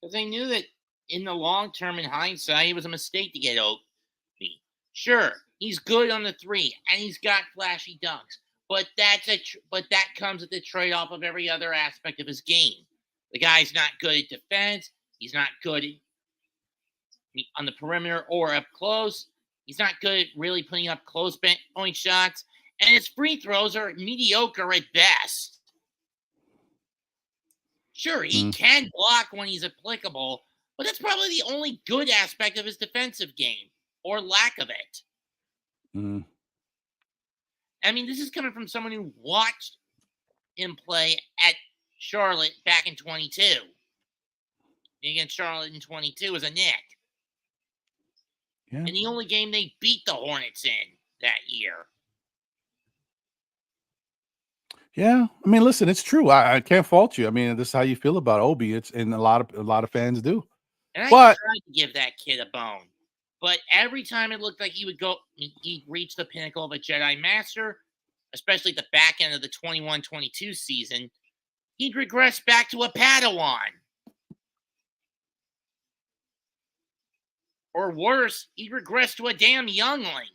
B: Because they knew that in the long term, in hindsight, it was a mistake to get Obi. Sure, he's good on the three, and he's got flashy dunks. But that comes at the trade-off of every other aspect of his game. The guy's not good at defense. He's not good on the perimeter or up close. He's not good at really putting up close point shots. And his free throws are mediocre at best. Sure, he can block when he's applicable, but that's probably the only good aspect of his defensive game, or lack of it. I mean, this is coming from someone who watched him play at Charlotte back in 22. Against Charlotte in 22 as a Knick. Yeah. And the only game they beat the Hornets in that year.
A: Yeah, I mean, listen, it's true. I can't fault you. I mean, this is how you feel about Obi. And a lot of fans do.
B: And I tried to give that kid a bone, but every time it looked like he'd reach the pinnacle of a Jedi Master, especially at the back end of the 21-22 season, he'd regress back to a Padawan. Or worse, he'd regress to a damn youngling.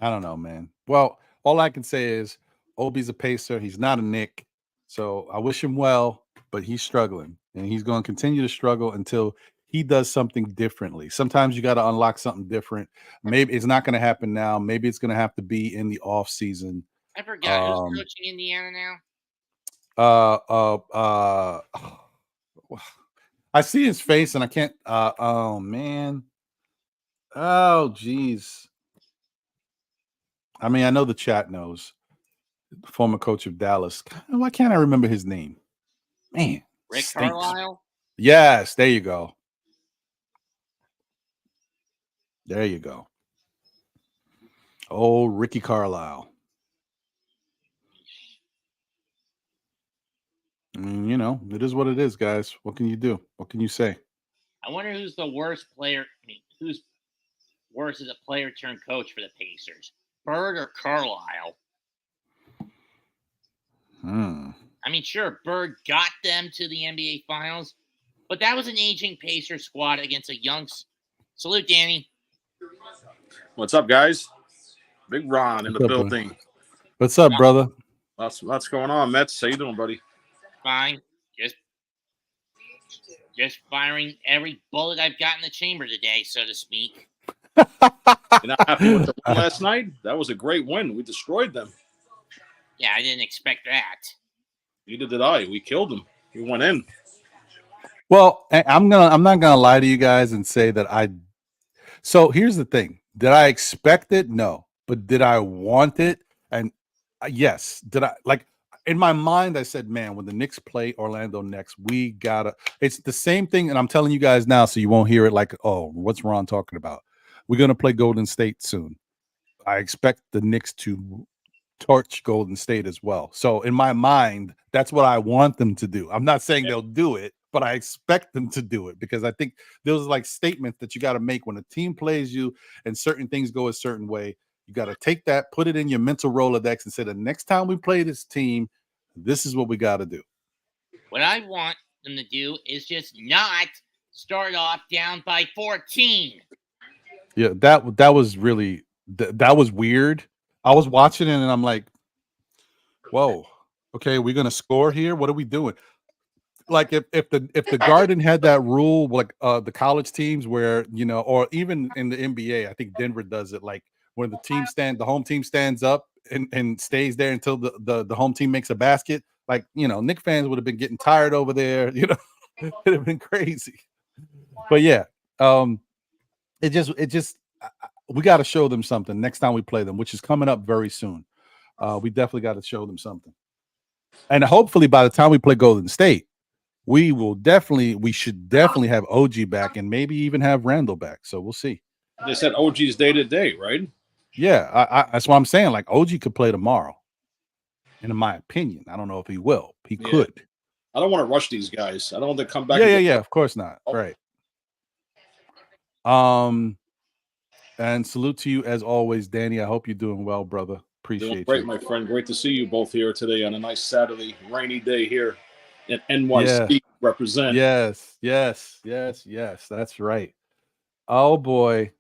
A: I don't know, man. Well, all I can say is Obi's a pacer. He's not a Knick. So I wish him well, but he's struggling. And he's going to continue to struggle until he does something differently. Sometimes you got to unlock something different. Maybe it's not going to happen now. Maybe it's going to have to be in the off season.
B: I forgot who's coaching Indiana now.
A: I see his face and I can't. Oh man. Oh geez. I mean, I know the chat knows. The former coach of Dallas. Why can't I remember his name? Man,
B: Rick Carlisle.
A: Yes, there you go. There you go. Oh, Ricky Carlisle. I mean, it is what it is, guys. What can you do? What can you say?
B: I wonder who's the worst player. I mean, who's worse as a player turned coach for the Pacers? Bird or Carlisle? I mean, sure, Bird got them to the NBA Finals, but that was an aging Pacers squad against a young. Salute, Danny.
C: What's up, guys? Big Ron in the building.
A: Buddy? What's up, brother?
C: What's going on, Mets? How you doing, buddy?
B: Fine. Just firing every bullet I've got in the chamber today, so to speak.
C: You're not happy with the win last night? That was a great win. We destroyed them.
B: Yeah, I didn't expect that.
C: Neither did I. We killed them. We went in.
A: Well, I'm not gonna lie to you guys and say that I. So here's the thing: did I expect it? No, but did I want it? And yes. Did I like? In my mind, I said, "Man, when the Knicks play Orlando next, we gotta." It's the same thing, and I'm telling you guys now, so you won't hear it like, "Oh, what's Ron talking about?" We're gonna play Golden State soon. I expect the Knicks to torch Golden State as well. So in my mind, that's what I want them to do. I'm not saying they'll do it, but I expect them to do it because I think those are like statements that you got to make when a team plays you and certain things go a certain way. You got to take that, put it in your mental Rolodex and say, the next time we play this team, this is what we got to do.
B: What I want them to do is just not start off down by 14.
A: Yeah, that was really that was weird. I was watching it and I'm like, whoa, okay, we're gonna score here. What are we doing? Like if the Garden had that rule, like the college teams where, you know, or even in the NBA, I think Denver does it, like when the home team stands up and stays there until the home team makes a basket. Like, you know, Knicks fans would have been getting tired over there, you know, it'd have been crazy. But yeah, it just we got to show them something next time we play them, which is coming up very soon. We definitely got to show them something. And hopefully by the time we play Golden State, we should definitely have OG back and maybe even have Randall back. So we'll see.
C: They said OG's day to day, right?
A: Yeah, that's what I'm saying. Like OG could play tomorrow. And in my opinion, I don't know if he will. He could.
C: I don't want to rush these guys. I don't want to come back.
A: Yeah. Of course not. Right. And salute to you as always, Danny. I hope you're doing well, brother. Appreciate you.
C: Great, my friend. Great to see you both here today on a nice Saturday, rainy day here at NYC.
A: Yeah.
C: Represent.
A: Yes. That's right. Oh boy.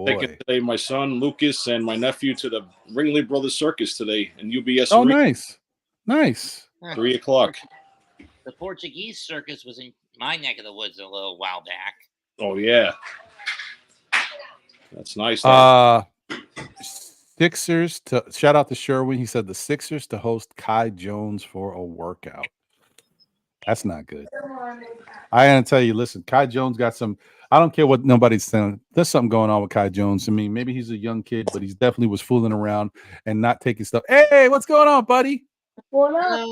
C: Taking today my son Lucas and my nephew to the Ringley Brothers Circus today in UBS.
A: Oh, nice.
C: 3:00.
B: The Portuguese circus was in my neck of the woods a little while back.
C: Oh yeah, that's nice.
A: Sixers to shout out to Sherwin. He said the Sixers to host Kai Jones for a workout. That's not good. I gotta tell you, listen, Kai Jones got some. I don't care what nobody's saying. There's something going on with Kai Jones. I mean, maybe he's a young kid, but he's definitely was fooling around and not taking stuff. Hey, what's going on, buddy?
D: What up?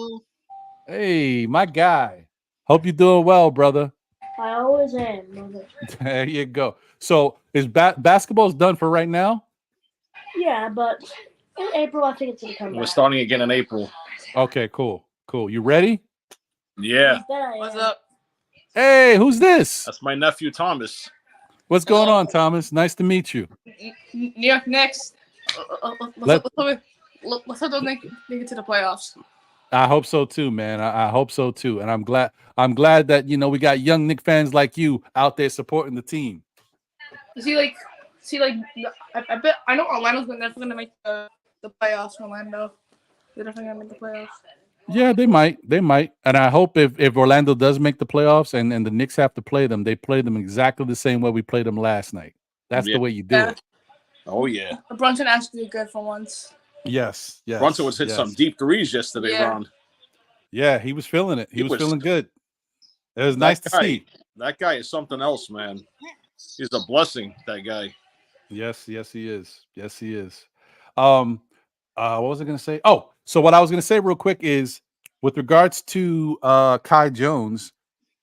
A: Hey, my guy. Hope you're doing well, brother.
D: I always am, mother.
A: There you go. So is basketball's done for right now?
D: Yeah, but in April, I think it's going to come back.
C: We're starting again in April.
A: Okay, cool. You ready?
C: Yeah.
D: What's up?
A: Hey, who's this?
C: That's my nephew Thomas.
A: What's going on, Thomas? Nice to meet you.
E: New York Knicks. Let's hope they'll make it to the playoffs.
A: I hope so too, man. I hope so too, and I'm glad that we got young Knicks fans like you out there supporting the team.
E: I bet I know Orlando's definitely gonna make the playoffs. Orlando, they're definitely gonna make the playoffs.
A: Yeah, they might, and I hope if Orlando does make the playoffs and the Knicks have to play them, they play them exactly the same way we played them last night. That's the way you do it.
C: Oh yeah.
E: Brunson actually did good for once.
A: Yes.
C: Brunson was hitting some deep threes yesterday, Ron.
A: Yeah, he was feeling it. He was feeling good. It was nice to see.
C: That guy is something else, man. He's a blessing, that guy.
A: Yes, he is. What was I going to say? Oh, so what I was going to say real quick is with regards to Kai Jones,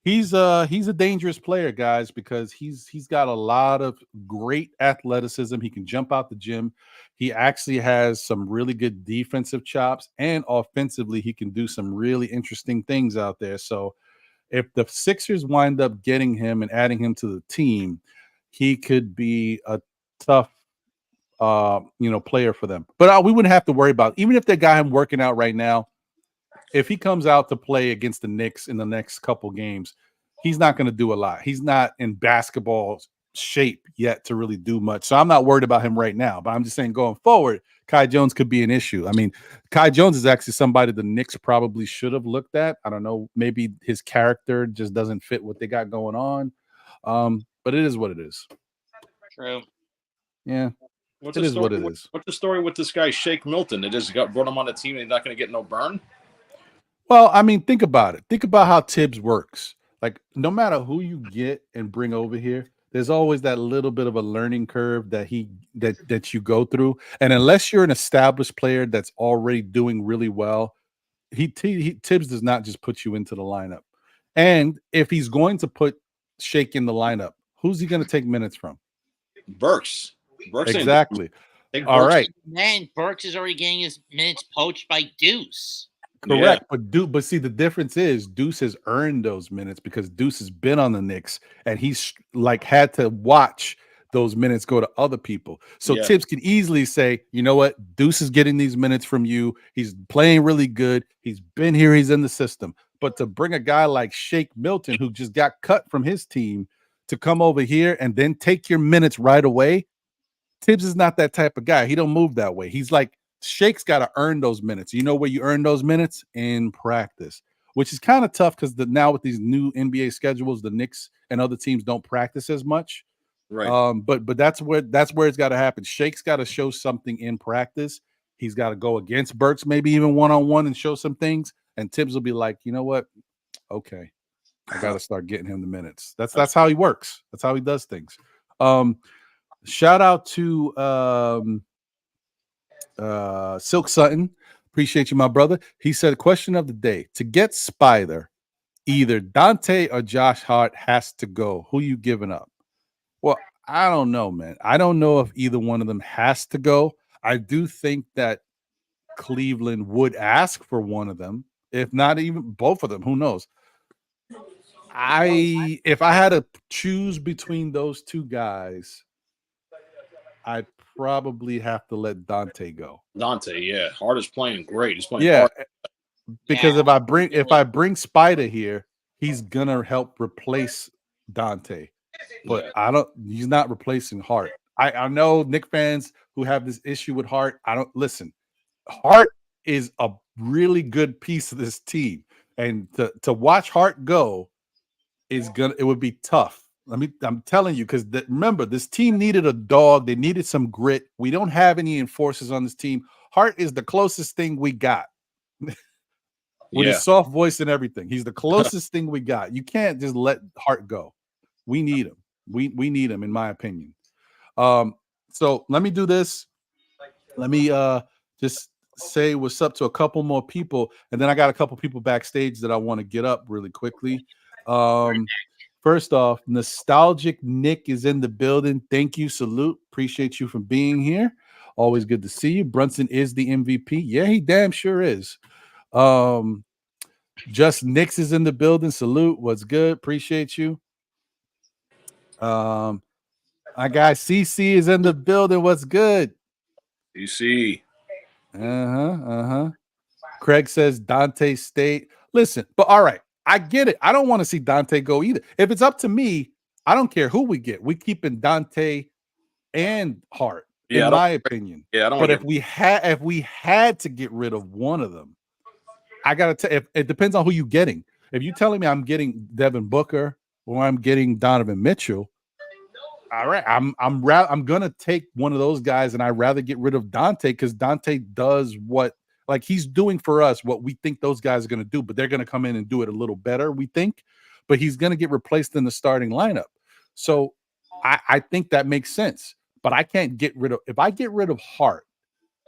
A: he's a dangerous player, guys, because he's got a lot of great athleticism. He can jump out the gym. He actually has some really good defensive chops, and offensively, he can do some really interesting things out there. So if the Sixers wind up getting him and adding him to the team, he could be a tough player for them. But we wouldn't have to worry about, even if they got him working out right now, if he comes out to play against the Knicks in the next couple games, he's not going to do a lot. He's not in basketball shape yet to really do much. So I'm not worried about him right now, but I'm just saying going forward, Kai Jones could be an issue. I mean, Kai Jones is actually somebody the Knicks probably should have looked at. I don't know. Maybe his character just doesn't fit what they got going on. But it is what it is.
B: True.
A: Yeah.
C: What's
A: it
C: the
A: is
C: story,
A: what it is.
C: What's the story with this guy, Shake Milton? They just brought him on the team and he's not going to get no burn?
A: Well, I mean, think about it. Think about how Tibbs works. Like, no matter who you get and bring over here, there's always that little bit of a learning curve that you go through. And unless you're an established player that's already doing really well, Tibbs does not just put you into the lineup. And if he's going to put Shake in the lineup, who's he going to take minutes from?
C: Burks.
A: Exactly.
C: All
A: right.
B: Man, Burks is already getting his minutes poached by Deuce.
A: Correct. Yeah. But see, the difference is Deuce has earned those minutes because Deuce has been on the Knicks and he's like had to watch those minutes go to other people. So Tibbs can easily say, you know what? Deuce is getting these minutes from you. He's playing really good. He's been here. He's in the system. But to bring a guy like Shake Milton, who just got cut from his team, to come over here and then take your minutes right away, Tibbs is not that type of guy. He don't move that way. He's like, Shake's got to earn those minutes. You know where you earn those minutes? In practice, which is kind of tough because now with these new NBA schedules, the Knicks and other teams don't practice as much.
C: Right.
A: But that's where it's got to happen. Shake's got to show something in practice. He's got to go against Burks, maybe even one-on-one, and show some things. And Tibbs will be like, you know what? Okay, I got to start getting him the minutes. That's how he works. That's how he does things. Shout out to Silk Sutton. Appreciate you, my brother. He said, question of the day. To get Spider, either Donte or Josh Hart has to go. Who you giving up? Well, I don't know, man. I don't know if either one of them has to go. I do think that Cleveland would ask for one of them, if not even both of them. Who knows? If I had to choose between those two guys, I'd probably have to let Donte go.
C: Donte, yeah. Hart is playing great. He's playing hard.
A: Because if I bring Spider here, he's gonna help replace Donte. But he's not replacing Hart. I know Knicks fans who have this issue with Hart. Listen. Hart is a really good piece of this team. And to watch Hart go it would be tough. I'm telling you, because remember, this team needed a dog. They needed some grit. We don't have any enforcers on this team. Hart is the closest thing we got. With his soft voice and everything. He's the closest thing we got. You can't just let Hart go. We need him. We need him, in my opinion. So let me do this. Let me just say what's up to a couple more people, and then I got a couple people backstage that I want to get up really quickly. First off, Nostalgic Nick is in the building. Thank you. Salute. Appreciate you for being here. Always good to see you. Brunson is the MVP. Yeah, he damn sure is. Just Knicks is in the building. Salute. What's good? Appreciate you. My guy CC is in the building. What's good?
C: CC.
A: Craig says Donte State. Listen, but all right. I get it. I don't want to see Donte go either. If it's up to me, I don't care who we get. We keeping Donte and Hart, in my opinion.
C: Yeah, I don't.
A: But if we had to get rid of one of them, I gotta tell. It depends on who you're getting. If you're telling me I'm getting Devin Booker or I'm getting Donovan Mitchell, all right, I'm gonna take one of those guys, and I'd rather get rid of Donte because Donte does what. Like he's doing for us what we think those guys are going to do, but they're going to come in and do it a little better, we think. But he's going to get replaced in the starting lineup. So I think that makes sense. But I can't get rid of – if I get rid of Hart,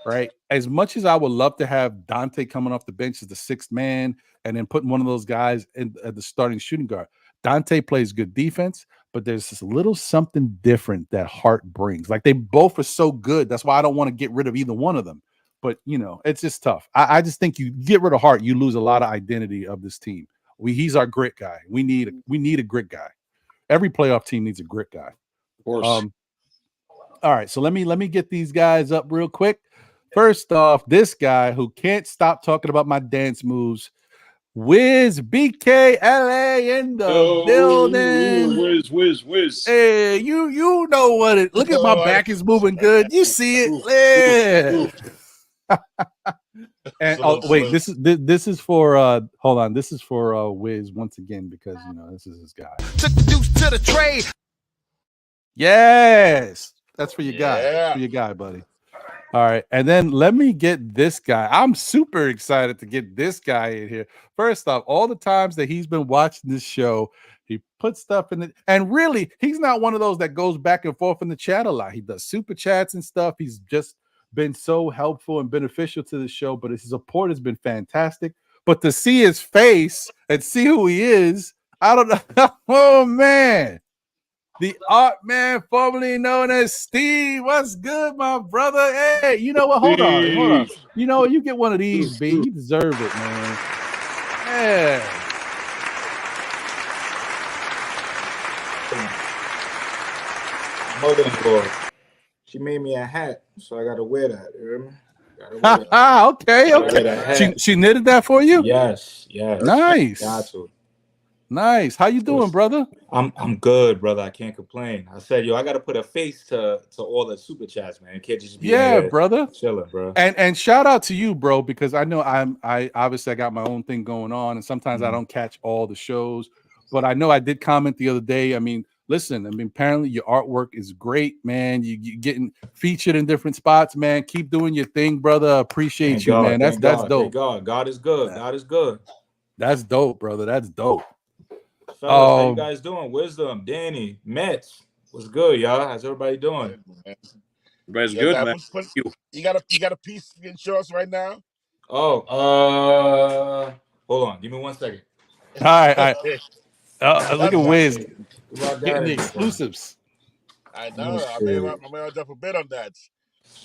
A: right, as much as I would love to have Donte coming off the bench as the sixth man and then putting one of those guys at the starting shooting guard, Donte plays good defense, but there's this little something different that Hart brings. Like they both are so good. That's why I don't want to get rid of either one of them. But, it's just tough. I just think you get rid of Hart, you lose a lot of identity of this team. He's our grit guy. We need a grit guy. Every playoff team needs a grit guy.
C: Of course.
A: All right, so let me get these guys up real quick. First off, this guy who can't stop talking about my dance moves, Wiz BKLA in the building.
C: Wiz.
A: Hey, you know what it? Look at my back is moving good. You see it? Yeah. And wait, this is for hold on. This is for Wiz once again because you know this is his guy.
F: Took the deuce to the trade.
A: Yes, that's for your guy. That's for your guy, buddy. All right, and then let me get this guy. I'm super excited to get this guy in here. First off, all the times that he's been watching this show, he puts stuff in it, and really, he's not one of those that goes back and forth in the chat a lot. He does super chats and stuff. He's just been so helpful and beneficial to the show, but his support has been fantastic. But to see his face and see who he is, I don't know. Oh man. The art man, formerly known as Steve. What's good, my brother? Hey, you know what? Hold on. You know what? You get one of these, B. You deserve it, man. Yeah.
G: Mother-in-law, she made me a hat, so I gotta wear that. You hear me? Gotta wear that.
A: Okay. She knitted that for you?
G: Yes.
A: Nice.
G: Got to.
A: Nice. How you doing, brother?
G: I'm good, brother. I can't complain. I said, yo, I gotta put a face to all the super chats, man. It can't just be
A: brother.
G: Chilling, bro.
A: And shout out to you, bro, because I know I obviously I got my own thing going on, and sometimes I don't catch all the shows, but I know I did comment the other day. I mean, listen, apparently your artwork is great, man. You getting featured in different spots, man. Keep doing your thing, brother. Appreciate you, man. That's dope.
G: Thank God. God is good. God is good.
A: That's dope, brother. That's dope.
G: Fellas, how you guys doing? Wisdom, Danny, Mets. What's good, y'all? How's everybody doing?
C: Everybody's good, man.
H: You got a piece in shorts right now?
G: Oh, hold on. Give me 1 second.
A: All right. Look at Wiz getting the exclusives.
H: I know. I may jump a bit on that.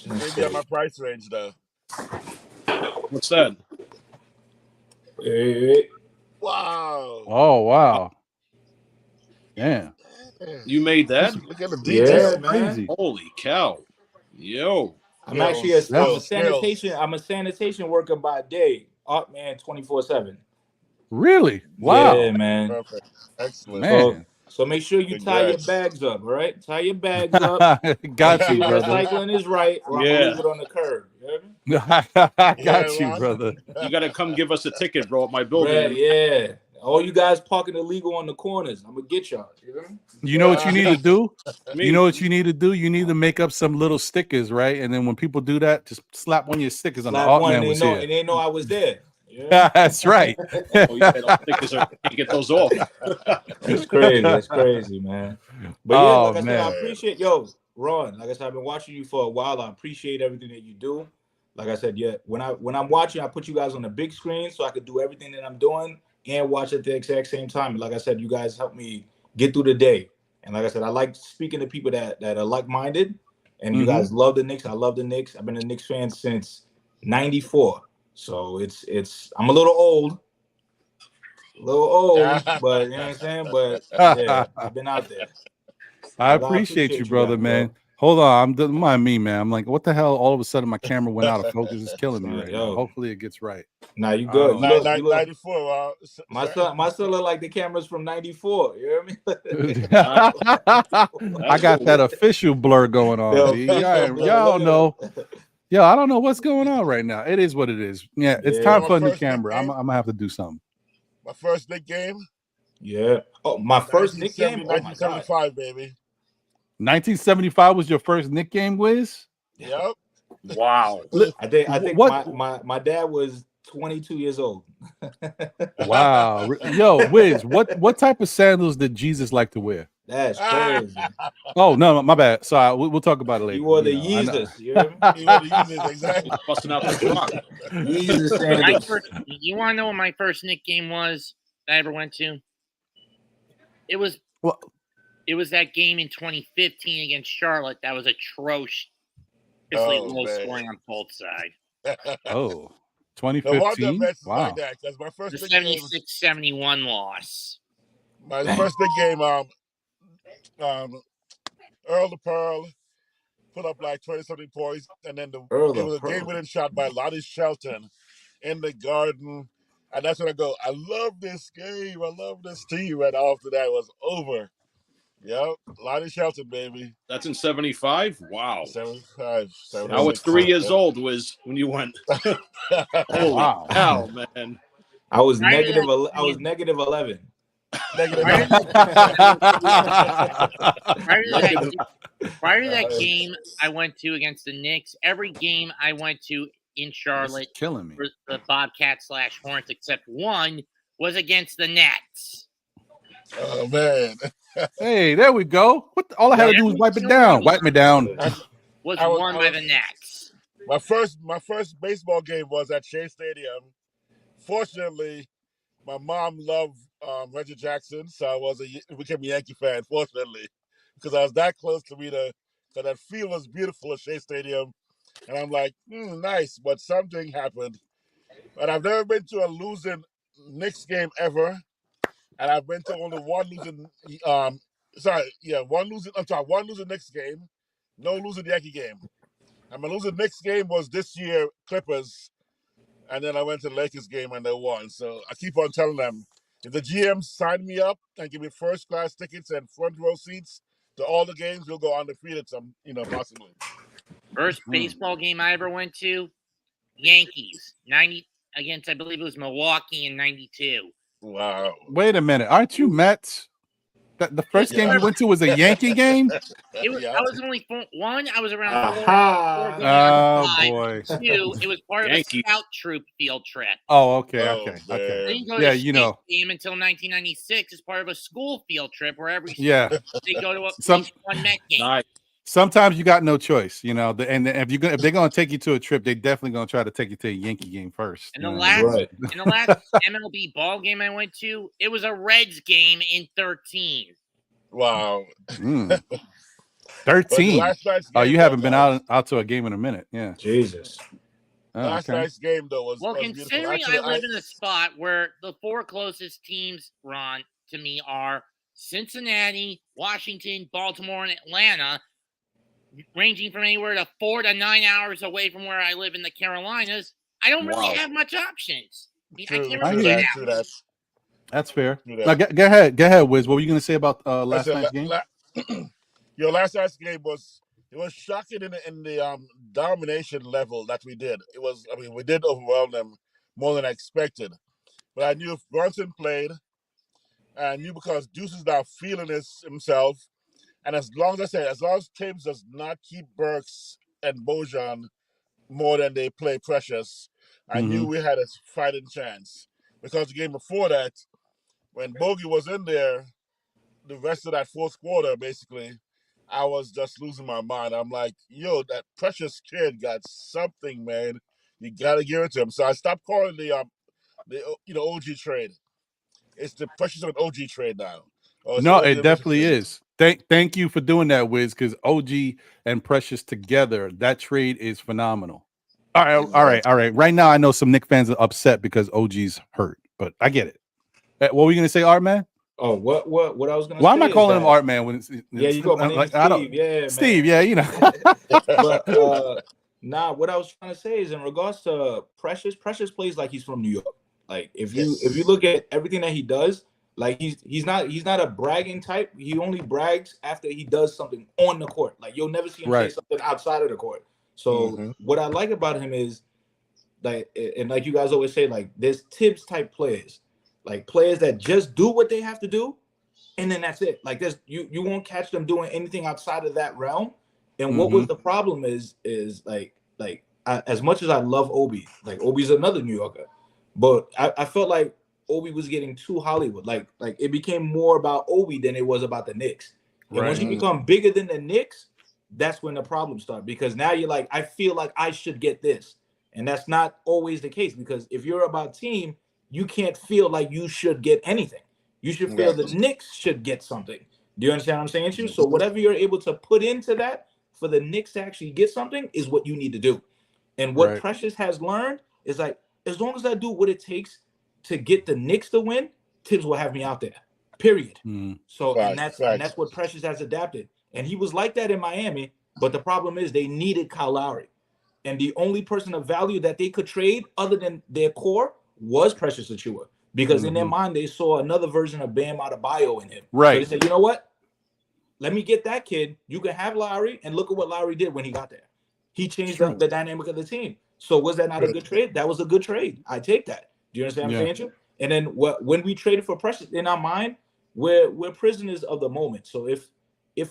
H: Maybe at my price range, though.
C: What's that?
G: Hey.
H: Wow.
A: Oh, wow. Yeah.
C: You made that?
H: Look at the detail.
G: Yeah, man.
A: Crazy.
C: Holy cow. Yo.
G: I'm actually a sanitation worker by day. Art man 24/7.
A: Really? Wow.
G: Yeah, man.
H: Perfect. Excellent.
A: Man.
G: So make sure you tie your bags up, all right? Tie your bags up.
A: Got you, brother.
G: Recycling is right, or I'm gonna leave it on the curb. You hear me?
A: Got you, brother.
C: You gotta come give us a ticket, bro, at my building.
G: Yeah. All you guys parking illegal on the corners, I'm gonna get y'all.
A: You know what you need to do? You know what you need to do? You need to make up some little stickers, right? And then when people do that, just slap one of your stickers on the art man was here.
G: And they know I was there.
A: Yeah. That's right.
C: Get those off.
G: It's crazy. It's crazy, man. But yeah, like I said, I appreciate Ron. Like I said, I've been watching you for a while. I appreciate everything that you do. Like I said, yeah, when I'm watching, I put you guys on the big screen so I could do everything that I'm doing and watch at the exact same time. And like I said, you guys help me get through the day. And like I said, I like speaking to people that are like-minded. And you guys love the Knicks. I love the Knicks. I've been a Knicks fan since '94. So I'm a little old, but you know what I'm saying? But yeah, I've been out there.
A: I appreciate you, brother, man. Hold on, don't mind me, man. I'm like, what the hell? All of a sudden, my camera went out of focus. It's killing me right now. Hopefully, it gets right.
G: Nah, you good.
H: 94.
G: My son look like the cameras from '94. You hear me?
A: I got that official blur going on. Y'all know. Yo, I don't know what's going on right now. It is what it is. Yeah, it's time for a new camera. I'm gonna have to do something.
H: My first Knicks game.
G: Yeah. Oh, my first Knicks game.
H: 1975, baby.
A: 1975 was your first Knicks game, Wiz?
H: Yep.
C: Wow.
G: I think my dad was 22 years old.
A: Wow. Yo, Wiz, what type of sandals did Jesus like to wear?
G: That's crazy.
A: Oh, no, my bad. Sorry, we'll talk about it later.
G: He wore the Yeezus. You hear me?
H: He wore the Yeezus, exactly.
C: Busting out the truck.
B: You want to know what my first Knicks game was that I ever went to? It was that game in 2015 against Charlotte that was atrocious. Low scoring on both sides.
A: Oh, 2015? Wow.
H: Like that, my first
B: the 76-71 loss.
H: My first big game, Earl the Pearl put up like 20-something points, and then it was a game-winning shot by Lonnie Shelton in the Garden. And that's when I go, I love this game. I love this team. And after that, it was over. Yep. Lonnie Shelton, baby.
C: That's in 75? Wow.
H: 75.
C: I was 3 years old when you went. Holy hell, man.
G: I was negative 11.
B: Prior to that game I went to against the Knicks, every game I went to in Charlotte
A: killing me
B: for the Bobcats/Hornets except one was against the Nets.
H: Oh man.
A: Hey, there we go. All I had to do was wipe it down. Wipe me down.
B: Was won by the Nets.
H: My first baseball game was at Shea Stadium. Fortunately, my mom loved Reggie Jackson, so I became a Yankee fan. Fortunately, because I was that close to me, so that field was beautiful at Shea Stadium, and I'm like, nice. But something happened, and I've never been to a losing Knicks game ever, and I've been to only one losing. One losing Knicks game, no losing Yankee game. And my losing Knicks game was this year Clippers. And then I went to the Lakers game and they won. So I keep on telling them, if the GM sign me up and give me first class tickets and front row seats to all the games, we'll go undefeated. Possibly.
B: First baseball game I ever went to, Yankees 90 against, I believe it was Milwaukee in 92.
H: Wow.
A: Wait a minute, aren't you Mets? The first game you went to was a Yankey game?
B: I was only one. I was around
A: boy.
B: Two, it was part of a scout troop field trip.
A: Oh, okay.
B: I didn't go to a game until 1996 as part of a school field trip where every they go to one Met game.
C: Nice.
A: Sometimes you got no choice, and if they're gonna take you to a trip, they definitely gonna try to take you to a Yankee game first.
B: And the last MLB ball game I went to, it was a Reds game in 13.
H: Wow.
A: 13. Oh, you haven't been out to a game in a minute. Yeah.
G: Jesus.
H: Last night's game though was
B: considering I live in a spot where the four closest teams, Ron, to me are Cincinnati, Washington, Baltimore, and Atlanta, ranging from anywhere to 4 to 9 hours away from where I live in the Carolinas, I don't really have much options.
A: That's fair. Now, go ahead, Wiz. What were you going to say about last night's game?
H: Last night's game was shocking in the domination level that we did. We did overwhelm them more than I expected. But I knew if Brunson played, I knew because Deuce is now feeling himself. And as long as Tibbs does not keep Burks and Bojan more than they play Precious, I knew we had a fighting chance. Because the game before that, when Bogey was in there, the rest of that fourth quarter, basically, I was just losing my mind. I'm like, yo, that Precious kid got something, man. You got to give it to him. So I stopped calling the OG trade. It's the Precious and OG trade now.
A: No, it definitely is. Thank you for doing that, Wiz, because OG and Precious together, that trade is phenomenal. All right. Right now, I know some Knicks fans are upset because OG's hurt, but I get it. What were you gonna say, Art Man?
G: Oh, what I was gonna say.
A: Why am I calling him Art Man when it's
G: you go, my name is Steve. Yeah,
A: Steve,
G: man. But what I was trying to say is in regards to Precious plays like he's from New York. Like if you look at everything that he does. Like he's not a bragging type. He only brags after he does something on the court. Like you'll never see him say something outside of the court. So what I like about him is like, and like you guys always say, like there's Tibbs type players, like players that just do what they have to do, and then that's it. Like you won't catch them doing anything outside of that realm. And what was the problem is as much as I love Obi, like Obi's another New Yorker, but I felt like Obi was getting too Hollywood. Like it became more about Obi than it was about the Knicks. And once you become bigger than the Knicks, that's when the problems start. Because now you're like, I feel like I should get this. And that's not always the case. Because if you're about team, you can't feel like you should get anything. You should feel the Knicks should get something. Do you understand what I'm saying to you? So whatever you're able to put into that for the Knicks to actually get something is what you need to do. And what Precious has learned is like, as long as I do what it takes to get the Knicks to win, Tibbs will have me out there. Period. So and that's what Precious has adapted. And he was like that in Miami, but the problem is they needed Kyle Lowry. And the only person of value that they could trade other than their core was Precious Achiuwa. Because in their mind, they saw another version of Bam Adebayo in him.
A: Right.
G: So they said, you know what? Let me get that kid. You can have Lowry, and look at what Lowry did when he got there. He changed the dynamic of the team. So was that not a good trade? That was a good trade. I take that. Do you understand what I'm saying? And then when we traded for Precious, in our mind, we're prisoners of the moment. So if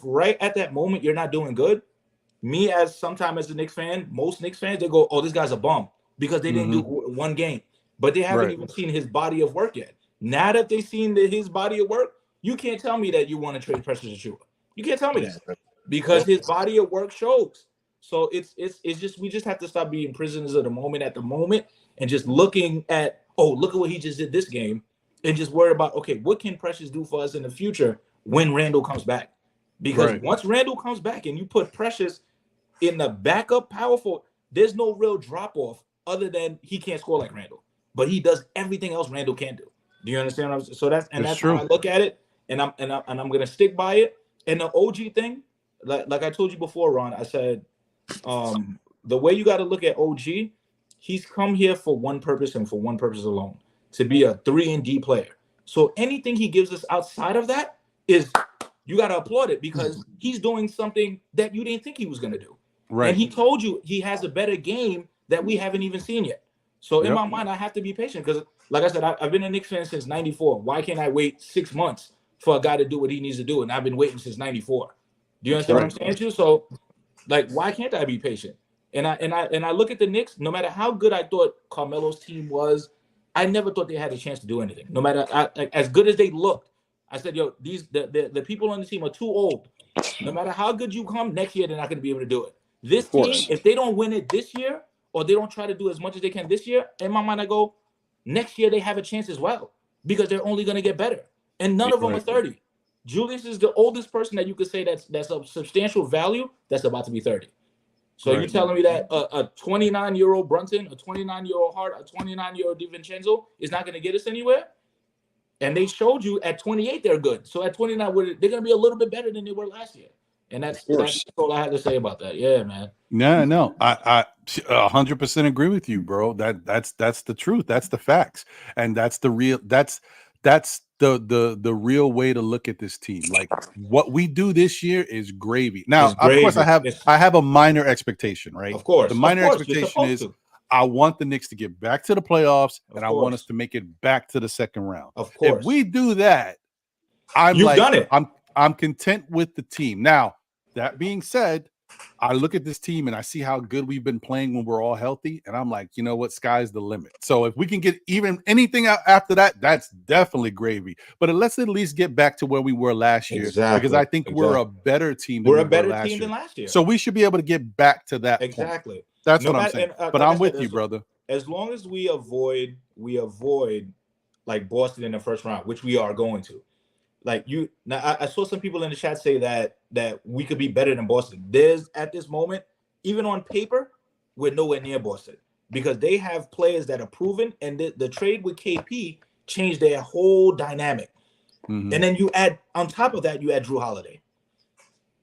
G: right at that moment you're not doing good, me as a Knicks fan, most Knicks fans, they go, oh, this guy's a bum because they didn't do one game. But they haven't even seen his body of work yet. Now that they've seen his body of work, you can't tell me that you want to trade Precious Achiuwa. You can't tell me that because his body of work shows. So it's just we just have to stop being prisoners of the moment at the moment and just looking at, oh, look at what he just did this game, and just worry about, okay, what can Precious do for us in the future when Randall comes back? Because once Randall comes back and you put Precious in the backup power forward, there's no real drop off other than he can't score like Randall, but he does everything else Randall can't do. Do you understand what I'm saying? So that's
A: true.
G: how I look at it, and I'm gonna stick by it. And the OG thing, like I told you before, Ron, I said, the way you got to look at OG, he's come here for one purpose and for one purpose alone, to be a 3-and-D player. So anything he gives us outside of that is, you got to applaud it because he's doing something that you didn't think he was going to do. Right. And he told you he has a better game that we haven't even seen yet. So in my mind, I have to be patient because, like I said, I've been a Knicks fan since '94. Why can't I wait 6 months for a guy to do what he needs to do? And I've been waiting since '94. Do you understand what I'm saying to you? So, like, why can't I be patient? And I look at the Knicks. No matter how good I thought Carmelo's team was, I never thought they had a chance to do anything. No matter as good as they looked, I said, yo, the people on the team are too old. No matter how good you come, next year they're not going to be able to do it. This team, if they don't win it this year, or they don't try to do as much as they can this year, in my mind I go, next year they have a chance as well because they're only going to get better. And none of them are 30. Julius is the oldest person that you could say that's of substantial value that's about to be 30. So you're telling me that a 29-year-old Brunson, a 29-year-old Hart, a 29-year-old DiVincenzo is not going to get us anywhere? And they showed you at 28 they're good. So at 29, they're going to be a little bit better than they were last year. And that's all I had to say about that. Yeah, man.
A: No, I 100% agree with you, bro. That's the truth. That's the facts, and that's the real. That's the real way to look at this team. Like what we do this year is gravy. Now, of course, I have a minor expectation, right?
G: Of course,
A: the minor expectation is I want the Knicks to get back to the playoffs, and I want us to make it back to the second round.
G: Of course,
A: if we do that,
G: You've done it.
A: I'm content with the team. Now, that being said, I look at this team and I see how good we've been playing when we're all healthy, and I'm like, you know what, sky's the limit. So if we can get even anything out after that, that's definitely gravy. But let's at least get back to where we were last year, because I think we're a better team.
G: We're a better team than last year.
A: So we should be able to get back to that.
G: Exactly.
A: Point. That's what I'm saying. But I'm with you, brother.
G: As long as we avoid like Boston in the first round, which we are going to. Like I saw some people in the chat say that we could be better than Boston. There's at this moment, even on paper, we're nowhere near Boston because they have players that are proven, and the trade with KP changed their whole dynamic. And then you add on top of that, you add Drew Holiday.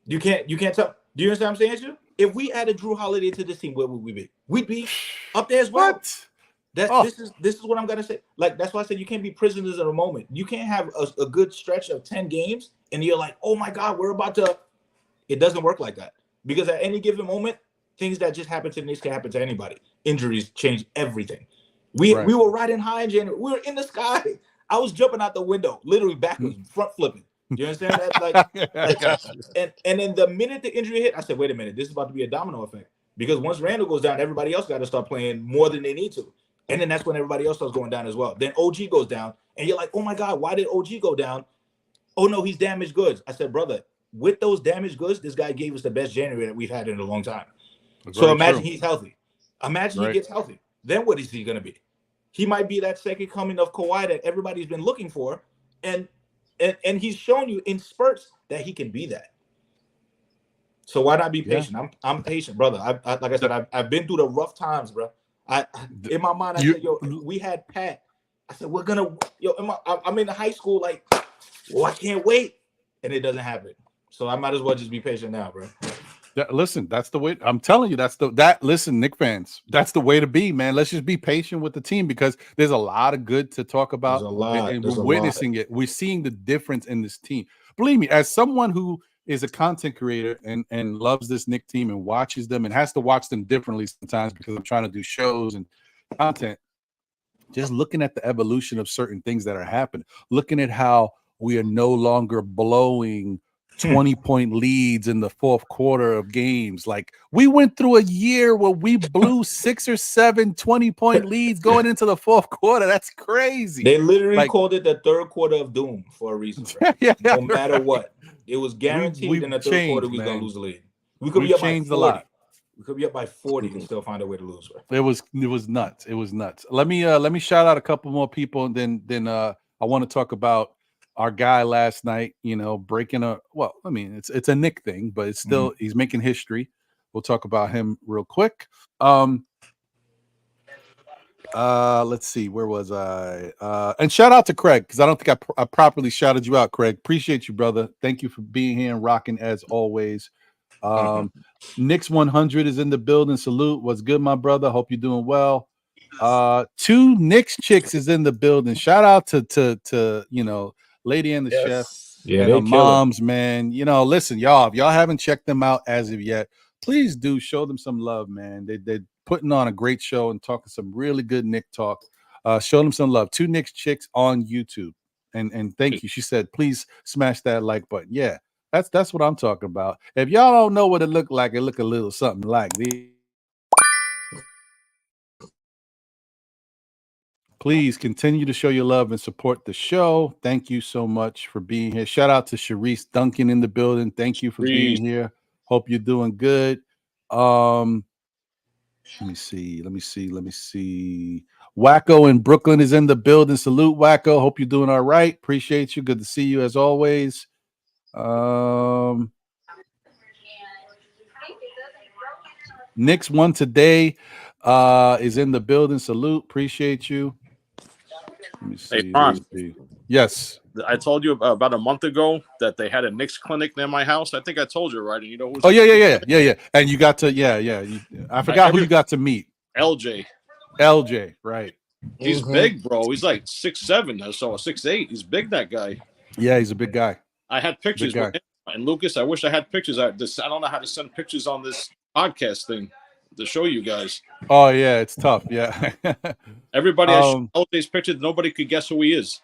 G: You can't tell. Do you understand what I'm saying to you? If we added Drew Holiday to this team, where would we be? We'd be up there as well. What? This is what I'm gonna say. Like, that's why I said you can't be prisoners of the moment. You can't have a good stretch of 10 games and you're like, oh my God, we're about to. It doesn't work like that, because at any given moment, things that just happen to the Knicks can happen to anybody. Injuries change everything. We were riding high in January. We were in the sky. I was jumping out the window, literally backwards, front flipping. Do you understand that? And then the minute the injury hit, I said, wait a minute, this is about to be a domino effect. Because once Randall goes down, everybody else got to start playing more than they need to. And then that's when everybody else starts going down as well. Then OG goes down, and you're like, oh my God, why did OG go down? Oh no, he's damaged goods. I said, brother, with those damaged goods, this guy gave us the best January that we've had in a long time. So imagine he's healthy. Imagine he gets healthy. Then what is he going to be? He might be that second coming of Kawhi that everybody's been looking for. And he's shown you in spurts that he can be that. So why not be patient? I'm patient, brother. Like I said, I've been through the rough times, bro. In my mind, I said, yo, we had Pat. I said, I'm in the high school, like, well, I can't wait. And it doesn't happen. So I might as well just be patient now, bro.
A: Listen, that's the way. I'm telling you, listen, Knicks fans, that's the way to be, man. Let's just be patient with the team because there's a lot of good to talk about.
G: There's a lot.
A: And we're witnessing it. We're seeing the difference in this team. Believe me, as someone who is a content creator and loves this Knicks team and watches them and has to watch them differently sometimes because I'm trying to do shows and content, just looking at the evolution of certain things that are happening, looking at how we are no longer blowing 20-point leads in the fourth quarter of games. Like we went through a year where we blew 6 or 7 20-point leads going into the fourth quarter. That's crazy.
G: They literally called it the third quarter of doom for a reason. Right? No matter what, it was guaranteed in the third quarter we was gonna lose the lead. We could be up by 40. A lot. We could be up by 40 and still find a way to lose. Right?
A: It was nuts. It was nuts. Let me shout out a couple more people, and then I want to talk about our guy last night, breaking it's a Knick thing, but it's still he's making history. We'll talk about him real quick. Let's see, where was I? And shout out to Craig, because I don't think I properly shouted you out, Craig. Appreciate you, brother. Thank you for being here and rocking as always. Knicks 100 is in the building. Salute. What's good, my brother? Hope you're doing well. 2 Knicks chicks is in the building. Shout out to Lady and the Chef, and the moms, man. Listen, y'all, if y'all haven't checked them out as of yet, please do show them some love, man. They're putting on a great show and talking some really good Knick talk. Show them some love. 2 Knicks chicks on YouTube, and thank you. She said, please smash that like button. Yeah, that's what I'm talking about. If y'all don't know what it looked like, it look a little something like this. Please continue to show your love and support the show. Thank you so much for being here. Shout out to Sharice Duncan in the building. Thank you for being here. Hope you're doing good. Let me see. Wacko in Brooklyn is in the building. Salute, Wacko. Hope you're doing all right. Appreciate you. Good to see you as always. Knicks won today. Is in the building. Salute. Appreciate you. Let me see.
C: Hey, Ron.
A: Yes.
C: I told you about a month ago that they had a Knicks clinic near my house. I think I told you, right? And you know who's
A: yeah. And you got to, I forgot who you got to meet.
C: LJ,
A: right.
C: He's big, bro. He's like 6'7" or so, 6'8". He's big, that guy.
A: Yeah, he's a big guy.
C: I had pictures with him. And Lucas, I wish I had pictures. I don't know how to send pictures on this podcast thing to show you guys.
A: Oh yeah, it's tough. Yeah.
C: Everybody has LJ's pictures. Nobody could guess who he is.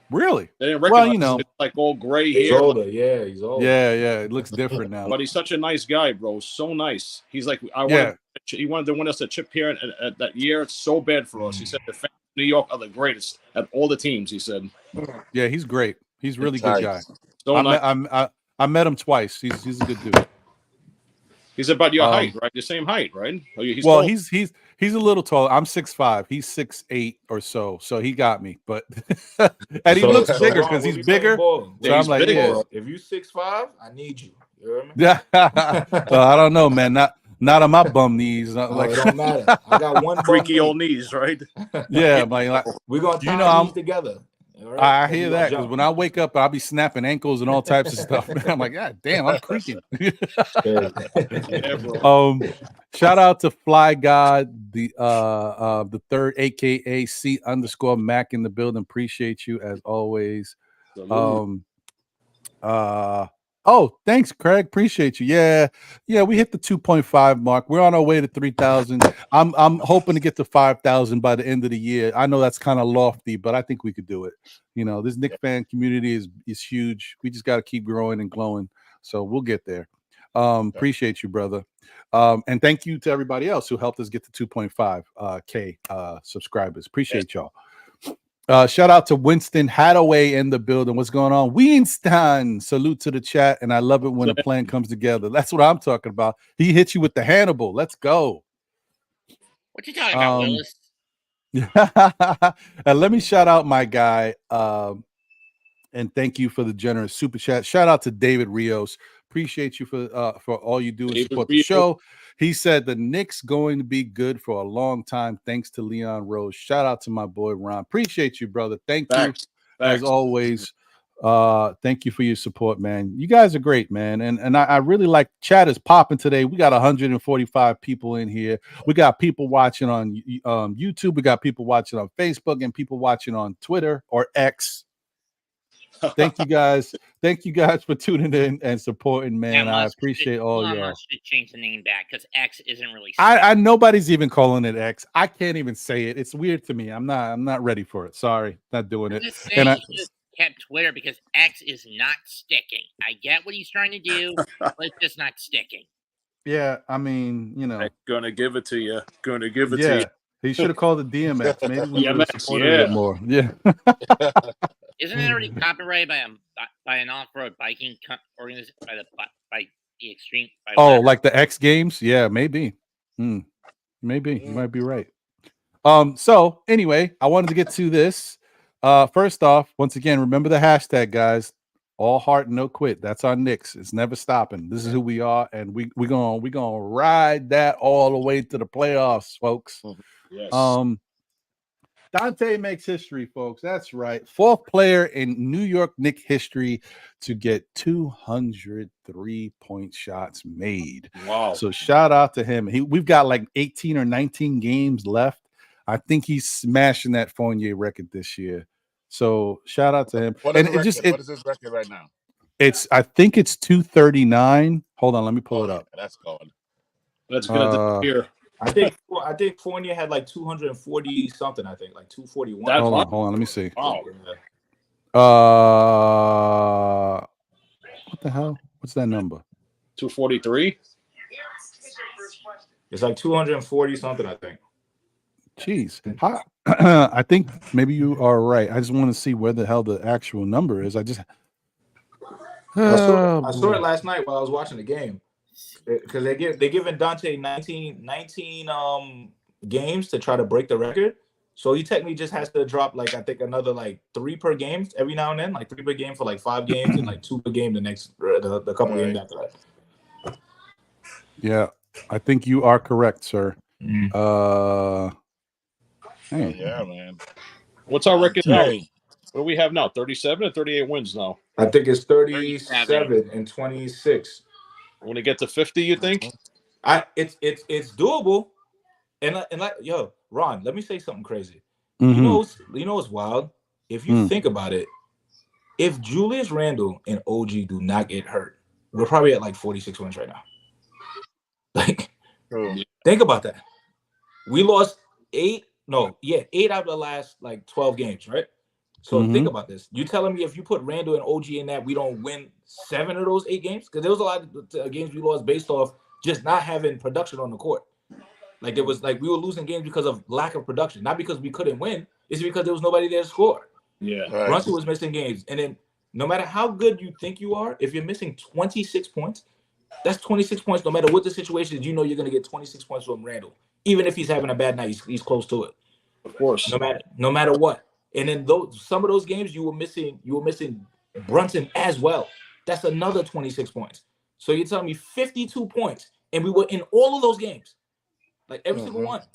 A: Really?
C: They didn't recognize him. It's like all gray hair.
G: He's older. Yeah, he's older.
A: Yeah. It looks different now.
C: But he's such a nice guy, bro. So nice. He's like, he wanted to win us a chip here at that year. It's so bad for us. He said the fans of New York are the greatest at all the teams. He said.
A: Yeah, he's great. He's really good guy.
C: So
A: I met him twice. He's a good dude.
C: He's about your height, right? The same height, right?
A: He's a little taller. I'm 6'5". He's 6'8" or so. So he got me, but and he looks bigger because he's bigger. So I'm like, yeah.
G: If you 6'5", I need you. You hear me?
A: Yeah. Well, I don't know, man. Not on my bum knees.
G: It don't matter. I got one
C: freaky old knees, right?
A: Yeah, like
G: we're gonna tie these together.
A: Right. I hear that because when I wake up, I'll be snapping ankles and all types of stuff. I'm like, God damn, I'm creaking. Shout out to Fly God, the third, aka C_Mac in the building. Appreciate you as always. Oh, thanks, Craig. Appreciate you. Yeah, we hit the 2.5 mark. We're on our way to 3,000. I'm hoping to get to 5,000 by the end of the year. I know that's kind of lofty, but I think we could do it. This Knicks fan community is huge. We just got to keep growing and glowing. So we'll get there. Appreciate you, brother. And thank you to everybody else who helped us get to 2.5K subscribers. Appreciate y'all. Shout out to Winston Hadaway in the building. What's going on? Winston, salute to the chat. And I love it when a plan comes together. That's what I'm talking about. He hit you with the Hannibal. Let's go.
B: What you talking about, Willis?
A: And let me shout out my guy. And thank you for the generous super chat. Shout out to David Rios. Appreciate you for all you do and support the show. He said the Knicks going to be good for a long time. Thanks to Leon Rose. Shout out to my boy Ron. Appreciate you, brother. Thank you as always. Thank you for your support, man. You guys are great, man. And I really like chat is popping today. We got 145 people in here. We got people watching on YouTube. We got people watching on Facebook and people watching on Twitter or X. Thank you guys. Thank you guys for tuning in and supporting, man. I appreciate all y'all.
B: Musk should change the name back because X isn't really.
A: I nobody's even calling it X. I can't even say it. It's weird to me. I'm not ready for it. Sorry, not doing it.
B: And I just kept Twitter because X is not sticking. I get what he's trying to do, but it's just not sticking.
A: Yeah, I mean, you know,
C: I'm gonna give it to you. Gonna give it to you.
A: He should have called it DMX. Maybe we would have supported it more. Yeah.
B: Isn't it already copyrighted by an off-road biking organization by the extreme?
A: Like the X Games? Yeah, maybe. Maybe you might be right. So anyway, I wanted to get to this. First off, once again, remember the hashtag, guys. All heart, no quit. That's our Knicks. It's never stopping. This is who we are, and we're gonna ride that all the way to the playoffs, folks.
C: Yes.
A: Donte makes history, folks. That's right. 4th player in New York Knicks history to get 200 3-point shots made.
C: Wow.
A: So shout out to him. We've got like 18 or 19 games left. I think he's smashing that Fournier record this year. So shout out to him.
H: What is his record right now?
A: I think it's 239. Hold on, let me pull it up.
H: That's gone.
C: That's gonna disappear.
G: I think Fournier had like 240 something. I think like 241.
A: Hold on. Let me see.
C: Wow.
A: What the hell? What's that number?
C: 243.
G: It's like 240 something. I think.
A: Jeez. I think maybe you are right. I just want to see where the hell the actual number is. I saw
G: it last night while I was watching the game. Because they're giving Donte 19 games to try to break the record. So he technically just has to drop like I think another like 3 per game every now and then, like 3 per game for like 5 games and like 2 per game the couple games after that.
A: Yeah, I think you are correct, sir.
H: Yeah, man.
C: What's our record now? What do we have now? 37 or 38 wins now?
G: I think it's 37 and 26.
C: When it get to 50, you think?
G: It's doable. And like, yo, Ron, let me say something crazy.
A: Mm-hmm.
G: You know what's wild? If you think about it, if Julius Randle and OG do not get hurt, we're probably at like 46 wins right now. Like, think about that. We lost 8 out of the last like 12 games, right? So think about this. You telling me if you put Randle and OG in that, we don't win 7 of those 8 games? Because there was a lot of games we lost based off just not having production on the court. Like there was like we were losing games because of lack of production, not because we couldn't win. It's because there was nobody there to score.
C: Yeah,
H: right.
G: Brunson was missing games, and then no matter how good you think you are, if you're missing 26 points, that's 26 points. No matter what the situation is, you know you're going to get 26 points from Randle, even if he's having a bad night. He's close to it.
C: Of course.
G: No matter what. And then some of those games you were missing Brunson as well. That's another 26 points. So you're telling me 52 points, and we were in all of those games, like every single one. So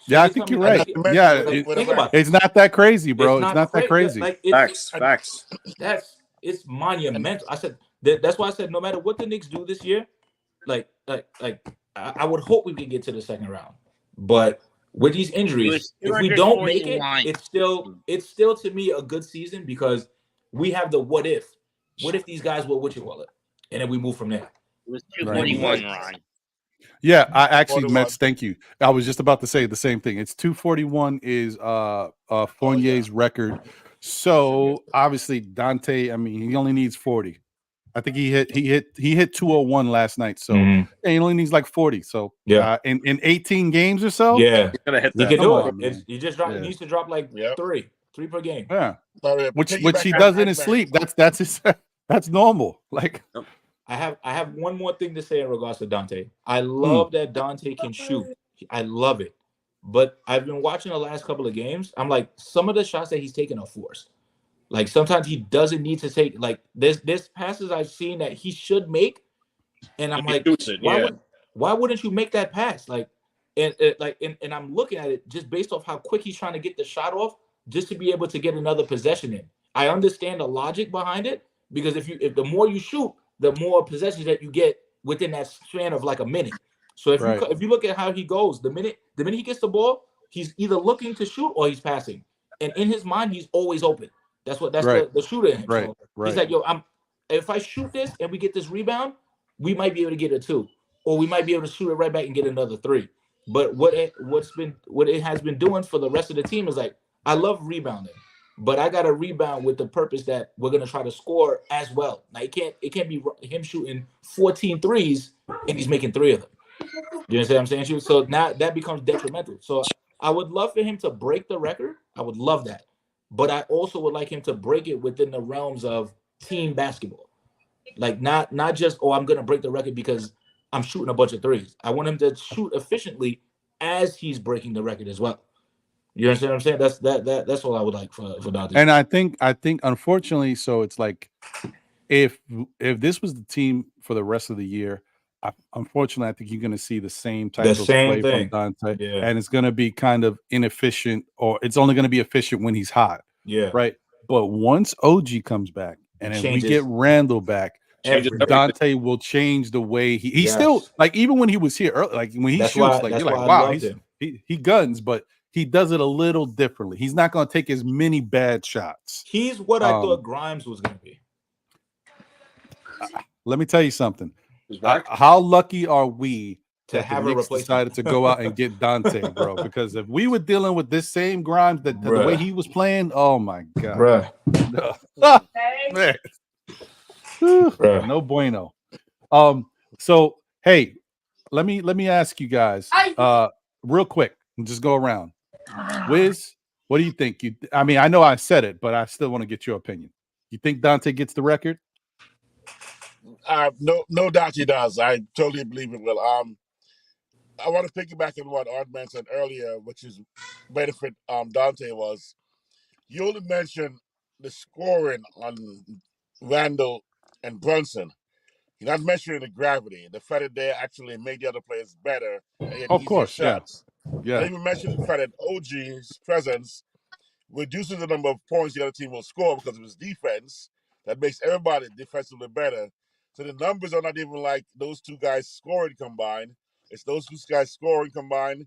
A: yeah, I think you're right. Yeah,
G: think about
A: it's not that crazy, bro. It's not that crazy.
G: Like,
C: Facts.
G: It's monumental. I said that's why I said no matter what the Knicks do this year, I would hope we can get to the second round, but with these injuries, if we don't make it, it's still to me a good season because we have the what if these guys will and then we move from there.
B: It was 241, Ron.
A: Yeah, I actually Mets. Thank you. I was just about to say the same thing. It's 241 is Fournier's record. So obviously Donte, I mean, he only needs 40. I think he hit 201 last night. So he only needs like 40. So in 18 games or so,
G: he's
C: gonna hit that.
G: He can do it. He just he needs to drop like 3 per game.
A: Yeah, which he does in his sleep. That's normal. Like.
G: I have one more thing to say in regards to Donte. I love that Donte can shoot. I love it. But I've been watching the last couple of games. I'm like, some of the shots that he's taking are forced. Like sometimes he doesn't need to take like there's passes I've seen that he should make, and I'm like, why wouldn't you make that pass? Like, and I'm looking at it just based off how quick he's trying to get the shot off, just to be able to get another possession in. I understand the logic behind it, because if the more you shoot, the more possessions that you get within that span of like a minute. So if you look at how he goes, the minute he gets the ball, he's either looking to shoot or he's passing, and in his mind he's always open. That's the shooter in him. So he's like, yo, if I shoot this and we get this rebound, we might be able to get a 2, or we might be able to shoot it right back and get another 3. But what it has been doing for the rest of the team is like, I love rebounding, but I got to rebound with the purpose that we're gonna try to score as well. Now it can't be him shooting 14 threes and he's making 3 of them. You understand what I'm saying? So now that becomes detrimental. So I would love for him to break the record. I would love that, but I also would like him to break it within the realms of team basketball. Like not just, oh, I'm gonna break the record because I'm shooting a bunch of threes. I want him to shoot efficiently as he's breaking the record as well. You understand what I'm saying? That's all I would like for Donte.
A: And I think unfortunately, so it's like if this was the team for the rest of the year, unfortunately, I think you're going to see the same type of play from Donte, and it's going to be kind of inefficient, or it's only going to be efficient when he's hot.
G: Yeah.
A: Right. But once OG comes back, and if we get Randall back, Donte will change the way he's still, like, even when he was here early, like when he shoots, like you're like, wow, he guns, but he does it a little differently. He's not going to take as many bad shots.
G: He's what I thought Grimes was going to be.
A: Let me tell you something. How lucky are we
G: to have a replacement?
A: Decided to go out and get Donte, bro? Because if we were dealing with this same Grimes, the way he was playing, oh my god, man. No bueno. So hey, let me ask you guys real quick and just go around. Wiz, what do you think? I mean, I know I said it, but I still want to get your opinion. You think Donte gets the record?
H: No doubt he does. I totally believe it will. I want to piggyback on what Art mentioned earlier, which is benefit Donte was. You only mentioned the scoring on Randall and Brunson. You're not mentioning the gravity, the fact that they actually made the other players better. And
A: of course,
H: shots.
A: Yeah.
H: I even mentioned the fact that OG's presence reduces the number of points the other team will score because of his defense. That makes everybody defensively better. So the numbers are not even like those two guys scoring combined. It's those two guys scoring combined,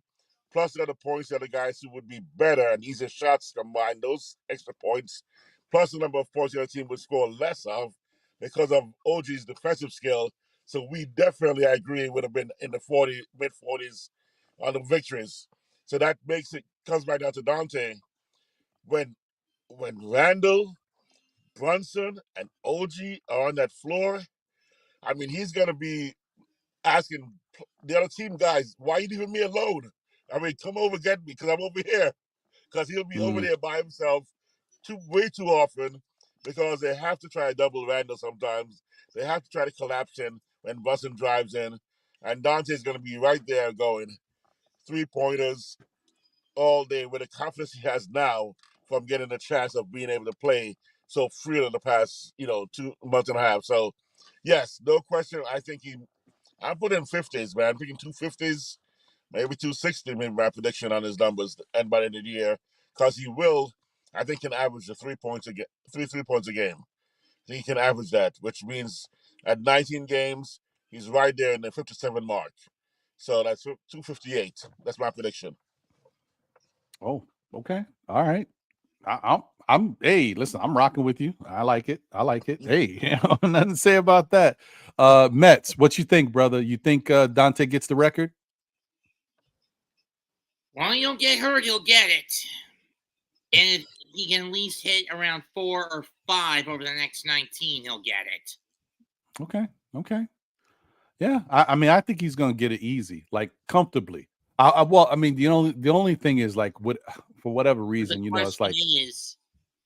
H: plus the other points, the other guys who would be better and easier shots combined, those extra points, plus the number of points the other team would score less of because of OG's defensive skill. So we definitely, I agree, would have been in the mid-40s on the victories. So that comes back down to Donte. When Randall, Brunson, and OG are on that floor, I mean, he's going to be asking the other team guys, why are you leaving me alone? I mean, come over, get me, because I'm over here. Because he'll be over there by himself way too often because they have to try to double Randall sometimes. They have to try to collapse in when Brunson drives in. And Donte's going to be right there going 3-pointers all day with the confidence he has now from getting the chance of being able to play so freely in the past, 2 months and a half. So, yes, no question. I think I'm putting 50s, man. I'm thinking 250s, maybe 260, maybe my prediction on his numbers and by the end of the year. Because he will, I think, can average 3 points a game. 3 points a game. I think he can average that, which means at 19 games, he's right there in the 57 mark. So that's 258. That's my prediction.
A: Oh, okay. All right. Hey, listen, I'm rocking with you. I like it. Hey, nothing to say about that. Mets, what you think, brother? You think Donte gets the record?
B: Well, he don't get hurt, he'll get it. And if he can at least hit around 4 or 5 over the next 19, he'll get it.
A: Okay. Yeah, I mean, I think he's gonna get it easy, like comfortably. Well, I mean, the only thing is, like, for whatever reason, it's like,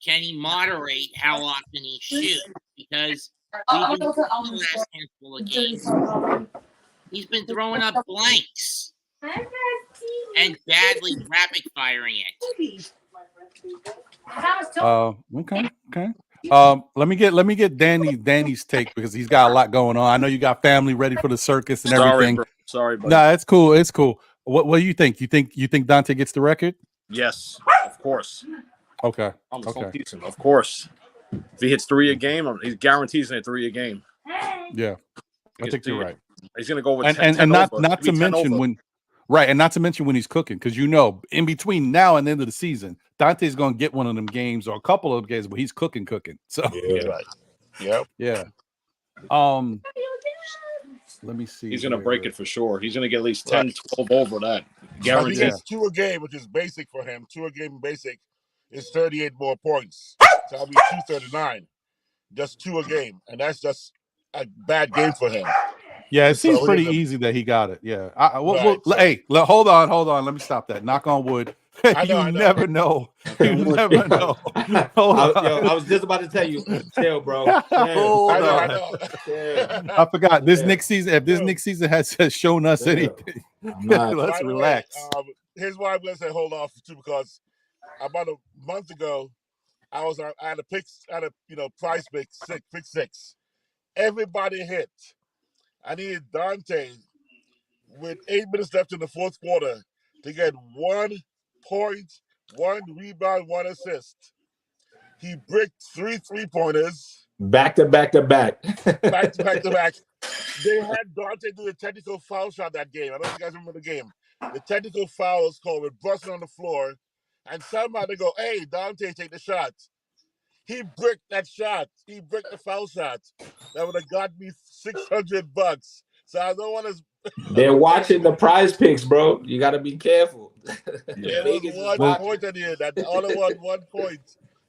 B: can he moderate how often he shoots? Because we've been the last handful of games, he's been throwing up blanks and badly rapid firing it.
A: Okay. Let me get Danny's take because he's got a lot going on. I know you got family ready for the circus and everything.
C: Sorry, buddy.
A: No, it's cool. It's cool. What do you think? You think Donte gets the record?
C: Yes, of course.
A: Okay.
C: I'm so decent, of course. If he hits 3 a game, he's guaranteed to hit 3 a game.
A: Yeah, I think you're right.
C: He's going to go with
A: and
C: 10
A: not
C: over.
A: not to mention
C: over.
A: when. Right, and not to mention when he's cooking, because in between now and the end of the season, Donte's gonna get one of them games or a couple of games where he's cooking. So
H: Right. Yep.
A: Yeah. Let me see.
C: He's gonna break it for sure. He's gonna get at least 10, 12 over that.
H: Guaranteed. He gets 2 a game, which is basic for him. 2 a game basic is 38 more points. So that'll be 239. Just 2 a game, and that's just a bad game for him.
A: Yeah, it seems pretty easy that he got it. Yeah. Hey, hold on. Let me stop that. Knock on wood. I know. Never know. You never know.
G: I was just about to tell you, chill, bro.
A: Hold on. I forgot this Knicks season. If this Knicks seison has shown us anything, let's relax.
H: Here's why I'm gonna say hold off too, because about a month ago, I had a price pick six. Everybody hit. I needed Donte with 8 minutes left in the fourth quarter to get 1 point, 1 rebound, 1 assist. He bricked 3 3-pointers.
G: Back to back.
H: Back to back. They had Donte do a technical foul shot that game. I don't know if you guys remember the game. The technical foul was called with Brunson on the floor. And somebody go, hey, Donte, take the shot. He bricked that shot. He bricked the foul shot. That would have got me $600. So I don't want to.
G: They're watching the prize picks, bro. You got to be careful.
H: Yeah, there was 1 point I did. That all I want 1 point.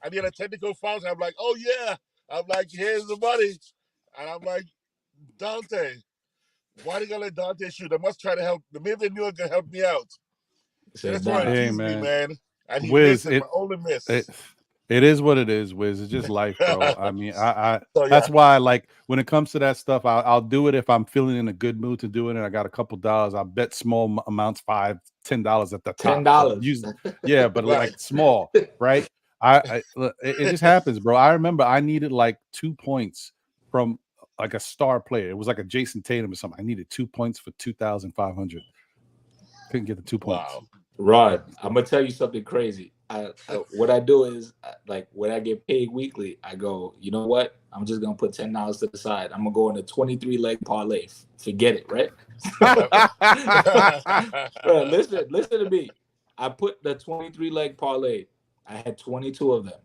H: I did a technical foul shot. I'm like, oh yeah. I'm like, here's the money. And I'm like, Donte, why they gonna let Donte shoot? I must try to help. Maybe they knew it could help me out. That's why it teased me, man. And he missed it, my only miss.
A: It is what it is, Wiz. It's just life, bro. I mean, that's why, like, when it comes to that stuff, I'll do it if I'm feeling in a good mood to do it, and I got a couple dollars. I bet small amounts, $5, $10 at the top.
G: $10.
A: Yeah, but like small, right? It just happens, bro. I remember I needed like 2 points from like a star player. It was like a Jason Tatum or something. I needed 2 points for 2,500. Couldn't get the 2 points.
H: Wow.
G: Rod, I'm gonna tell you something crazy. What I do is, like, when I get paid weekly, I go, you know what? I'm just gonna put $10 to the side. I'm gonna go in a 23-leg parlay. Forget it, right? Bro, listen to me. I put the 23-leg parlay. I had 22 of them.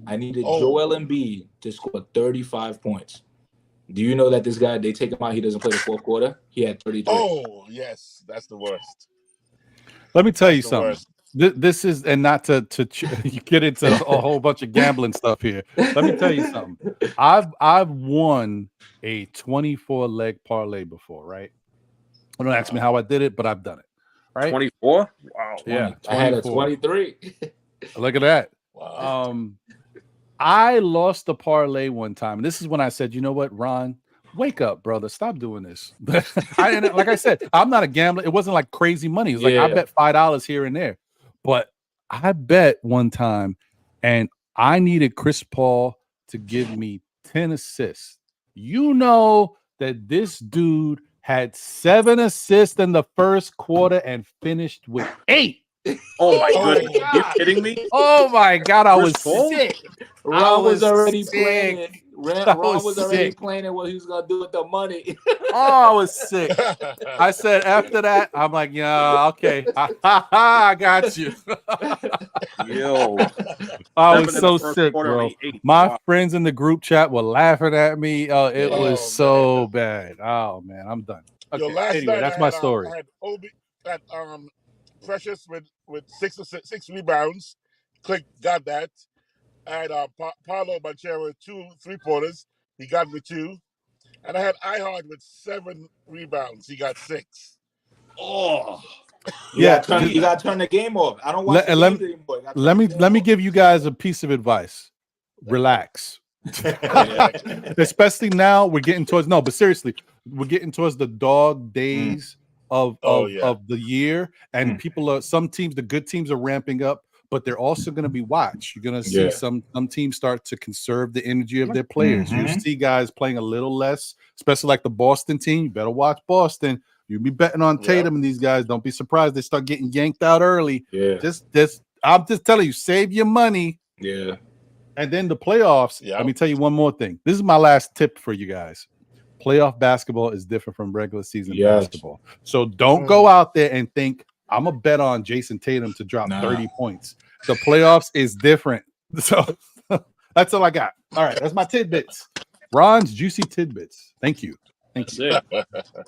G: I needed Joel Embiid to score 35 points. Do you know that this guy, they take him out, he doesn't play the fourth quarter? He had 33.
H: Oh, yes. That's the worst.
A: Let me tell you something. This is, and not to get into a whole bunch of gambling stuff here. Let me tell you something. I've won a 24-leg parlay before, right? Don't ask me how I did it, but I've done it. Right?
C: 24? Wow.
A: Yeah.
G: 24. I had a 23.
A: Look at that.
H: Wow.
A: I lost the parlay one time. And this is when I said, you know what, Ron? Wake up, brother. Stop doing this. Like I said, I'm not a gambler. It wasn't like crazy money. It was like I bet $5 here and there. But I bet one time, and I needed Chris Paul to give me 10 assists. You know that this dude had 7 assists in the first quarter and finished with 8.
C: Oh my goodness. Are you kidding me?
A: Oh my God, I was sick.
G: Ron was already playing. Ron was already planning what he was gonna do with the money.
A: Oh, I was sick. I said after that, I'm like, yeah, okay. I got you.
C: Yo.
A: I was so sick, bro. My friends in the group chat were laughing at me. It was so bad. Oh man, I'm done. Okay, anyway, that's my story.
H: I had Obi at Precious with 6 rebounds. Click got that. I had Paolo Banchero with 2 3-pointers. He got me 2. And I had iHeart with 7 rebounds. He got 6.
C: Oh.
G: You gotta turn the game off. I don't watch the games anymore.
A: Let me give you guys a piece of advice. Relax. Especially now we're getting towards but seriously, we're getting towards the dog days of the year, and some teams, the good teams are ramping up, but they're also going to be watched. You're going to see some teams start to conserve the energy of their players. You see guys playing a little less, especially like the Boston team. You better watch Boston. You be betting on Tatum and these guys. Don't be surprised they start getting yanked out early.
G: Yeah.
A: I'm just telling you, save your money.
G: Yeah.
A: And then the playoffs.
H: Yeah.
A: Let me tell you one more thing. This is my last tip for you guys. Playoff basketball is different from regular season basketball. So don't go out there and think I'm gonna bet on Jason Tatum to drop 30 points. The playoffs is different. So that's all I got. All right, that's my tidbits. Ron's juicy tidbits. Thank you. Thank you.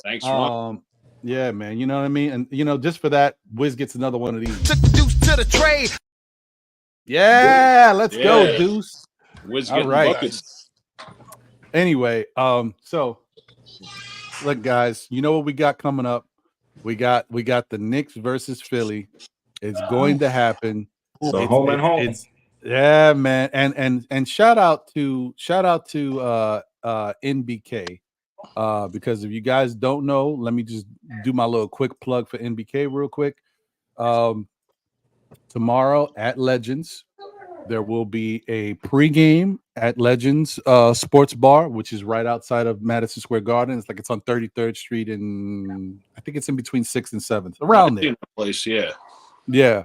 C: Thanks, Ron.
A: Yeah, man. You know what I mean? And you know, just for that, Wiz gets another one of these.
F: Took the deuce to the trade.
A: Yeah, let's go, Deuce.
C: Wiz
A: All
C: getting
A: right.
C: buckets.
A: Anyway, so look, guys, you know what we got coming up? We got the Knicks versus Philly. It's going to happen.
G: So home and home.
A: Yeah, man. And shout out to NBK. Because if you guys don't know, let me just do my little quick plug for NBK real quick. Tomorrow at Legends, there will be a pregame at Legends Sports Bar, which is right outside of Madison Square Garden. It's like it's on 33rd Street, and I think it's in between 6th and 7th, around there.
C: Place, yeah.
A: Yeah,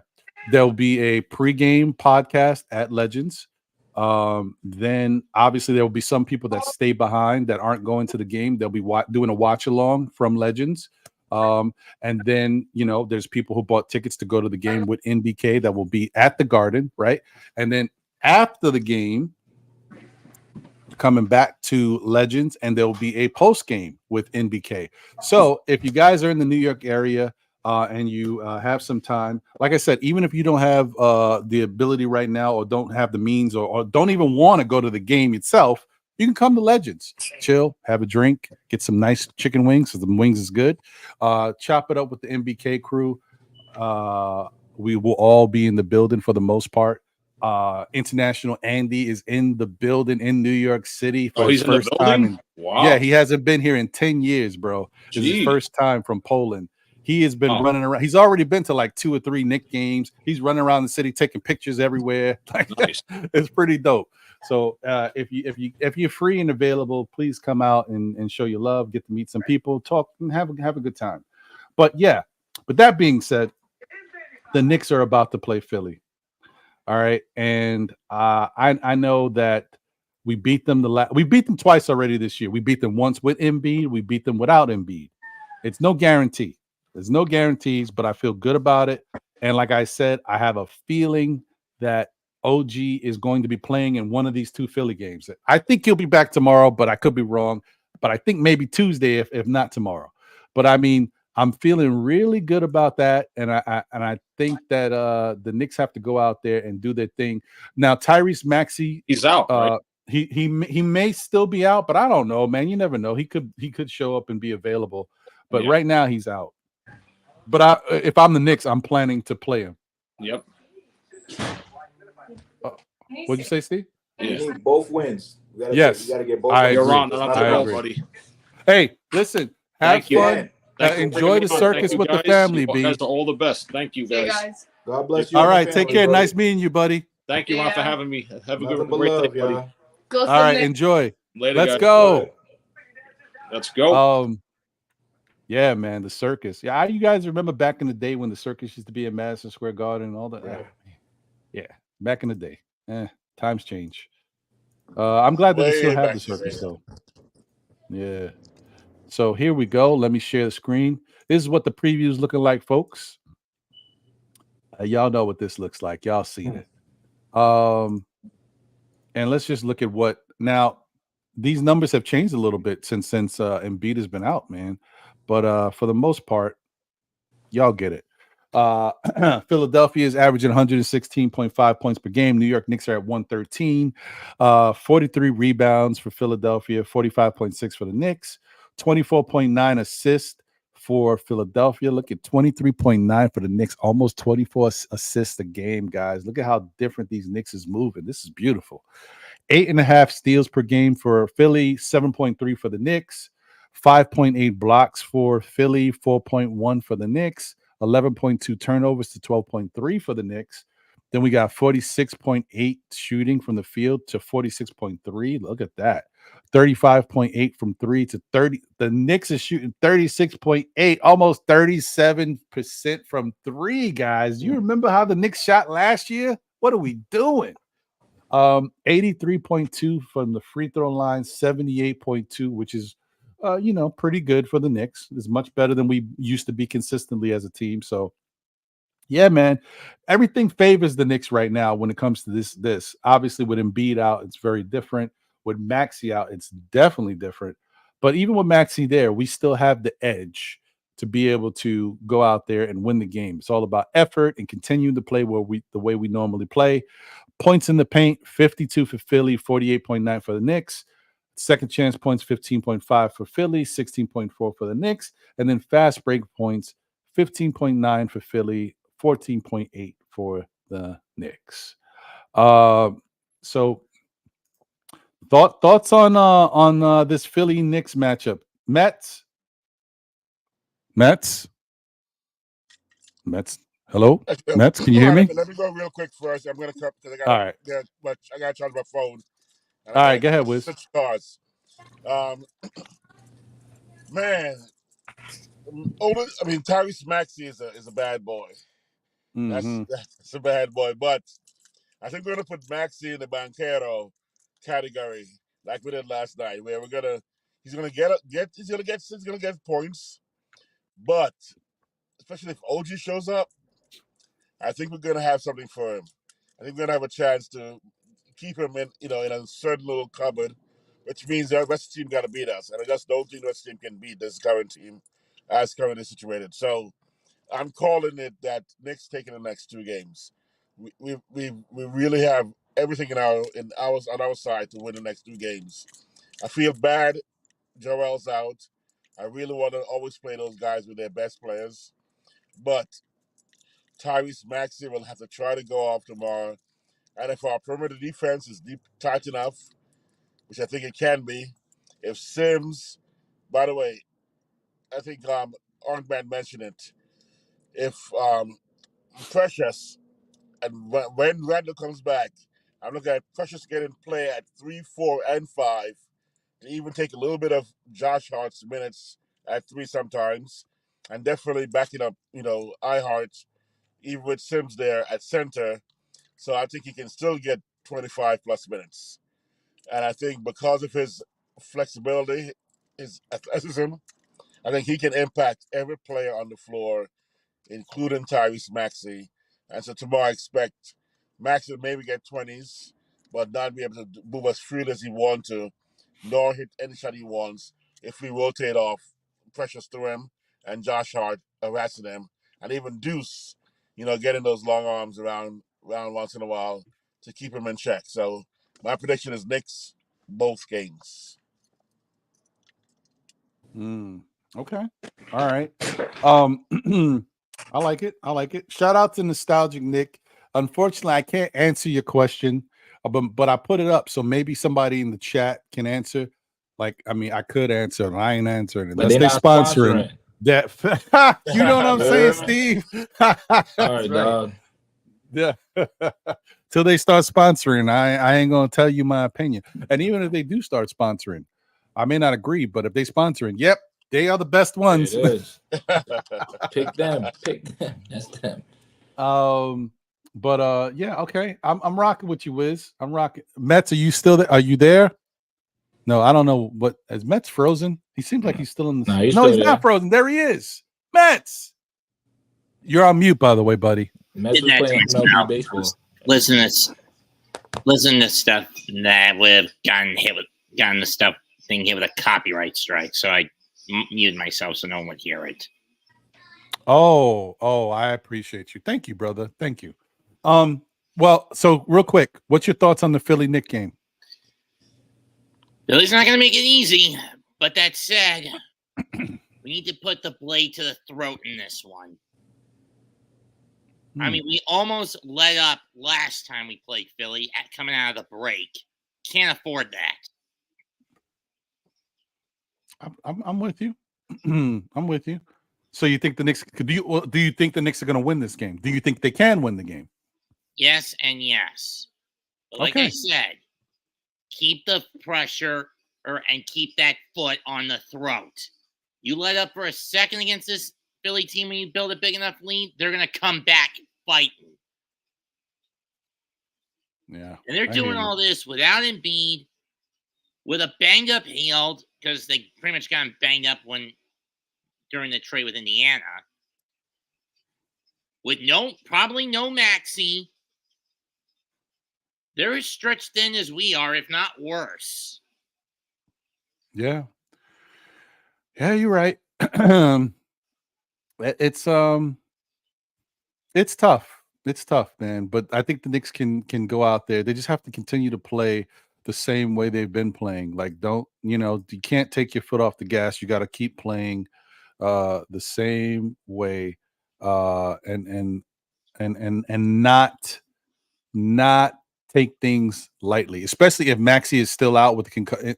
A: there'll be a pregame podcast at Legends. Then obviously there will be some people that stay behind that aren't going to the game. They'll be doing a watch along from Legends. And then, you know, there's people who bought tickets to go to the game with NBK that will be at the Garden, right? And then after the game, coming back to Legends, and there will be a post game with NBK. So if you guys are in the New York area, and you have some time, like I said, even if you don't have the ability right now, or don't have the means, or don't even want to go to the game itself, you can come to Legends, chill, have a drink, get some nice chicken wings, because the wings is good. Chop it up with the MBK crew. We will all be in the building for the most part. International Andy is in the building in New York City for his first time.
C: Wow.
A: Yeah, he hasn't been here in 10 years, bro. It's his first time from Poland. He has been running around. He's already been to like 2 or 3 Knicks games. He's running around the city taking pictures everywhere. Like, nice. It's pretty dope. So if you're free and available, please come out and show your love, get to meet some people, talk, and have a good time. But yeah, but that being said, the Knicks are about to play Philly. All right, and I know that we beat them we beat them twice already this year. We beat them once with Embiid. We beat them without Embiid. It's no guarantee. There's no guarantees, but I feel good about it. And like I said, I have a feeling that OG is going to be playing in one of these 2 Philly games. I think he'll be back tomorrow, but I could be wrong. But I think maybe Tuesday, if not tomorrow. But I mean, I'm feeling really good about that, and I think that the Knicks have to go out there and do their thing. Now, Tyrese Maxey,
C: he's out. Right?
A: He may still be out, but I don't know, man. You never know. He could show up and be available, but right now he's out. But if I'm the Knicks, I'm planning to play him.
C: Yep.
A: What'd you say, Steve?
G: We need both wins.
A: Yes,
G: we gotta get both.
C: You're on. Buddy.
A: Hey, listen. Have fun. Enjoy the circus with the family,
C: You
A: B.
C: guys are all the best. Thank you, guys.
G: God bless you.
A: All right, take care. Nice meeting you, buddy.
C: Thank you, Ron, for having me. Have a great day, buddy.
A: All right, enjoy.
C: Later,
A: Let's
C: guys.
A: go.
C: Let's go.
A: Yeah, man, the circus. Yeah, you guys remember back in the day when the circus used to be in Madison Square Garden and all that? Yeah, back in the day. Times change. I'm glad that they still have the circus, though. Yeah. So here we go. Let me share the screen. This is what the preview is looking like, folks. Y'all know what this looks like. Y'all seen it. And let's just look at what now. These numbers have changed a little bit since Embiid has been out, man. But for the most part, y'all get it. Philadelphia is averaging 116.5 points per game. New York Knicks are at 113. 43 rebounds for Philadelphia, 45.6 for the Knicks, 24.9 assists for Philadelphia. Look at 23.9 for the Knicks, almost 24 assists a game, guys. Look at how different these Knicks is moving. This is beautiful. 8.5 steals per game for Philly, 7.3 for the Knicks, 5.8 blocks for Philly, 4.1 for the Knicks, 11.2 turnovers to 12.3 for the Knicks. Then we got 46.8 shooting from the field to 46.3. Look at that. 35.8 from 3 to 30. The Knicks is shooting 36.8, almost 37% from 3, guys. You remember how the Knicks shot last year? What are we doing? 83.2 from the free throw line, 78.2, which is, pretty good for the Knicks. It's much better than we used to be consistently as a team. So, yeah, man, everything favors the Knicks right now when it comes to this. Obviously, with Embiid out, it's very different. With Maxey out, it's definitely different. But even with Maxey there, we still have the edge to be able to go out there and win the game. It's all about effort and continuing to play the way we normally play. Points in the paint, 52 for Philly, 48.9 for the Knicks. Second chance points, 15.5 for Philly, 16.4 for the Knicks. And then fast break points, 15.9 for Philly, 14.8 for the Knicks. So thoughts on this Philly Knicks matchup? Mets. Hello, Mets. Can you hear me?
H: Let me go real quick first. I'm gonna cut because I
A: All
H: gotta charge my phone.
A: All right, go ahead, Wiz.
H: Switch cars. Man, Tyrese Maxey is a bad boy.
A: Mm-hmm.
H: That's a bad boy. But I think we're gonna put Maxey in the Banchero category, like we did last night, where he's gonna get points, but especially if OG shows up, I think we're gonna have something for him. I think we're gonna have a chance to keep him in a certain little cupboard, which means the rest of the team got to beat us, and I just don't think the rest of the team can beat this current team as currently situated. So I'm calling it that Knicks taking the next 2 games. We really have everything on our side to win the next 2 games. I feel bad. Joel's out. I really want to always play those guys with their best players, but Tyrese Maxey will have to try to go off tomorrow. And if our perimeter defense is tight enough, which I think it can be, if Sims, by the way, I think Arnman mentioned it, if Precious, and when Randall comes back, I'm looking at Precious getting play at 3, 4, and 5, to even take a little bit of Josh Hart's minutes at 3 sometimes, and definitely backing up, iHeart, even with Sims there at center. So I think he can still get 25 plus minutes. And I think because of his flexibility, his athleticism, I think he can impact every player on the floor, including Tyrese Maxey. And so tomorrow I expect Maxey to maybe get 20s, but not be able to move as freely as he wants to, nor hit any shot he wants if we rotate off Precious through him and Josh Hart harassing him, and even Deuce, getting those long arms around once in a while to keep him in check. So my prediction is Knicks both games.
A: Okay. All right. I like it. Shout out to Nostalgic Nick. Unfortunately, I can't answer your question, but I put it up so maybe somebody in the chat can answer. I could answer and I ain't answering it.
G: But they're not sponsoring.
A: That. You know what I'm saying, Steve?
G: All right, dog.
A: Yeah. Till they start sponsoring, I ain't gonna tell you my opinion. And even if they do start sponsoring, I may not agree, but if they sponsoring, yep, they are the best ones.
G: It is. Pick them. That's them.
A: Yeah, okay. I'm rocking with you, Wiz. I'm rocking. Mets, are you still there? Are you there? No, I don't know. What is Mets frozen? He seems like he's still in the.
G: No,
A: he's not frozen. There he is. Mets. You're on mute, by the way, buddy.
G: Mets was playing MLB baseball.
B: Listen to this stuff that we've gotten the stuff thing here with a copyright strike. So I muted myself so no one would hear it.
A: Oh, I appreciate you. Thank you, brother. Thank you. Well, so real quick, what's your thoughts on the Philly Knicks game?
B: Philly's not going to make it easy, but that said, we need to put the blade to the throat in this one. I mean, we almost let up last time we played Philly coming out of the break. Can't afford that.
A: I'm with you. I'm with you. So you think the Knicks? Do you think the Knicks are going to win this game? Do you think they can win the game?
B: Yes and yes. But like I said, keep the pressure and keep that foot on the throat. You let up for a second against this Philly team when you build a big enough lead, they're going to come back fighting.
A: Yeah.
B: And they're doing all this without Embiid, with a banged up Hield, because they pretty much got him banged up during the trade with Indiana. With probably no Maxey. They're as stretched thin as we are, if not worse.
A: Yeah. Yeah, you're right. It's tough. It's tough, man. But I think the Knicks can go out there. They just have to continue to play the same way they've been playing. Like, you can't take your foot off the gas. You got to keep playing the same way, and not take things lightly, especially if Maxey is still out with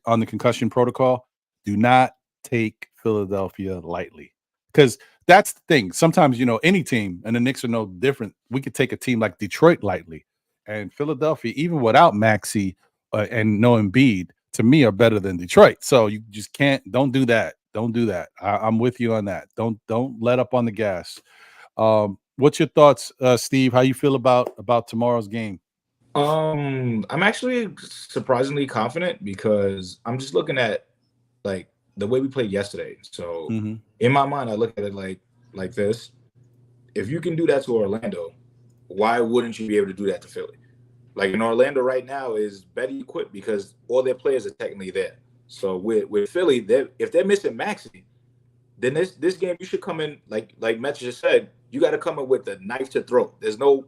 A: on the concussion protocol. Do not take Philadelphia lightly, because that's the thing. Sometimes, any team, and the Knicks are no different. We could take a team like Detroit lightly, and Philadelphia, even without Maxey and no Embiid, to me, are better than Detroit. So you just can't. Don't do that. Don't do that. I'm with you on that. Don't let up on the gas. What's your thoughts, Steve? How you feel about tomorrow's game?
G: I'm actually surprisingly confident, because I'm just looking at like the way we played yesterday. So in my mind, I look at it like this. If you can do that to Orlando, why wouldn't you be able to do that to Philly? Like, in Orlando right now is better equipped because all their players are technically there. So with Philly, if they're missing Maxey, then this game you should come in like Matt just said. You got to come in with the knife to throat. There's no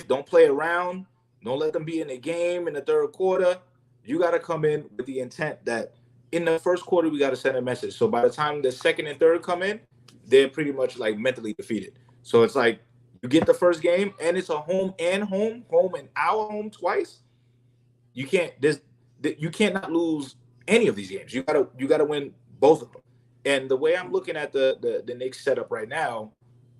G: don't play around. Don't let them be in the game in the third quarter. You got to come in with the intent that in the first quarter we got to send a message. So by the time the second and third come in, they're pretty much like mentally defeated. So it's like you get the first game and it's a home and our home twice. You cannot lose any of these games. You gotta win both of them. And the way I'm looking at the Knicks setup right now,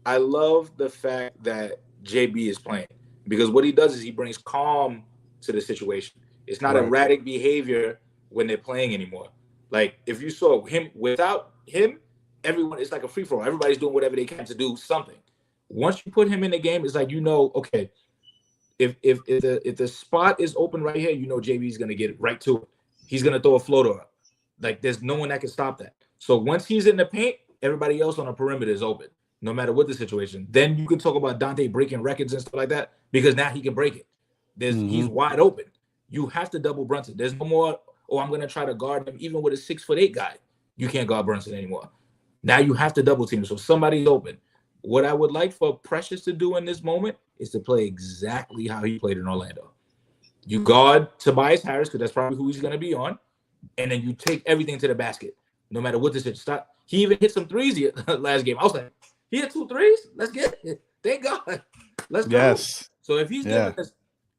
G: I love the fact that JB is playing, because what he does is he brings calm to the situation. It's not erratic behavior when they're playing anymore. Like, if you saw him, without him, it's like a free for all. Everybody's doing whatever they can to do something. Once you put him in the game, it's like, okay, if the spot is open right here, JB's gonna get right to it. He's gonna throw a floater up. Like, there's no one that can stop that. So once he's in the paint, everybody else on the perimeter is open, no matter what the situation. Then you can talk about Donte breaking records and stuff like that, because now he can break it. He's wide open. You have to double Brunson. There's no more, I'm going to try to guard him even with a 6'8" guy. You can't guard Brunson anymore. Now you have to double team. So somebody's open. What I would like for Precious to do in this moment is to play exactly how he played in Orlando. You guard Tobias Harris, because that's probably who he's going to be on, and then you take everything to the basket, no matter what the situation. Stop. He even hit some threes last game. I was like, he hit 2 threes? Let's get it. Thank God. Let's go.
A: Yes.
G: So if he's giving us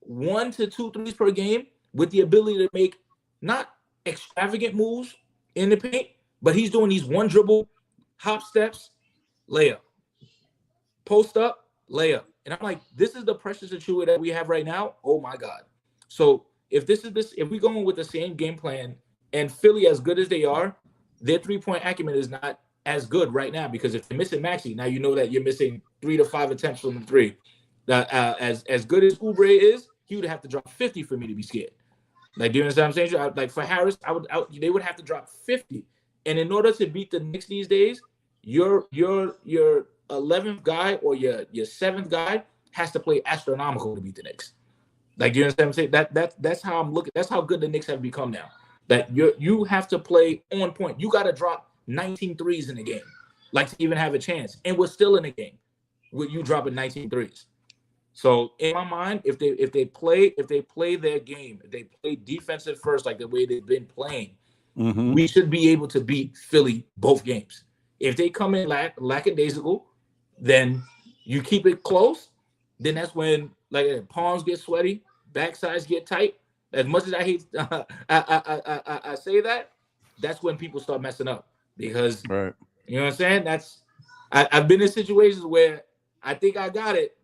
G: 1 to 2 threes per game with the ability to make not extravagant moves in the paint, but he's doing these one dribble, hop steps, layup, post up, layup. And I'm like, this is the Precious Achiuwa that we have right now. Oh my God. So if we're going with the same game plan, and Philly, as good as they are, their 3-point acumen is not as good right now, because if they're missing Maxey, now you know that you're missing 3 to 5 attempts from the three. As good as Oubre is, he would have to drop 50 for me to be scared. Like, do you understand what I'm saying? Like, for Harris, they would have to drop 50. And in order to beat the Knicks these days, your 11th guy or your 7th guy has to play astronomical to beat the Knicks. Like, do you understand what I'm saying? That's how I'm looking. That's how good the Knicks have become now. That you have to play on point. You got to drop 19 threes in the game, like, to even have a chance. And we're still in the game with you dropping 19 threes. So in my mind, if they play their game, if they play defensive first, like the way they've been playing, we should be able to beat Philly both games. If they come in lackadaisical, then you keep it close. Then that's when, like, palms get sweaty, backsides get tight. As much as I hate, I say that, that's when people start messing up, because you know what I'm saying. I've been in situations where I think I got it,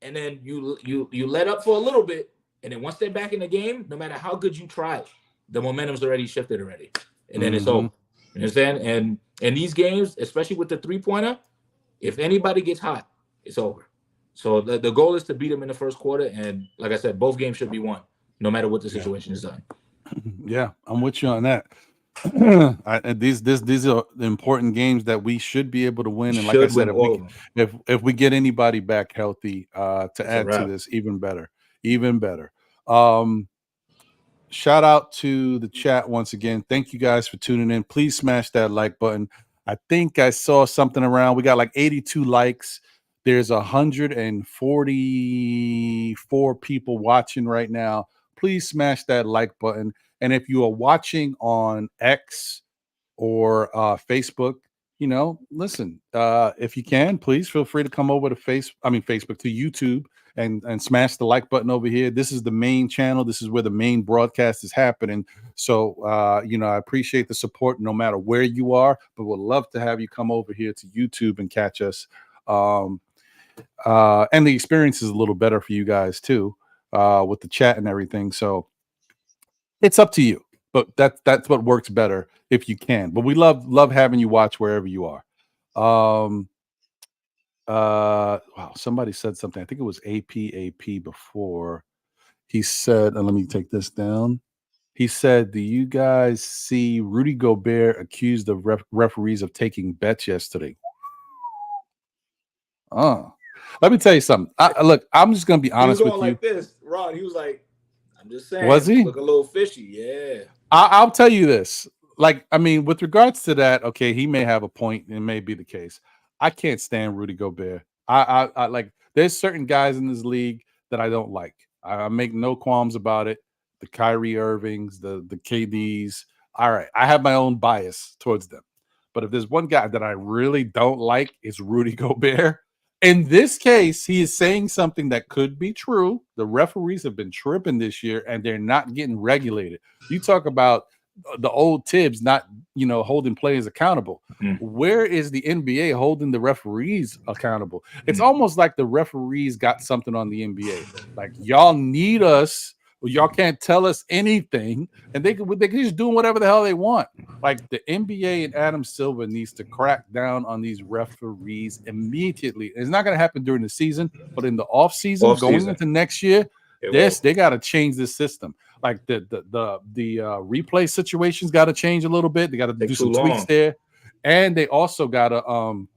G: and then you let up for a little bit, and then once they're back in the game, no matter how good you try, the momentum's already shifted already, and then it's over. You understand? And these games, especially with the 3-pointer, if anybody gets hot, it's over. So the goal is to beat them in the first quarter, and like I said, both games should be won. no matter what the situation is done.
A: Yeah, I'm with you on that. These are the important games that we should be able to win. And like I said, if we get anybody back healthy to add to this, even better. Shout out to the chat once again. Thank you guys for tuning in. Please smash that like button. I think I saw something around. We got like 82 likes. There's 144 people watching right now. Please smash that like button. And if you are watching on X or Facebook, listen, if you can, please feel free to come over to Facebook to YouTube and smash the like button over here. This is the main channel. This is where the main broadcast is happening. So, I appreciate the support no matter where you are, but would love to have you come over here to YouTube and catch us. And the experience is a little better for you guys too, with the chat and everything. So it's up to you, but that's what works better if you can. But we love having you watch wherever you are. Wow, somebody said something. I think it was AP before. He said, and let me take this down. He said, do you guys see Rudy Gobert accused of referees of taking bets yesterday? Let me tell you something. Look, I'm just gonna be honest with you.
G: Like this, Ron. He was like, I'm just saying.
A: Was he?
G: Look a little fishy. Yeah.
A: I'll tell you this. Like, I mean, with regards to that, okay, he may have a point. It may be the case. I can't stand Rudy Gobert. I like. There's certain guys in this league that I don't like. I make no qualms about it. The Kyrie Irvings, the KDs. All right, I have my own bias towards them. But if there's one guy that I really don't like, it's Rudy Gobert. In this case, he is saying something that could be true. The referees have been tripping this year, and they're not getting regulated. You talk about the old Tibbs not, holding players accountable. Where is the NBA holding the referees accountable? It's almost like the referees got something on the NBA. Like, y'all need us. Well, y'all can't tell us anything, and they can just do whatever the hell they want. Like, the NBA and Adam Silver needs to crack down on these referees immediately. It's not going to happen during the season, but in the off season, going into next year, they got to change this system. Like the replay situations got to change a little bit. They got to do some tweaks there, and they also got to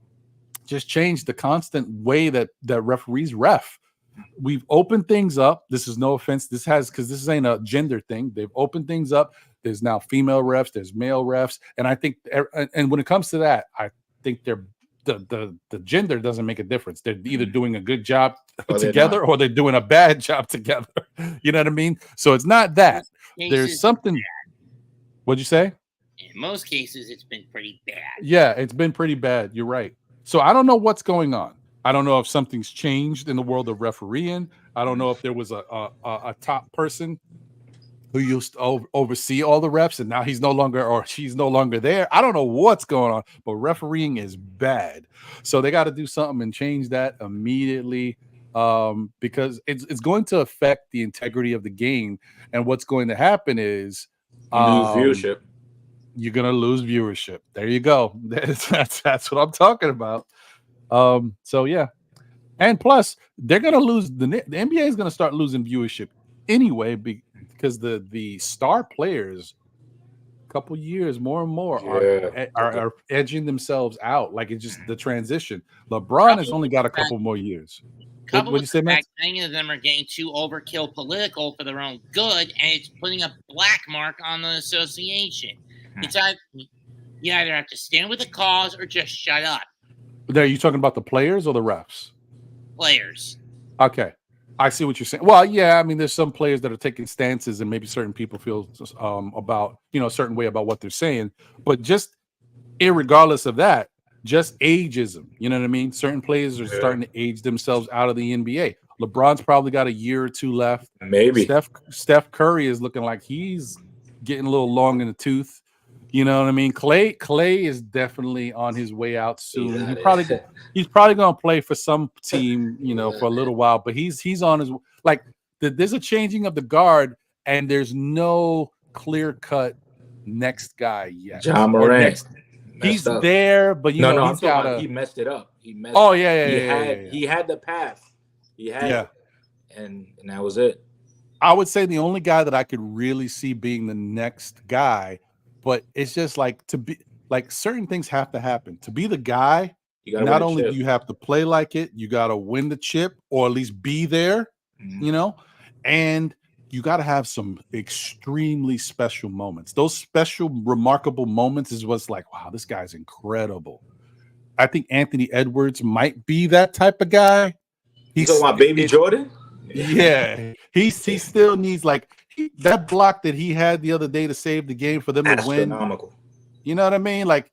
A: just change the constant way that referees ref. We've opened things up. This is no offense. Because this ain't a gender thing. They've opened things up. There's now female refs. There's male refs, and I think, and when it comes to that, I think they're the gender doesn't make a difference. They're either doing a good job together or they're doing a bad job together. You know what I mean? So it's not that. There's something. What'd you say?
B: In most cases, it's been pretty bad.
A: Yeah, it's been pretty bad. You're right. So I don't know what's going on. I don't know if something's changed in the world of refereeing. I don't know if there was a top person who used to oversee all the refs, and now he's no longer, or she's no longer there. I don't know what's going on, but refereeing is bad. So they got to do something and change that immediately, because it's going to affect the integrity of the game. And what's going to happen is
G: lose viewership.
A: You're going to lose viewership. There you go. That's what I'm talking about. So yeah. And plus, they're going to lose the NBA is going to start losing viewership anyway, because the star players, a couple years more and more are edging themselves out. Like, it's just the transition. LeBron has only got a couple more years. What do you say, Matt?
B: Many of them are getting too overkill political for their own good, and it's putting a black mark on the association. It's you either have to stand with the cause or just shut up.
A: Are you talking about the players or the refs?
B: Players.
A: Okay. I see what you're saying. Well, yeah, I mean, there's some players that are taking stances, and maybe certain people feel about, a certain way about what they're saying. But just irregardless of that, just ageism. You know what I mean? Certain players are starting to age themselves out of the NBA. LeBron's probably got a year or two left.
G: Maybe.
A: Steph Curry is looking like he's getting a little long in the tooth. You know what I mean? Clay is definitely on his way out soon. He's probably going to play for some team, for a little while. But he's on his there's a changing of the guard, and there's no clear cut next guy yet.
G: John Moran.
A: He's there, but he's got
G: he messed it up. He messed.
A: Oh yeah.
G: He had the path. He had it, and that was it.
A: I would say the only guy that I could really see being the next guy, but it's just like to be like certain things have to happen to be the guy. Not only do you have to play like it, you got to win the chip or at least be there, you know, and you got to have some extremely special moments. Those special, remarkable moments is what's like, wow, this guy's incredible. I think Anthony Edwards might be that type of guy.
G: He's talking about Baby Jordan?
A: Yeah, he still needs like that block that he had the other day to save the game for them to win.
G: Astronomical.
A: You know what I mean? Like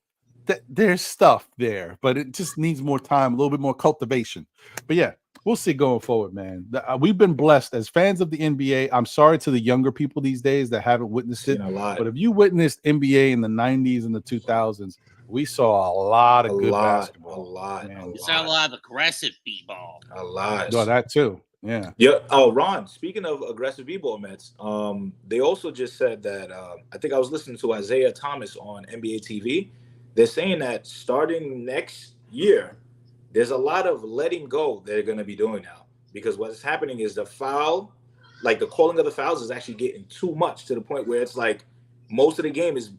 A: there's stuff there, but it just needs more time, a little bit more cultivation. But yeah, we'll see going forward, man. We've been blessed as fans of the NBA. I'm sorry to the younger people these days that haven't witnessed it, but if you witnessed NBA in the 90s and the 2000s, we saw a lot of good basketball.
B: We saw a lot of aggressive b-ball.
G: A lot.
A: Oh, that too. Yeah.
G: Yeah. Oh, Ron, speaking of aggressive b-ball, Mets, they also just said that I think I was listening to Isaiah Thomas on NBA TV. They're saying that starting next year, there's a lot of letting go they're going to be doing now, because what's happening is the foul, like the calling of the fouls is actually getting too much to the point where it's like most of the game is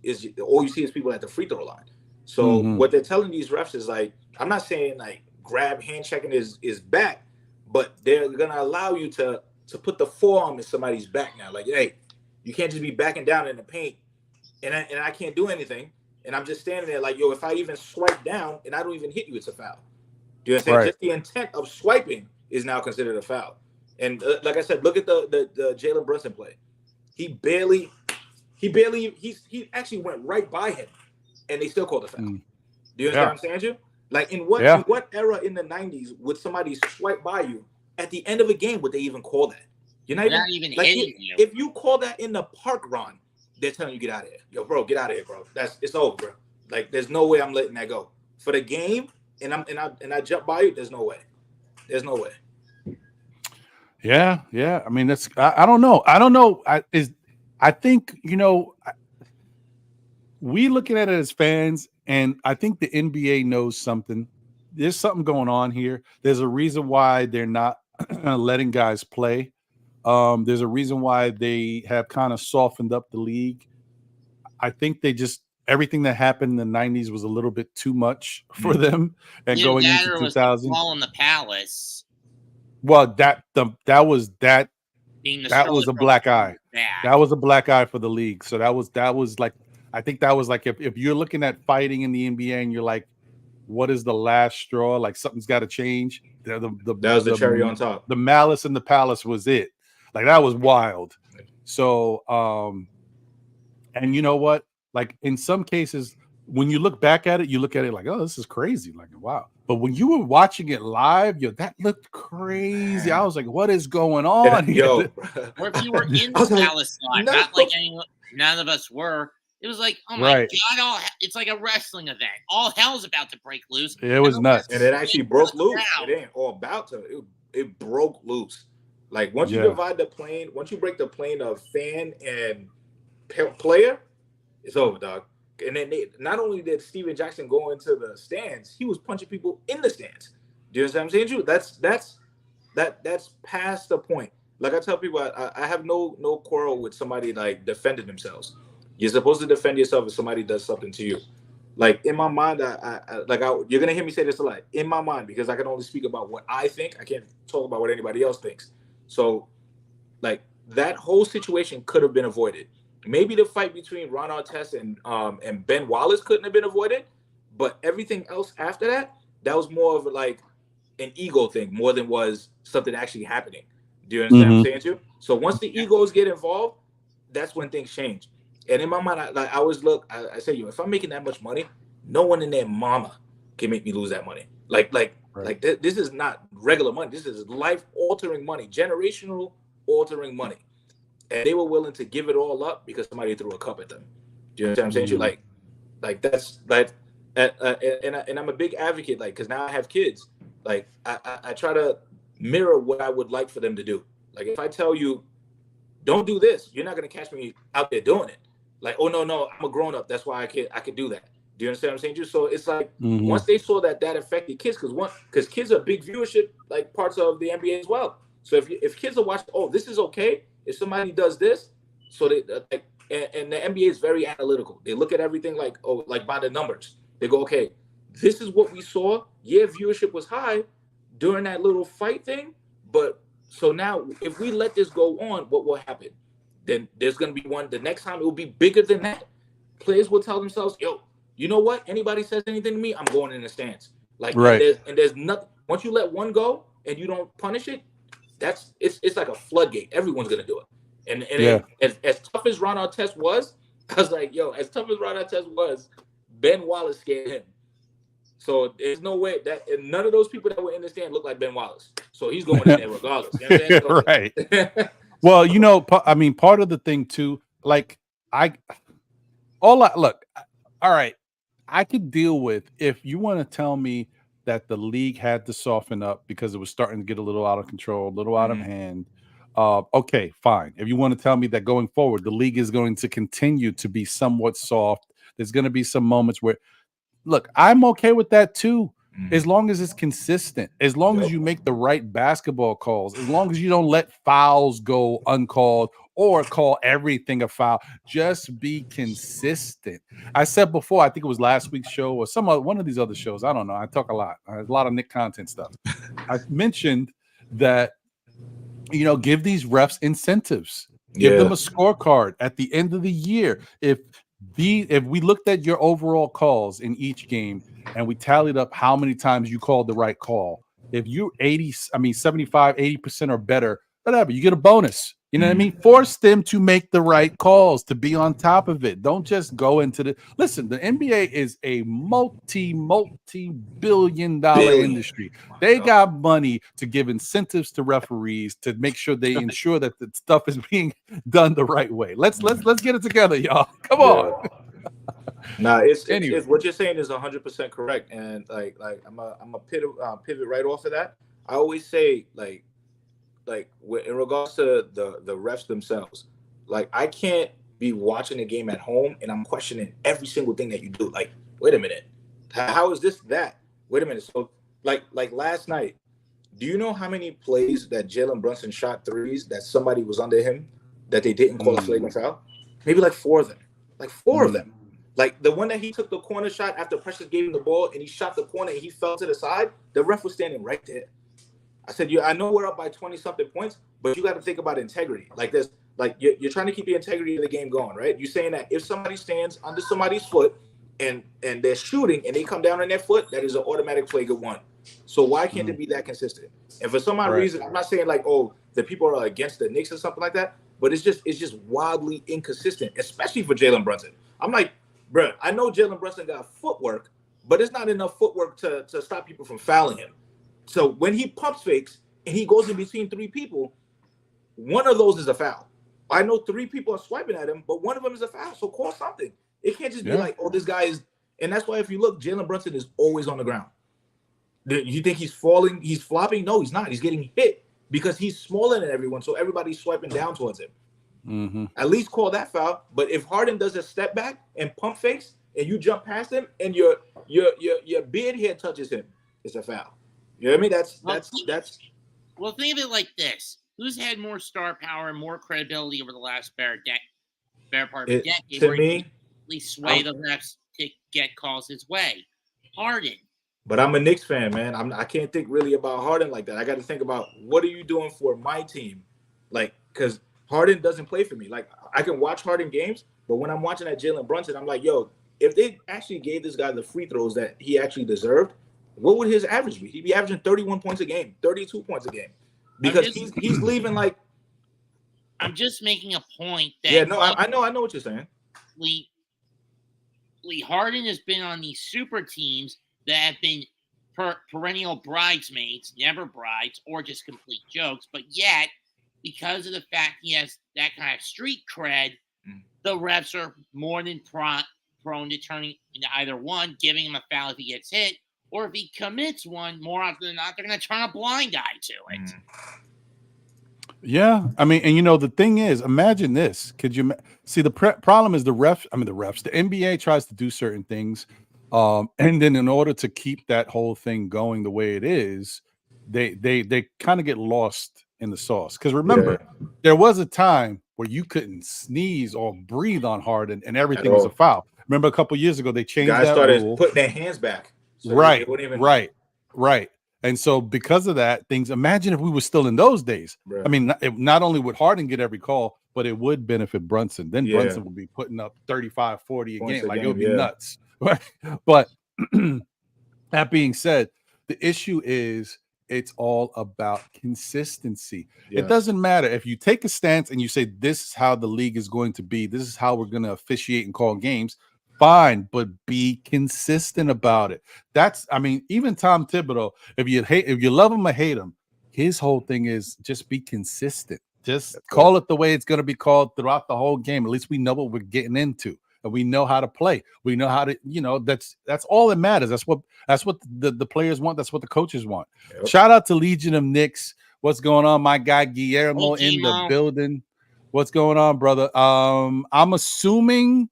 G: all you see is people at the free throw line. So what they're telling these refs is like, I'm not saying like grab hand checking is back, but they're going to allow you to put the forearm in somebody's back now. Like, hey, you can't just be backing down in the paint and I can't do anything. And I'm just standing there like, yo, if I even swipe down and I don't even hit you, it's a foul. Do you understand?
A: Right.
G: Just the intent of swiping is now considered a foul. And like I said, look at the Jalen Brunson play. He actually went right by him, and they still called a foul. Do you understand what I'm saying, Andrew? Like in what era in the 90s would somebody swipe by you at the end of a game? Would they even call that? You're not even like, hitting you. If you call that in the park, Ron, they're telling you get out of here. Yo, bro, get out of here, bro. It's over, bro. Like, there's no way I'm letting that go. For the game, and I jump by you, there's no way. There's no way.
A: Yeah. I mean, that's I don't know. I think, you know, we looking at it as fans, and I think the NBA knows something. There's something going on here. There's a reason why they're not letting guys play. There's a reason why they have kind of softened up the league. I think they just everything that happened in the 90s was a little bit too much for them, and going into 2000.
B: Was in the palace.
A: Well, that was a black eye. That was a black eye for the league. So that was like, I think that was like if you're looking at fighting in the NBA and you're like, what is the last straw? Like something's got to change. That was
G: the cherry on top.
A: The malice in the palace was it. Like that was wild. So, and you know what? Like in some cases, when you look back at it, you look at it like, oh, this is crazy. Like, wow. But when you were watching it live, that looked crazy. I was like, what is going on here?
B: Or if you were in the palace live, not like anyone, none of us were. It was like, oh my God, it's like a wrestling event. All hell's about to break loose.
A: It was nuts.
G: And it actually broke loose. It ain't all about to. It broke loose. Like once you divide the plane, once you break the plane of fan and player, it's over, dog. And then not only did Steven Jackson go into the stands, he was punching people in the stands. Do you understand what I'm saying, Drew? That's past the point. Like I tell people, I have no quarrel with somebody like defending themselves. You're supposed to defend yourself if somebody does something to you. Like in my mind, you're gonna hear me say this a lot. In my mind, because I can only speak about what I think. I can't talk about what anybody else thinks. So, like that whole situation could have been avoided. Maybe the fight between Ron Artest and Ben Wallace couldn't have been avoided, but everything else after that was more of like an ego thing more than was something actually happening. Do you understand what I'm saying, too? So once the egos get involved, that's when things change. And in my mind, I always look. I say, if I'm making that much money, no one in their mama can make me lose that money. This is not regular money. This is life-altering money, generational altering money. And they were willing to give it all up because somebody threw a cup at them. Do you understand what I'm saying? Like that's like, and I'm a big advocate. Like, because now I have kids. Like, I try to mirror what I would like for them to do. Like, if I tell you, don't do this, you're not gonna catch me out there doing it. Like, oh no, I'm a grown up. That's why I could do that. Do you understand what I'm saying, Drew? So it's like once they saw that affected kids, because kids are big viewership like parts of the NBA as well. So if kids are watching, oh, this is okay, if somebody does this, so they like, and the NBA is very analytical. They look at everything like, oh, like by the numbers. They go, okay, this is what we saw. Yeah, viewership was high during that little fight thing, but so now if we let this go on, what will happen? Then there's going to be one. The next time it will be bigger than that. Players will tell themselves, yo, you know what? Anybody says anything to me, I'm going in the stands. Like,
A: right.
G: And there's nothing. Once you let one go and you don't punish it, it's like a floodgate. Everyone's going to do it. And as tough as Ron Artest was, I was like, yo, as tough as Ron Artest was, Ben Wallace scared him. So there's no way that none of those people that were in the stand look like Ben Wallace. So he's going in there regardless. You know what I'm saying? So,
A: right. Well, you know, I mean, part of the thing too, like all right, I could deal with if you want to tell me that the league had to soften up because it was starting to get a little out of control, a little out of hand. Okay, fine. If you want to tell me that going forward, the league is going to continue to be somewhat soft, there's going to be some moments where, look, I'm okay with that too. As long as it's consistent, as long as you make the right basketball calls, as long as you don't let fouls go uncalled or call everything a foul, just be consistent. I said before, I think it was last week's show or one of these other shows. I don't know. I talk a lot. There's a lot of Nick content stuff. I mentioned that, you know, give these refs incentives. Give them a scorecard at the end of the year. If we looked at your overall calls in each game and we tallied up how many times you called the right call, if you 75, 80% or better, whatever, you get a bonus. You know what I mean? Force them to make the right calls, to be on top of it. Don't just go into listen, the NBA is a multi-billion-dollar industry. They got money to give incentives to referees to make sure they ensure that the stuff is being done the right way. Let's get it together, y'all. Come on.
G: Nah, it's what you're saying is 100% correct, and like I'm a pivot right off of that. I always say like in regards to the refs themselves, like I can't be watching a game at home and I'm questioning every single thing that you do. Like, wait a minute, how is this that? Wait a minute. So like last night, do you know how many plays that Jalen Brunson shot threes that somebody was under him that they didn't call a flagrant foul? Maybe like 4 of them. Like 4 of them. Like the one that he took the corner shot after Precious gave him the ball and he shot the corner and he fell to the side, the ref was standing right there. I said, I know we're up by 20-something points, but you got to think about integrity. Like this, like you're trying to keep the integrity of the game going, right? You're saying that if somebody stands under somebody's foot and they're shooting and they come down on their foot, that is an automatic flagrant one. So why can't it be that consistent? And for some odd reason, I'm not saying like, oh, the people are against the Knicks or something like that, but it's just wildly inconsistent, especially for Jalen Brunson. I'm like, bro, I know Jalen Brunson got footwork, but it's not enough footwork to stop people from fouling him. So when he pumps fakes and he goes in between 3 people, one of those is a foul. I know 3 people are swiping at him, but one of them is a foul. So call something. It can't just be like, oh, this guy is. And that's why if you look, Jalen Brunson is always on the ground. You think he's falling? He's flopping? No, he's not. He's getting hit because he's smaller than everyone. So everybody's swiping down towards him. At least call that foul. But if Harden does a step back and pump fakes and you jump past him and your beard hair touches him, it's a foul. You know what I mean? That's.
B: Well, think of it like this: who's had more star power and more credibility over the last bear part of the decade?
G: To me,
B: sway the refs to get calls his way. Harden.
G: But I'm a Knicks fan, man. I can't think really about Harden like that. I got to think about what are you doing for my team, like because Harden doesn't play for me. Like I can watch Harden games, but when I'm watching that Jalen Brunson, I'm like, yo, if they actually gave this guy the free throws that he actually deserved, what would his average be? He'd be averaging 31 points a game, 32 points a game, because he's leaving like.
B: I'm just making a point that.
G: I know what you're saying.
B: Lee Harden has been on these super teams that have been perennial bridesmaids, never brides, or just complete jokes. But yet, because of the fact he has that kind of street cred, the refs are more than prone to turning into either one, giving him a foul if he gets hit, or if he commits one, more often than not, they're going to turn a blind eye to it.
A: Yeah, I mean, and you know, the thing is, imagine this. Could you see the problem is the NBA tries to do certain things, and then in order to keep that whole thing going the way it is, they kind of get lost in the sauce. Because remember, there was a time where you couldn't sneeze or breathe on Harden and everything was a foul. Remember a couple years ago they changed
G: guys
A: that
G: started
A: rule.
G: putting their hands back. So
A: Right,
G: they even...
A: right. And so because of that, imagine if we were still in those days.
G: Right.
A: I mean, not only would Harden get every call, but it would benefit Brunson. Then Brunson would be putting up 35, 40 a game. Like, it would be nuts. But that being said, the issue is it's all about consistency. It doesn't matter if you take a stance and you say, this is how the league is going to be. This is how we're going to officiate and call games. Fine, but be consistent about it. I mean, even Tom Thibodeau, if you love him or hate him, his whole thing is just be consistent. Just call it the way it's going to be called throughout the whole game. At least we know what we're getting into, and we know how to play. We know how to, that's all that matters. That's what the players want. That's what the coaches want. Yep. Shout out to Legion of Knicks. What's going on, my guy Guillermo in the building? What's going on, brother? I'm assuming,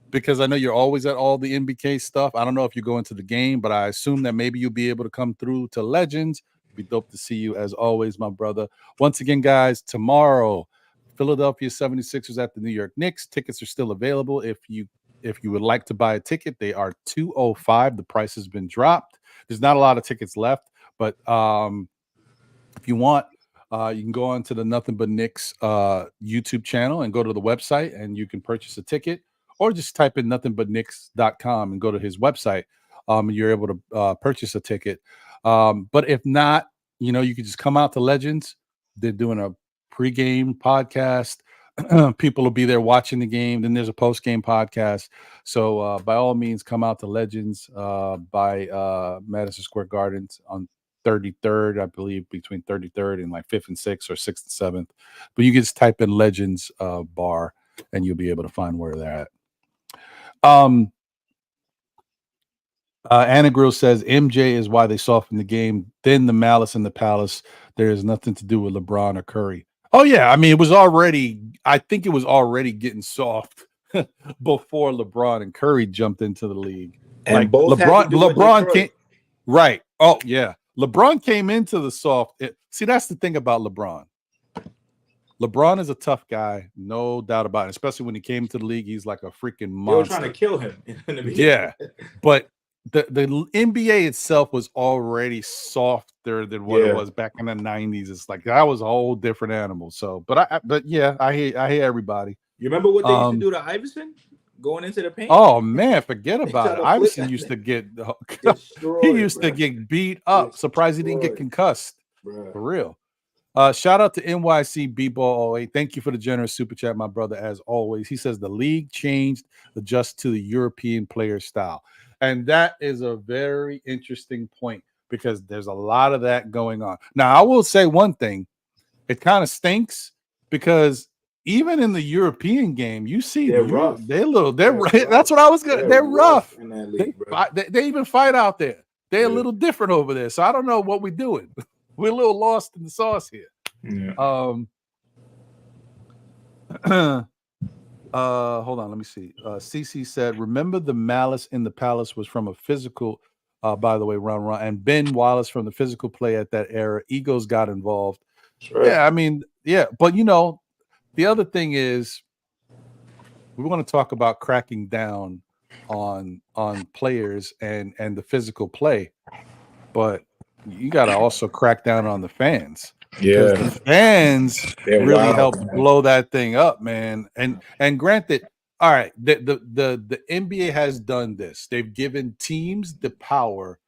A: because I know you're always at all the NBK stuff. I don't know if you go into the game, but I assume that maybe you'll be able to come through to Legends. It'd be dope to see you as always, my brother. Once again, guys, tomorrow, Philadelphia 76ers at the New York Knicks. Tickets are still available. If you would like to buy a ticket, they are $205. The price has been dropped. There's not a lot of tickets left, but if you want, you can go on to the Nothing But Knicks YouTube channel and go to the website, and you can purchase a ticket. Or just type in NothingButKnicks.com and go to his website. You're able to purchase a ticket. But if not, you can just come out to Legends. They're doing a pregame podcast. People will be there watching the game. Then there's a postgame podcast. So by all means, come out to Legends by Madison Square Gardens on 33rd, I believe, between 33rd and like 5th and 6th or 6th and 7th. But you can just type in Legends bar and you'll be able to find where they're at. Anna Grill says MJ is why they softened the game. Then the malice in the palace. There is nothing to do with LeBron or Curry. Oh yeah, I mean I think it was already getting soft before LeBron and Curry jumped into the league.
G: And
A: like
G: both
A: LeBron came right. Oh yeah, LeBron came into the soft. See, that's the thing about LeBron. LeBron is a tough guy, no doubt about it. Especially when he came to the league, he's like a freaking monster.
G: They were trying to kill him in the beginning.
A: Yeah, but the NBA itself was already softer than what it was back in the 90s. It's like that was a whole different animal. So, but yeah, I hear everybody.
G: You remember what they used to do to Iverson going into the paint?
A: Oh man, forget about it. Iverson used to get to get beat up. Surprised he didn't get concussed. For real. Shout out to NYC BBall 08. Thank you for the generous super chat, my brother, as always. He says the league changed, adjust to the European player style. And that is a very interesting point because there's a lot of that going on. Now, I will say one thing. It kind of stinks because even in the European game, you see
G: they're rough.
A: They're that's what I was going to. They're rough. In that league, they even fight out there. They're a little different over there. So I don't know what we're doing. We're a little lost in the sauce here.
G: Yeah.
A: Hold on, let me see. CC said, remember the malice in the palace was from a physical, by the way, Ron, and Ben Wallace from the physical play at that era. Egos got involved. Sure. Yeah, I mean, yeah, but the other thing is we want to talk about cracking down on players and the physical play, but you got to also crack down on the fans.
G: Yeah,
A: the fans really helped blow that thing up, man. And granted, all right, the NBA has done this. They've given teams the power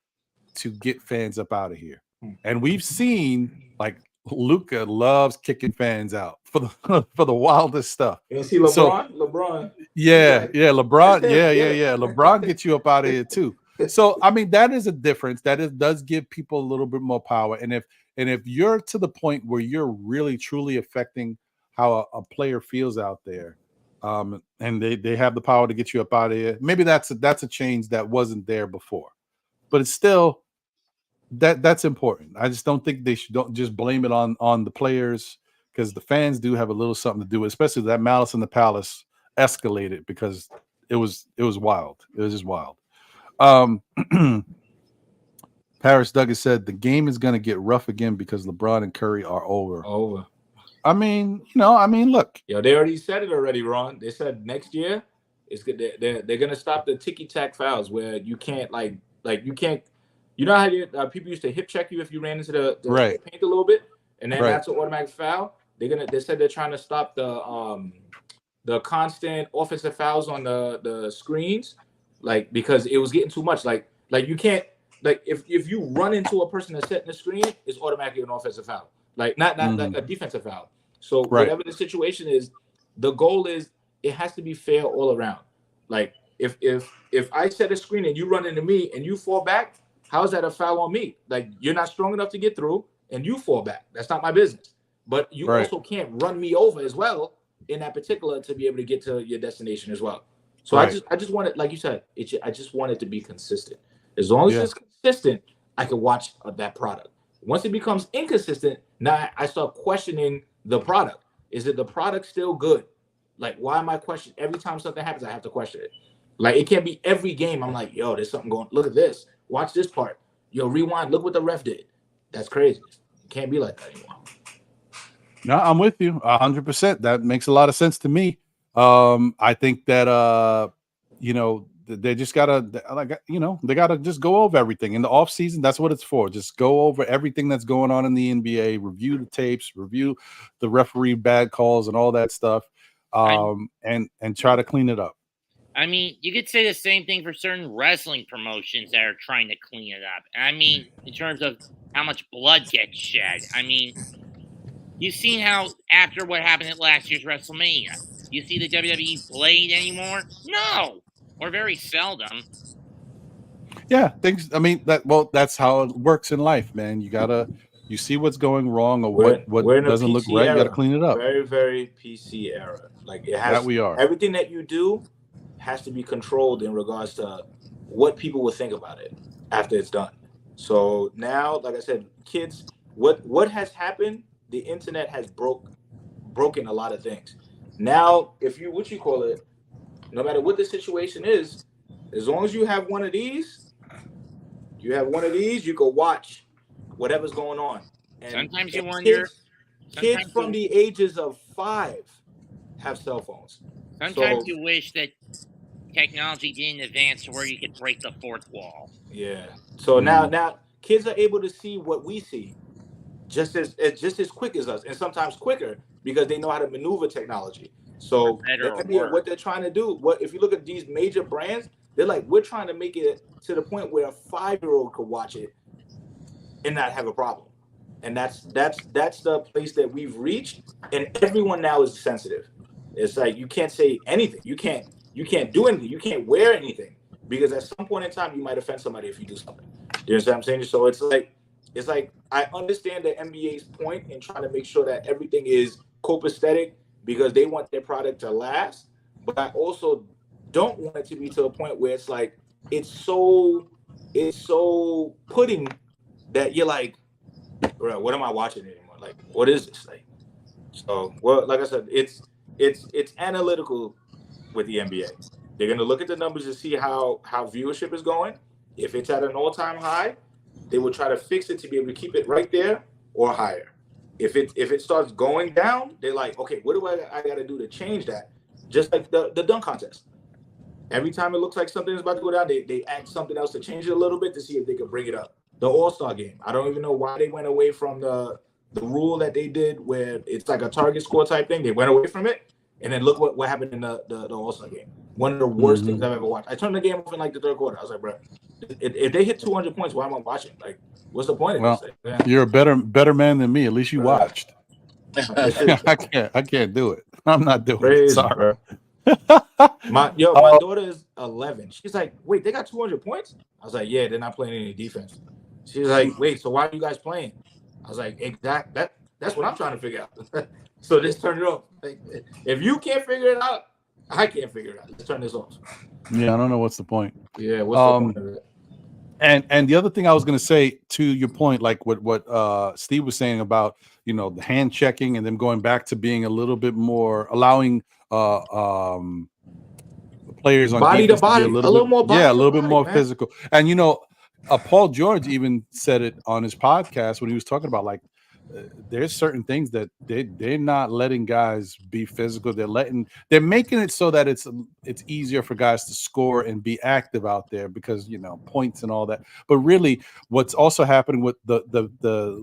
A: to get fans up out of here, and we've seen like Luka loves kicking fans out for the wildest stuff.
G: You see LeBron?
A: Yeah, LeBron. Yeah. LeBron gets you up out of here too. So I mean, that is a difference. Does give people a little bit more power. And if you're to the point where you're really truly affecting how a player feels out there, and they have the power to get you up out of here, maybe that's a change that wasn't there before. But it's still that's important. I just don't think don't just blame it on the players, because the fans do have a little something to do with it, especially that malice in the palace escalated because it was wild. It was just wild. Paris Douglas said the game is going to get rough again because LeBron and Curry are over. I mean, look.
G: Yo, they already said it already, Ron. They said next year it's good. They're going to stop the ticky-tack fouls where you can't you can't. You know how people used to hip check you if you ran into the paint a little bit, and then that's an automatic foul. They said they're trying to stop the constant offensive fouls on the screens, because it was getting too much. Like you can't if you run into a person that's setting the screen, it's automatically an offensive foul. Not like a defensive foul. So whatever the situation is, the goal is it has to be fair all around. Like if I set a screen and you run into me and you fall back, how is that a foul on me? Like you're not strong enough to get through and you fall back. That's not my business. But you also can't run me over as well in that particular to be able to get to your destination as well. So I just want it, like you said, I just want it to be consistent. As long as it's consistent, I can watch that product. Once it becomes inconsistent, now I start questioning the product. Is it the product still good? Like, why am I questioning? Every time something happens, I have to question it. Like, it can't be every game. I'm like, yo, there's something going. Look at this. Watch this part. Yo, rewind. Look what the ref did. That's crazy. It can't be like that anymore.
A: No, I'm with you 100%. That makes a lot of sense to me. I think that they just gotta they gotta just go over everything in the off season. That's what it's for. Just go over everything that's going on in the NBA, review the tapes, review the referee bad calls and all that stuff, and try to clean it up.
B: I mean, you could say the same thing for certain wrestling promotions that are trying to clean it up. I mean, in terms of how much blood gets shed. I mean, you've seen how after what happened at last year's WrestleMania, you see the WWE blade anymore? No, or very seldom.
A: Yeah, things. I mean, that's how it works in life, man. You see what's going wrong or what doesn't look right. You got to clean it up.
G: Very, very PC era. Like it has.
A: That we are.
G: Everything that you do has to be controlled in regards to what people will think about it after it's done. So now, like I said, kids, what has happened? The internet has broken a lot of things. Now, if you no matter what the situation is, as long as you have one of these, you can watch whatever's going on. And
B: sometimes you wonder.
G: Kids from the ages of 5 have cell phones.
B: Sometimes you wish that technology didn't advance to where you could break the fourth wall.
G: Yeah. So now kids are able to see what we see just as quick as us, and sometimes quicker because they know how to maneuver technology. So what they're trying to do, if you look at these major brands, they're like, we're trying to make it to the point where a 5-year-old could watch it and not have a problem. And that's the place that we've reached, and everyone now is sensitive. It's like you can't say anything. You can't do anything. You can't wear anything because at some point in time you might offend somebody if you do something. You know what I'm saying? So it's like I understand the NBA's point in trying to make sure that everything is copacetic because they want their product to last, but I also don't want it to be to a point where it's like it's so pudding that you're like, bro, what am I watching anymore? Like, what is this? Like, so like I said, it's analytical with the NBA. They're gonna look at the numbers to see how viewership is going. If it's at an all-time high, they will try to fix it to be able to keep it right there or higher. If it starts going down, they're like, okay, what do I got to do to change that? Just like the dunk contest. Every time it looks like something is about to go down, they add something else to change it a little bit to see if they can bring it up. The All-Star game. I don't even know why they went away from the rule that they did where it's like a target score type thing. They went away from it, and then look what happened in the All-Star game. One of the worst things I've ever watched. I turned the game off in like the third quarter. I was like, bro, if they hit 200 points, why am I watching? Like, what's the point of this? Yeah.
A: You're a better man than me. At least you watched. I can't do it. I'm not doing it. Sorry.
G: My daughter is 11. She's like, wait, they got 200 points? I was like, yeah, they're not playing any defense. She's like, wait, so why are you guys playing? I was like, that's what I'm trying to figure out. So just turn it off. Like, if you can't figure it out, I can't figure it out. Let's turn this off.
A: Yeah, I don't know what's the point.
G: Yeah, what's the point of it?
A: And the other thing I was going to say to your point, like what Steve was saying about, the hand checking and them going back to being a little bit more allowing players on
G: body to body, a little more body,
A: a little bit more physical. And Paul George even said it on his podcast when he was talking about like there's certain things that they're not letting guys be physical. They're making it so that it's easier for guys to score and be active out there because points and all that. But really, what's also happening with the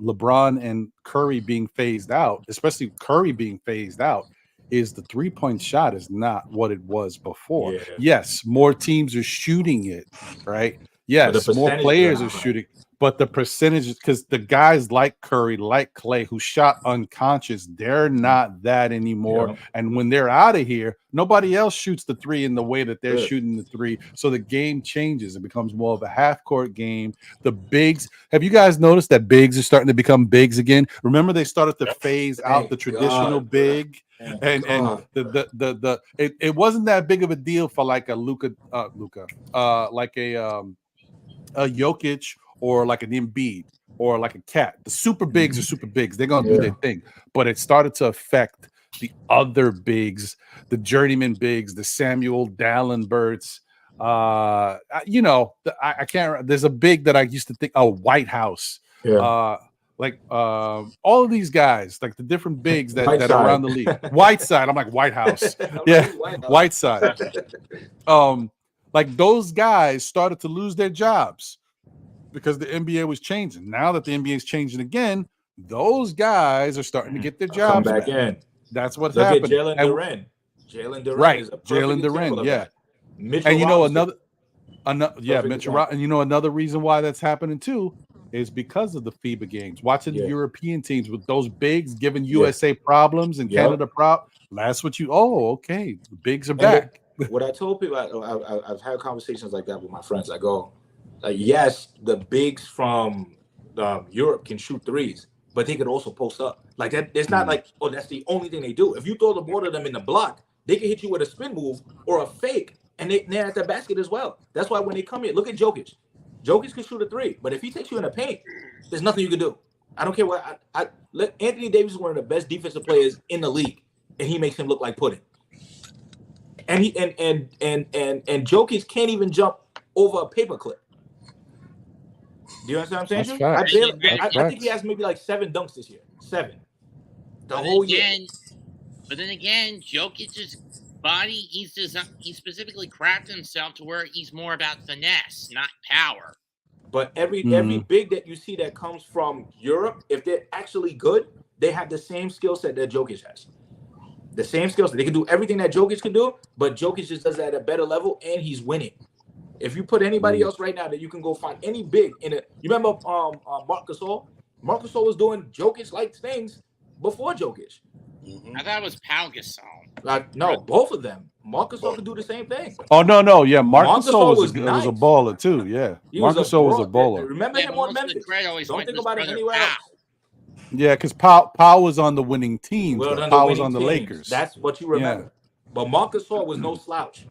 A: LeBron and Curry being phased out, especially Curry being phased out, is the 3-point shot is not what it was before.
G: Yeah.
A: Yes, more teams are shooting it, right? Yes, more players are shooting. But the percentage, because the guys like Curry, like Clay, who shot unconscious, they're not that anymore. Yeah. And when they're out of here, nobody else shoots the three in the way that they're shooting the three. So the game changes. It becomes more of a half-court game. The bigs, have you guys noticed that bigs are starting to become bigs again? Remember they started to phase out the traditional big? And it wasn't that big of a deal for like a Luka, like a Jokic, or like an Embiid, or like a Cat. The super bigs are super bigs. They're going to do their thing. But it started to affect the other bigs, the journeyman bigs, the Samuel Dallenberts. I can't. There's a big that I used to think, Whitehouse. All of these guys, like the different bigs that are around the league. Whiteside. I'm like Whitehouse. Yeah, Whiteside. Like those guys started to lose their jobs because the NBA was changing. Now that the NBA is changing again, those guys are starting to get their jobs
G: back in.
A: That's what's
G: Look
A: happening.
G: At Jalen Duren. Jalen Duren,
A: right?
G: Is a
A: Jalen Duren, yeah.
G: Mitchell
A: and
G: Robinson.
A: Mitchell. And another reason why that's happening too is because of the FIBA games. Watching the European teams with those bigs giving USA problems and Canada problems. That's what you. Oh, okay. The bigs are back.
G: What I told people, I've had conversations like that with my friends. I go, yes, the bigs from Europe can shoot threes, but they could also post up. Like that, it's not like, oh, that's the only thing they do. If you throw the ball to them in the block, they can hit you with a spin move or a fake, and they're at the basket as well. That's why when they come here, look at Jokic. Jokic can shoot a three, but if he takes you in the paint, there's nothing you can do. I don't care what. Anthony Davis is one of the best defensive players in the league, and he makes him look like pudding. And he and Jokic can't even jump over a paperclip. Do you understand what I'm saying? I think he has maybe like 7 dunks this year. 7. The whole year.
B: But then again, Jokic's body, he specifically crafted himself to where he's more about finesse, not power.
G: But every big that you see that comes from Europe, if they're actually good, they have the same skill set that Jokic has. The same skills. They can do everything that Jokic can do, but Jokic just does that at a better level, and he's winning. If you put anybody else right now that you can go find any big in it, you remember Marc Gasol? Marc Gasol was doing Jokic-like things before Jokic.
B: I thought it was Pau Gasol.
G: No, both of them. Marc Gasol could do the same thing.
A: Oh no, yeah. Marc Gasol was a baller too. Yeah, Marc Gasol was a baller.
G: Remember him on Memphis? Don't think about it anywhere else.
A: Yeah, because Pau was on the winning team. Pau was on the Lakers.
G: That's what you remember. Yeah. But Marc Gasol was no slouch.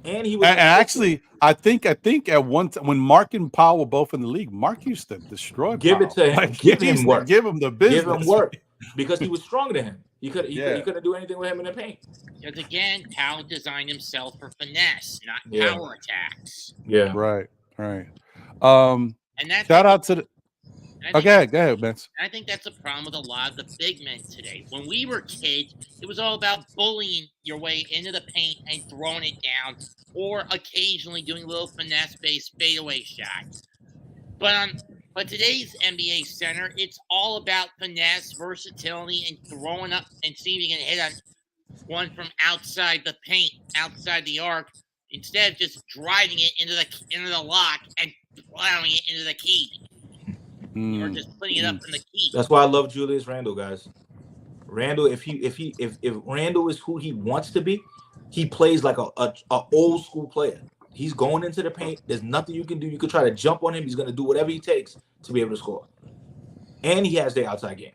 G: And he was.
A: And actually, I think at one time when Mark and Pau were both in the league, Mark used to destroy.
G: Give it to him.
A: Like,
G: give him work.
A: Give him the business.
G: Give him work because he was stronger than him. You couldn't do anything with him in the paint.
B: Because again, Pau designed himself for finesse, not power attacks.
G: Yeah.
A: Right.
B: And that's
A: shout out to the. Okay, go ahead, man.
B: I think that's a problem with a lot of the big men today. When we were kids, it was all about bullying your way into the paint and throwing it down, or occasionally doing little finesse-based fadeaway shots. But today's NBA center, it's all about finesse, versatility, and throwing up and seeing if you can hit on one from outside the paint, outside the arc, instead of just driving it into the lock and plowing it into the key. Or just putting it up in the key.
G: That's why I love Julius Randle, guys. Randle, if Randle is who he wants to be, he plays like a old school player. He's going into the paint. There's nothing you can do. You could try to jump on him. He's going to do whatever he takes to be able to score. And he has the outside game.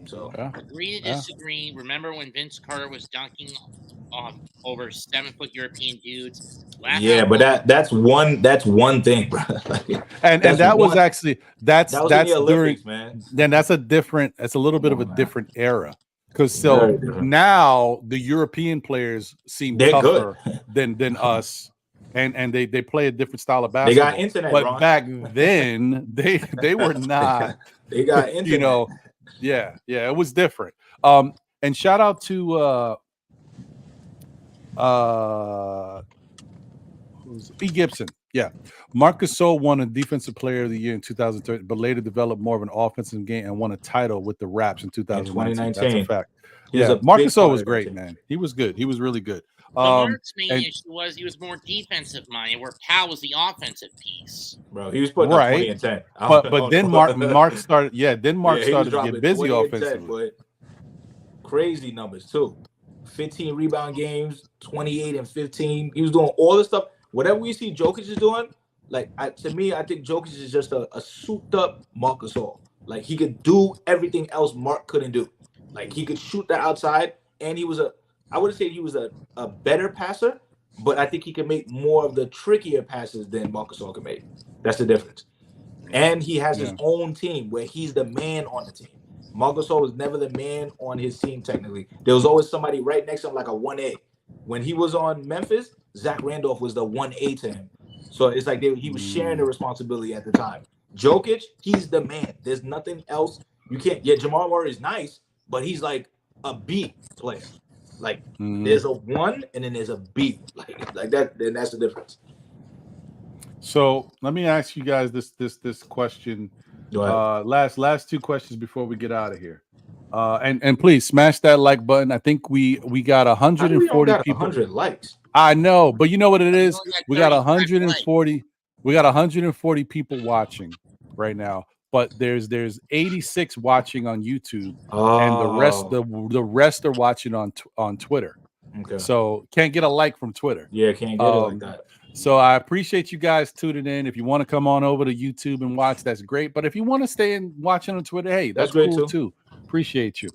G: So
B: agree to disagree. Remember when Vince Carter was dunking over 7-foot European dudes?
G: But that's one thing, bro.
A: and that was actually that's
G: in the Olympics,
A: during,
G: man.
A: Then that's a little bit of a different era. Because now the European players seem tougher than us. and they play a different style of
G: They
A: basketball.
G: got internet,
A: but
G: Ron.
A: back then they were not.
G: They got internet.
A: You know, yeah, it was different. And shout out to who's E. Gibson. Yeah, Marcus Gasol won a Defensive Player of the Year in 2013, but later developed more of an offensive game and won a title with the Raps in 2019. That's a fact. Yeah, Marcus Gasol was great, man. He was good. He was really good.
B: Mark's main issue was he was more defensive minded, where Powell was the offensive piece.
G: Bro, he was putting up 20 and 10.
A: But then Mark started. Yeah, then Mark started to get busy offensively.
G: Crazy numbers too. 15 rebound games, 28 and 15. He was doing all this stuff. Whatever we see Jokic is doing, like to me, I think Jokic is just a souped up Marc Gasol. Like he could do everything else Mark couldn't do. Like he could shoot the outside, and I wouldn't say he was a better passer, but I think he could make more of the trickier passes than Marc Gasol could make. That's the difference. And he has his own team where he's the man on the team. Marc Gasol was never the man on his team technically. There was always somebody right next to him like a 1A. When he was on Memphis, Zach Randolph was the 1A to him. So it's like he was sharing the responsibility at the time. Jokic, he's the man. There's nothing else. You can't. Yeah, Jamal Murray is nice, but he's like a B player. Like there's a 1 and then there's a B. Like that. Then that's the difference.
A: So let me ask you guys this question. Last two questions before we get out of here. And please smash that like button. I think we got 140 people. 100
G: likes.
A: I know, but you know what it is? We got 140. We got 140 people watching right now. But there's 86 watching on YouTube, and the rest are watching on Twitter.
G: Okay.
A: So can't get a like from Twitter.
G: Yeah, can't get it like that.
A: So I appreciate you guys tuning in. If you want to come on over to YouTube and watch, that's great. But if you want to stay and watching on Twitter, hey, that's
G: great
A: cool too. Appreciate you.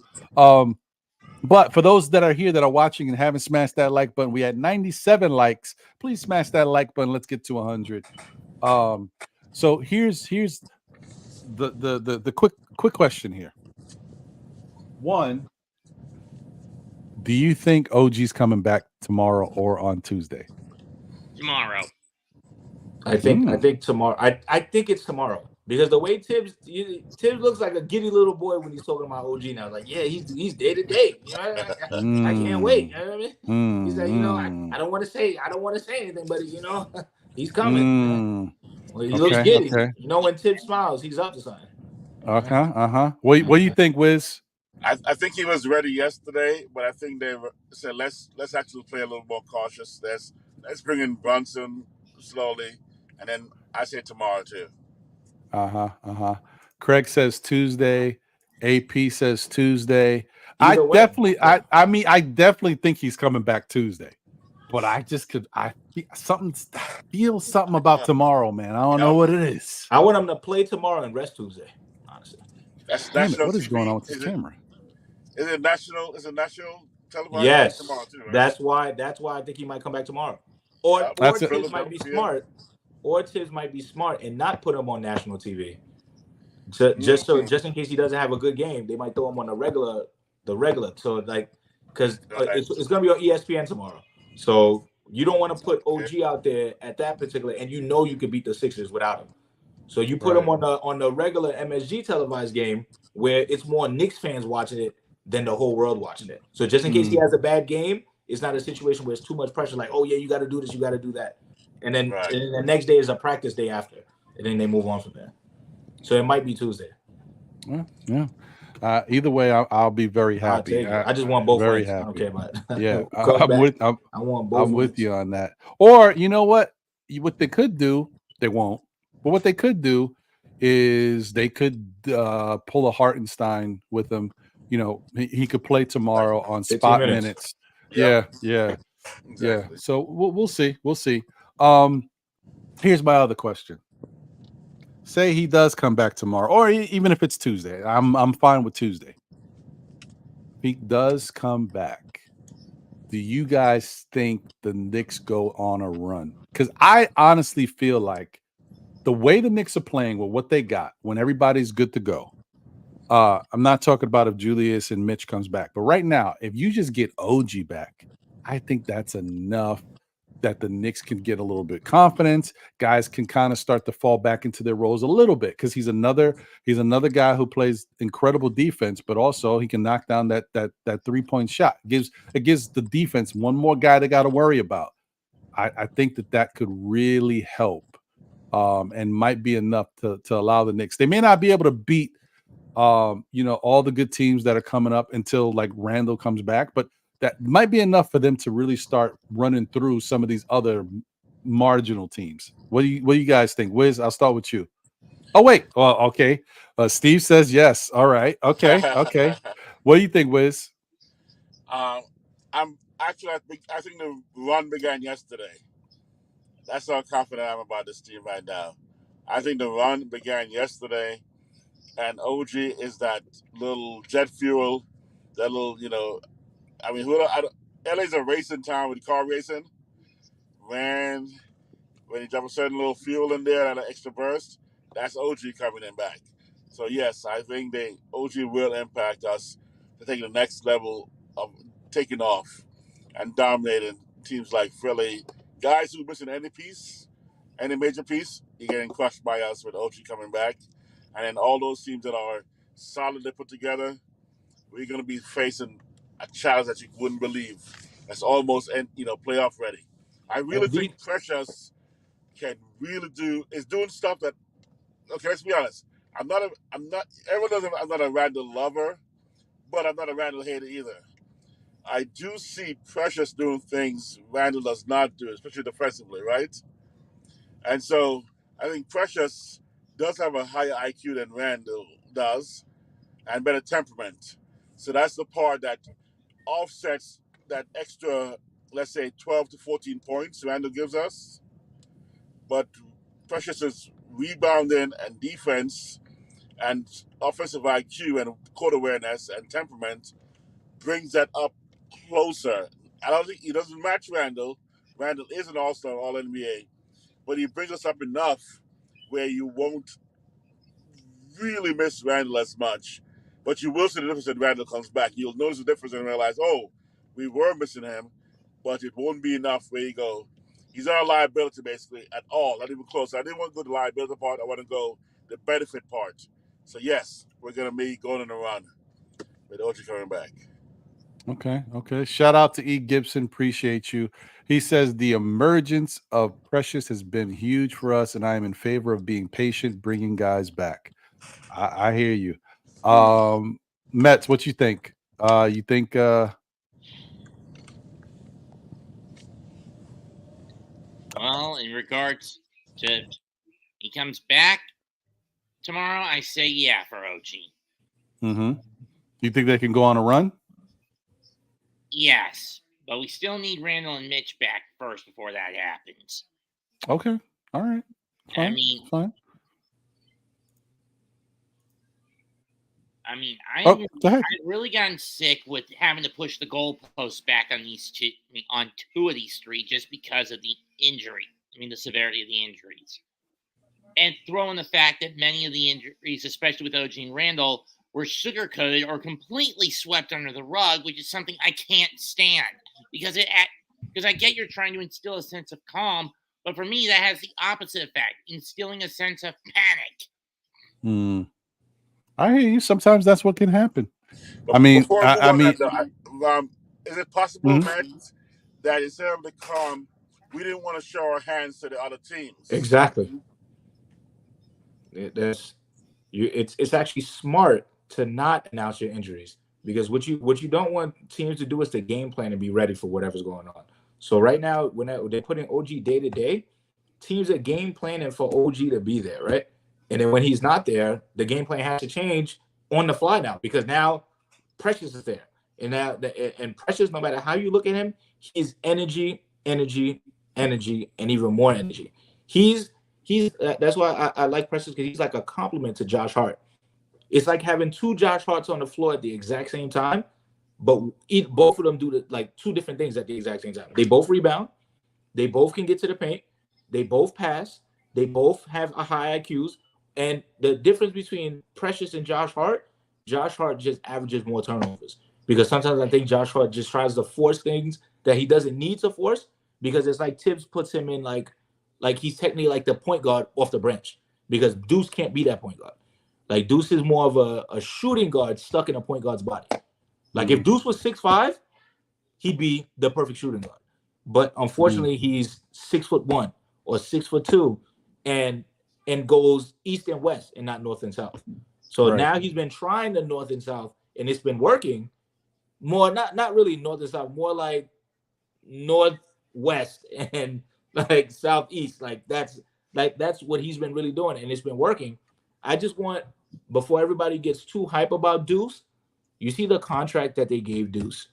A: But for those that are here that are watching and haven't smashed that like button, we had 97 likes. Please smash that like button. Let's get to 100. So here's the quick question here. One, do you think OG's coming back tomorrow or on Tuesday?
B: Tomorrow.
G: I think tomorrow. I think it's tomorrow because the way Tibbs looks like a giddy little boy when he's talking about OG now. Like, yeah, he's day to day. You know, I can't wait. You know what I mean? He's like, I don't want to say anything, but he's coming. Well, he looks giddy. Okay. You know, when Tibbs smiles, he's up to something.
A: What do you think, Wiz?
H: I think he was ready yesterday, but I think they said let's actually play a little more cautious. Let's bring in Brunson slowly, and then I say tomorrow too.
A: Craig says Tuesday. AP says Tuesday. I definitely think he's coming back Tuesday, but I feel something about tomorrow, man. I don't know what it is.
G: I want him to play tomorrow and rest Tuesday. Honestly,
H: that's
A: what is going on with this camera?
H: Is it national? Is it national television?
G: Yes,
H: tomorrow too, right? That's
G: why I think he might come back tomorrow. Or Tibbs might be smart. Or Tibbs might be smart and not put him on national TV. Just in case he doesn't have a good game, they might throw him on the regular. So like, because it's gonna be on ESPN tomorrow. So you don't want to put OG out there at that particular, and you could beat the Sixers without him. So you put him on the regular MSG televised game where it's more Knicks fans watching it than the whole world watching it. So just in case he has a bad game, it's not a situation where it's too much pressure. Like, oh yeah, you got to do this, you got to do that, and then the next day is a practice day after, and then they move on from there. So it might be Tuesday.
A: Yeah. Either way, I'll be very happy.
G: I just want both.
A: Very
G: ways.
A: happy.
G: I don't care about it.
A: Yeah,
G: I want both.
A: I'm with you on that. Or you know what? What they could do, they won't. But what they could do is they could pull a Hartenstein with him. You know, he could play tomorrow on spot minutes. Yeah. So we'll see. We'll see. Here's my other question. Say he does come back tomorrow, or even if it's Tuesday, I'm fine with Tuesday. If he does come back, do you guys think the Knicks go on a run? Because I honestly feel like the way the Knicks are playing with what they got, when everybody's good to go, I'm not talking about if Julius and Mitch comes back, but right now, if you just get OG back, I think that's enough that the Knicks can get a little bit confidence. Guys can kind of start to fall back into their roles a little bit because he's another guy who plays incredible defense, but also he can knock down that 3-point shot. It gives the defense one more guy they got to worry about. I think that could really help, and might be enough to allow the Knicks. They may not be able to beat all the good teams that are coming up until like Randall comes back, but that might be enough for them to really start running through some of these other marginal teams. What do you guys think? Wiz, I'll start with you. Oh, wait. Well, okay. Steve says yes. All right. Okay. What do you think, Wiz?
H: I think the run began yesterday. That's how confident I am about this team right now. I think the run began yesterday, and OG is that little jet fuel, that little, LA's a racing town with car racing. When you drop a certain little fuel in there and an extra burst, that's OG coming in back. So yes, I think OG will impact us to take the next level of taking off and dominating teams like Philly. Guys who missing any major piece, you're getting crushed by us with OG coming back. And then all those teams that are solidly put together, we're going to be facing a challenge that you wouldn't believe. That's almost playoff ready. I really think Precious can really is doing stuff that. Okay, let's be honest. Everyone knows I'm not a Randall lover, but I'm not a Randall hater either. I do see Precious doing things Randall does not do, especially defensively, right? And so I think Precious does have a higher IQ than Randall does and better temperament. So that's the part that offsets that extra, let's say, 12 to 14 points Randall gives us. But Precious's rebounding and defense and offensive IQ and court awareness and temperament brings that up closer. I don't think he doesn't match Randall. Randall is an all-star, all-NBA. But he brings us up enough where you won't really miss Randall as much. But you will see the difference when Randall comes back. You'll notice the difference and realize, we were missing him, but it won't be enough where you go. He's not a liability, basically, at all. Not even close. I didn't want to go to the liability part. I want to go the benefit part. So, yes, we're going to be going on a run with OG coming back.
A: Okay. Shout out to E. Gibson. Appreciate you. He says the emergence of Precious has been huge for us, and I am in favor of being patient, bringing guys back. I hear you. Mets, what you think? You think
B: Well, in regards to he comes back tomorrow, I say yeah for OG.
A: Mm-hmm. You think they can go on a run?
B: Yes, but we still need Randall and Mitch back first before that happens.
A: Okay. All right. Fine. Fine.
B: I've really gotten sick with having to push the goalposts back on two of these three just because of the injury. The severity of the injuries. And throw in the fact that many of the injuries, especially with OG and Randall, were sugar-coated or completely swept under the rug, which is something I can't stand. Because I get you're trying to instill a sense of calm, but for me, that has the opposite effect, instilling a sense of panic.
A: I hear you. Sometimes that's what can happen.
H: But is it possible, Matt, that instead of the calm, we didn't want to show our hands to the other teams?
G: Exactly. It's actually smart to not announce your injuries, because what you don't want teams to do is to game plan and be ready for whatever's going on. So right now, when they're putting OG day to day, teams are game planning for OG to be there, right? And then when he's not there, the game plan has to change on the fly now, because now Precious is there. And Precious, no matter how you look at him, he's energy, and even more energy. He's that's why I like Precious, because he's like a compliment to Josh Hart. It's like having two Josh Harts on the floor at the exact same time, but both of them do two different things at the exact same time. They both rebound. They both can get to the paint. They both pass. They both have a high IQs. And the difference between Precious and Josh Hart just averages more turnovers, because sometimes I think Josh Hart just tries to force things that he doesn't need to force, because it's like Tibbs puts him in like he's technically like the point guard off the bench, because Deuce can't be that point guard. Like Deuce is more of a shooting guard stuck in a point guard's body. Like if Deuce was 6'5", he'd be the perfect shooting guard. But unfortunately, he's 6'1" or 6'2", and goes east and west and not north and south. So now he's been trying the north and south, and it's been working. More not really north and south, more like northwest and like southeast. Like that's what he's been really doing, and it's been working. I just want, before everybody gets too hype about Deuce, you see the contract that they gave Deuce.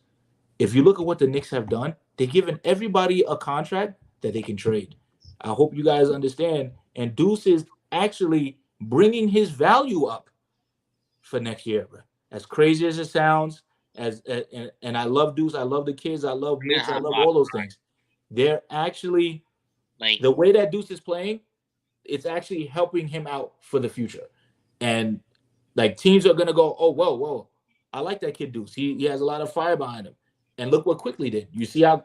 G: If you look at what the Knicks have done, they've given everybody a contract that they can trade. I hope you guys understand. And Deuce is actually bringing his value up for next year, bro. As crazy as it sounds, and I love Deuce, I love the kids, I love Mitch, I love all those things. They're actually, like, the way that Deuce is playing, it's actually helping him out for the future. And like teams are gonna go, oh, whoa, I like that kid Deuce. He has a lot of fire behind him. And look what Quickly did. You see how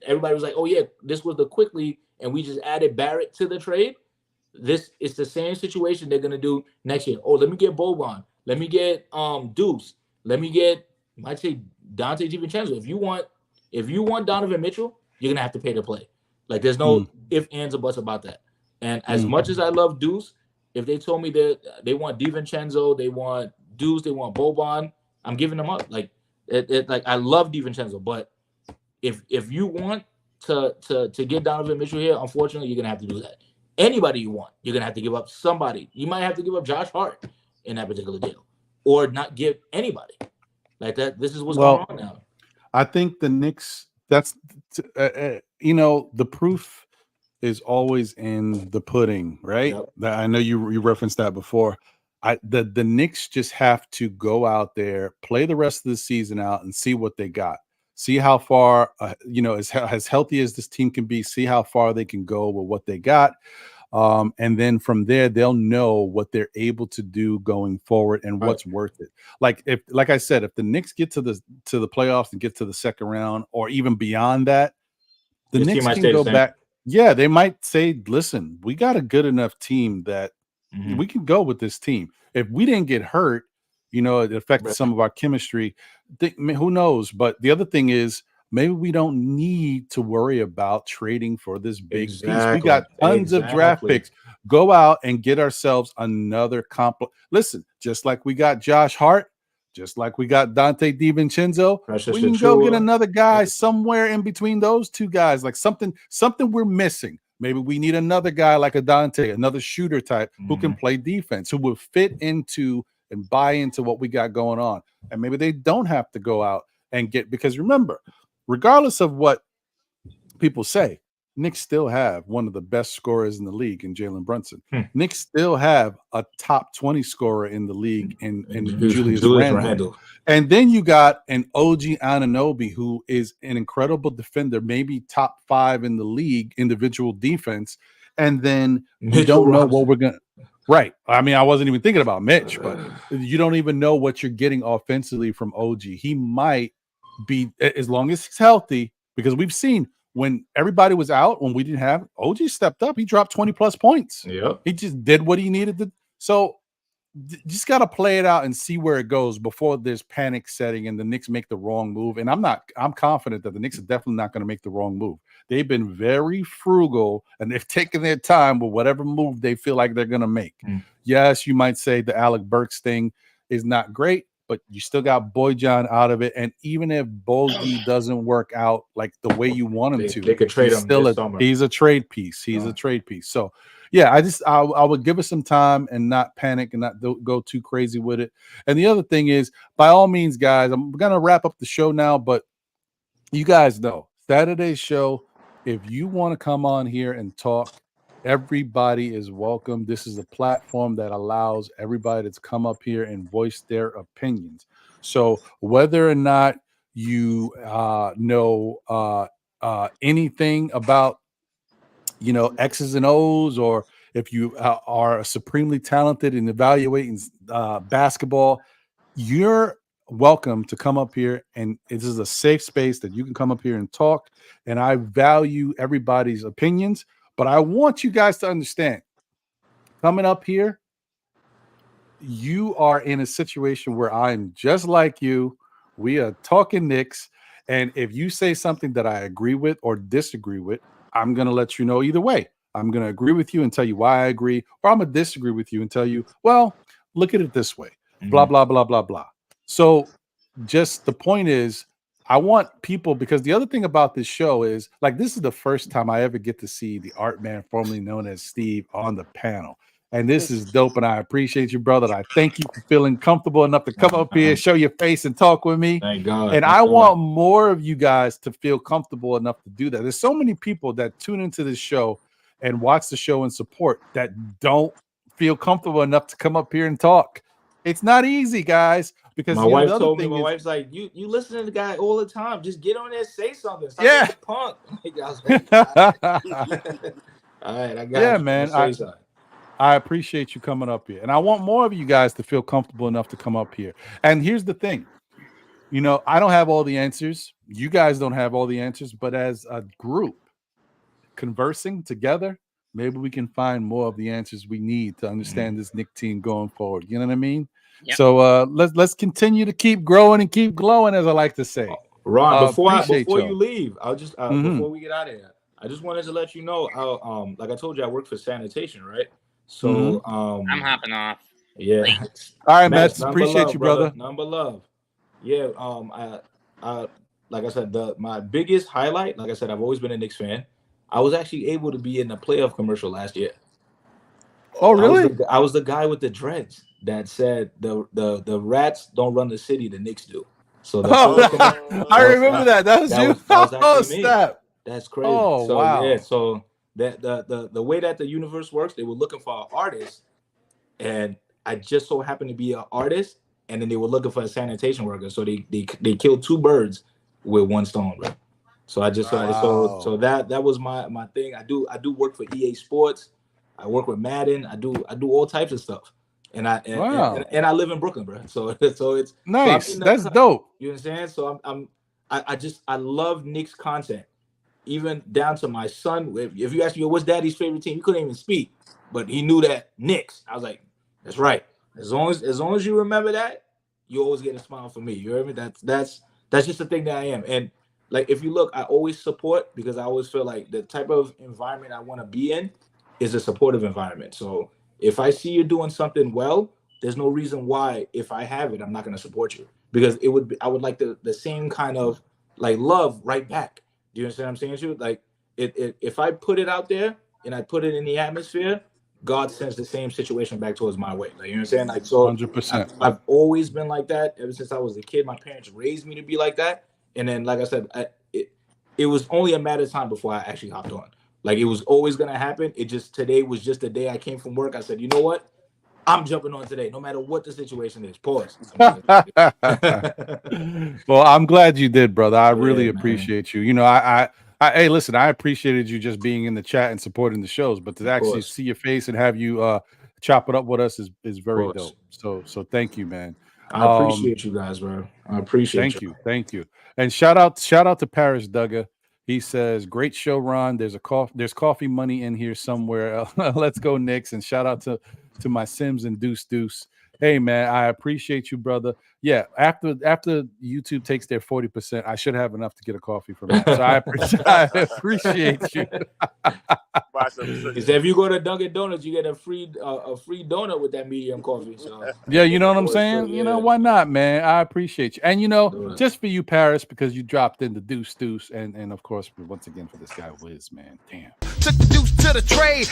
G: everybody was like, oh yeah, this was the Quickly, and we just added Barrett to the trade. This is the same situation they're gonna do next year. Oh, let me get Boban. Let me get Deuce. Let me get, might say, Donte DiVincenzo. If you want Donovan Mitchell, you're gonna have to pay to play. Like there's no ifs, ands, or buts about that. And as much as I love Deuce, if they told me that they want DiVincenzo, they want Deuce, they want Boban, I'm giving them up. Like like I love DiVincenzo, but if you want to get Donovan Mitchell here, unfortunately, you're gonna have to do that. Anybody you want, you're gonna have to give up somebody. You might have to give up Josh Hart in that particular deal, or not give anybody like that. This is what's going on now.
A: I think the Knicks. That's the proof is always in the pudding, right? Yep. I know you referenced that before. The Knicks just have to go out there, play the rest of the season out, and see what they got. See how far, as healthy as this team can be. See how far they can go with what they got, and then from there they'll know what they're able to do going forward and what's worth it. Like I said, if the Knicks get to the playoffs and get to the second round, or even beyond that, the Knicks can go back. Yeah, they might say, listen, we got a good enough team that we can go with this team. If we didn't get hurt, it affected some of our chemistry. Who knows? But the other thing is, maybe we don't need to worry about trading for this big piece. We got tons of draft picks. Go out and get ourselves another Listen, just like we got Josh Hart, just like we got Donte DiVincenzo, we can go get another guy somewhere in between those two guys, like something we're missing. Maybe we need another guy like a Donte, another shooter type who can play defense, who will fit into and buy into what we got going on. And maybe they don't have to go out and get, because remember, regardless of what people say, Knicks still have one of the best scorers in the league in Jalen Brunson. Knicks still have a top 20 scorer in the league in Julius Randle. And then you got an OG Anunoby, who is an incredible defender, maybe top 5 in the league, individual defense. And then you don't know what we're going to. Right. I mean, I wasn't even thinking about Mitch, but you don't even know what you're getting offensively from OG. He might be, as long as he's healthy, because we've seen when everybody was out, when we didn't have, OG stepped up. He dropped 20+ points. Yeah. He just did what he needed to. So just got to play it out and see where it goes before there's panic setting and the Knicks make the wrong move. And I'm confident that the Knicks are definitely not going to make the wrong move. They've been very frugal, and they've taken their time with whatever move they feel like they're going to make. Yes, you might say the Alec Burks thing is not great, but you still got Bojan out of it. And even if Bogey doesn't work out like the way you want him to,
G: they could trade him this summer.
A: He's a trade piece. He's a trade piece. So, yeah, I would give it some time and not panic and not go too crazy with it. And the other thing is, by all means, guys, I'm going to wrap up the show now, but you guys know, Saturday's show, if you want to come on here and talk, everybody is welcome. This is a platform that allows everybody to come up here and voice their opinions. So whether or not you know anything about X's and O's, or if you are supremely talented in evaluating basketball, you're welcome to come up here, and this is a safe space that you can come up here and talk. And I value everybody's opinions, but I want you guys to understand, coming up here, you are in a situation where I'm just like you. We are talking Knicks, and if you say something that I agree with or disagree with, I'm going to let you know either way. I'm going to agree with you and tell you why I agree, or I'm going to disagree with you and tell you, well, look at it this way, blah, blah, blah, blah, blah. So just the point is, I want people, because the other thing about this show is, like, this is the first time I ever get to see the art man formerly known as Steve on the panel. And this is dope, and I appreciate you, brother. I thank you for feeling comfortable enough to come up here, show your face, and talk with me.
G: Thank God.
A: And I want more of you guys to feel comfortable enough to do that. There's so many people that tune into this show and watch the show and support that don't feel comfortable enough to come up here and talk. It's not easy, guys. Because
G: my wife told me, my wife's like, you listen to the guy all the time. Just get on there, say something. Stop being a punk. I was like, all right, I got you.
A: Man. I appreciate you coming up here. And I want more of you guys to feel comfortable enough to come up here. And here's the thing. You know, I don't have all the answers. You guys don't have all the answers. But as a group conversing together, maybe we can find more of the answers we need to understand this Knicks team going forward. You know what I mean? Yep. So let's continue to keep growing and keep glowing, as I like to say.
G: Ron, before you leave, I'll just before we get out of here, I just wanted to let you know, like I told you, I work for sanitation, right? So
B: I'm hopping off.
G: Yeah.
A: All right, Matt. Appreciate you, brother.
G: Number love. Yeah. I like I said, my biggest highlight, like I said, I've always been a Knicks fan. I was actually able to be in the playoff commercial last year.
A: Oh, really?
G: I was the guy with the dreads that said the rats don't run the city, the Knicks do. So
A: I remember that. That was you.
G: That was
A: me.
G: That's crazy.
A: Oh,
G: so,
A: wow.
G: Yeah, so the way that the universe works, they were looking for an artist, and I just so happened to be an artist, and then they were looking for a sanitation worker. So they killed two birds with one stone, bro. So I just so that was my thing. I do work for EA Sports. I work with Madden. I do all types of stuff. And I live in Brooklyn, bro. So it's
A: nice.
G: So
A: that's dope.
G: You understand? So I love Knicks content, even down to my son. If you ask me what's daddy's favorite team, he couldn't even speak, but he knew that Knicks. I was like, that's right. As long as you remember that, you always get a smile from me. You hear me? That's just the thing that I am. And like, if you look, I always support, because I always feel like the type of environment I want to be in is a supportive environment. So if I see you doing something well, there's no reason why, if I have it, I'm not going to support you, because I would like the same kind of like love right back. Do you understand what I'm saying to you? Like if I put it out there and I put it in the atmosphere, God sends the same situation back towards my way. Like, you know what I'm saying? Like, so
A: 100%.
G: I've always been like that ever since I was a kid. My parents raised me to be like that. And then, like I said, it was only a matter of time before I actually hopped on. Like, it was always going to happen. Today was just the day I came from work. I said, you know what? I'm jumping on today, no matter what the situation is. Pause.
A: Well, I'm glad you did, brother. I really appreciate you. You know, hey, listen, I appreciated you just being in the chat and supporting the shows, but to actually see your face and have you chop it up with us is very dope. So thank you, man.
G: I appreciate you guys, bro. I appreciate you.
A: Thank you. And shout out to Paris Duggar. He says, great show, Ron. There's coffee money in here somewhere. Let's go, Knicks. And shout out to my Sims and Deuce. Hey, man, I appreciate you, brother. Yeah, after YouTube takes their 40%, I should have enough to get a coffee from that. So I appreciate you.
G: He said, if you go to Dunkin' Donuts, you get a free donut with that medium coffee. So
A: yeah, you know what I'm saying? You know, why not, man? I appreciate you. And, you know, just for you, Paris, because you dropped in the Deuce. And of course, once again, for this guy, Wiz, man. Damn.
F: Took the Deuce to the trade.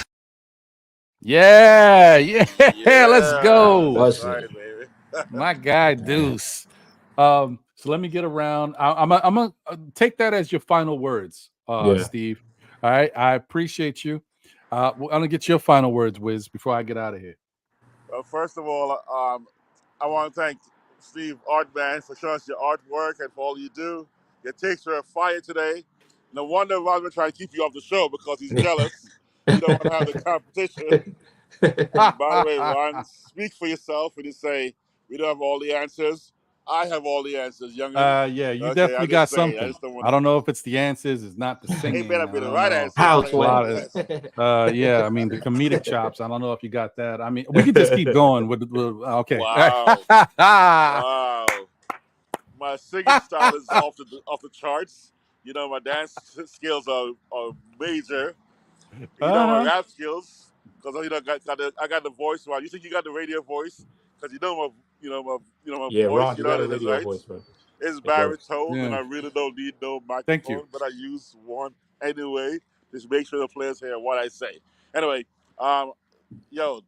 A: Yeah, let's go.
H: Right, baby.
A: My guy Deuce. So let me get around. I'm gonna take that as your final words, Steve. All right, I appreciate you. I'm gonna get your final words, Wiz, before I get out of here.
H: Well, first of all, I want to thank Steve Artman for showing us your artwork and for all you do. Your takes were fire today. No wonder Ron's been trying to keep you off the show, because he's jealous. You don't want to have the competition. By the way, Ron, speak for yourself when you say we don't have all the answers. I have all the answers, young.
A: Yeah, you definitely got something. I don't know if it's the answers, it's not the singing.
H: It better be the right answer.
A: Yeah, I mean the comedic chops. I don't know if you got that. I mean, we could just keep going with okay.
H: Wow. Wow. My singing style is off the charts. You know, my dance skills are major. You know, my rap skills, because I got the voice. Right? You think you got the radio voice? Because my voice.
G: Ron, you got a radio voice, bro.
H: It's baritone, and I really don't need no microphone.
A: Thank you.
H: But I use one anyway. Just make sure the players hear what I say. Anyway,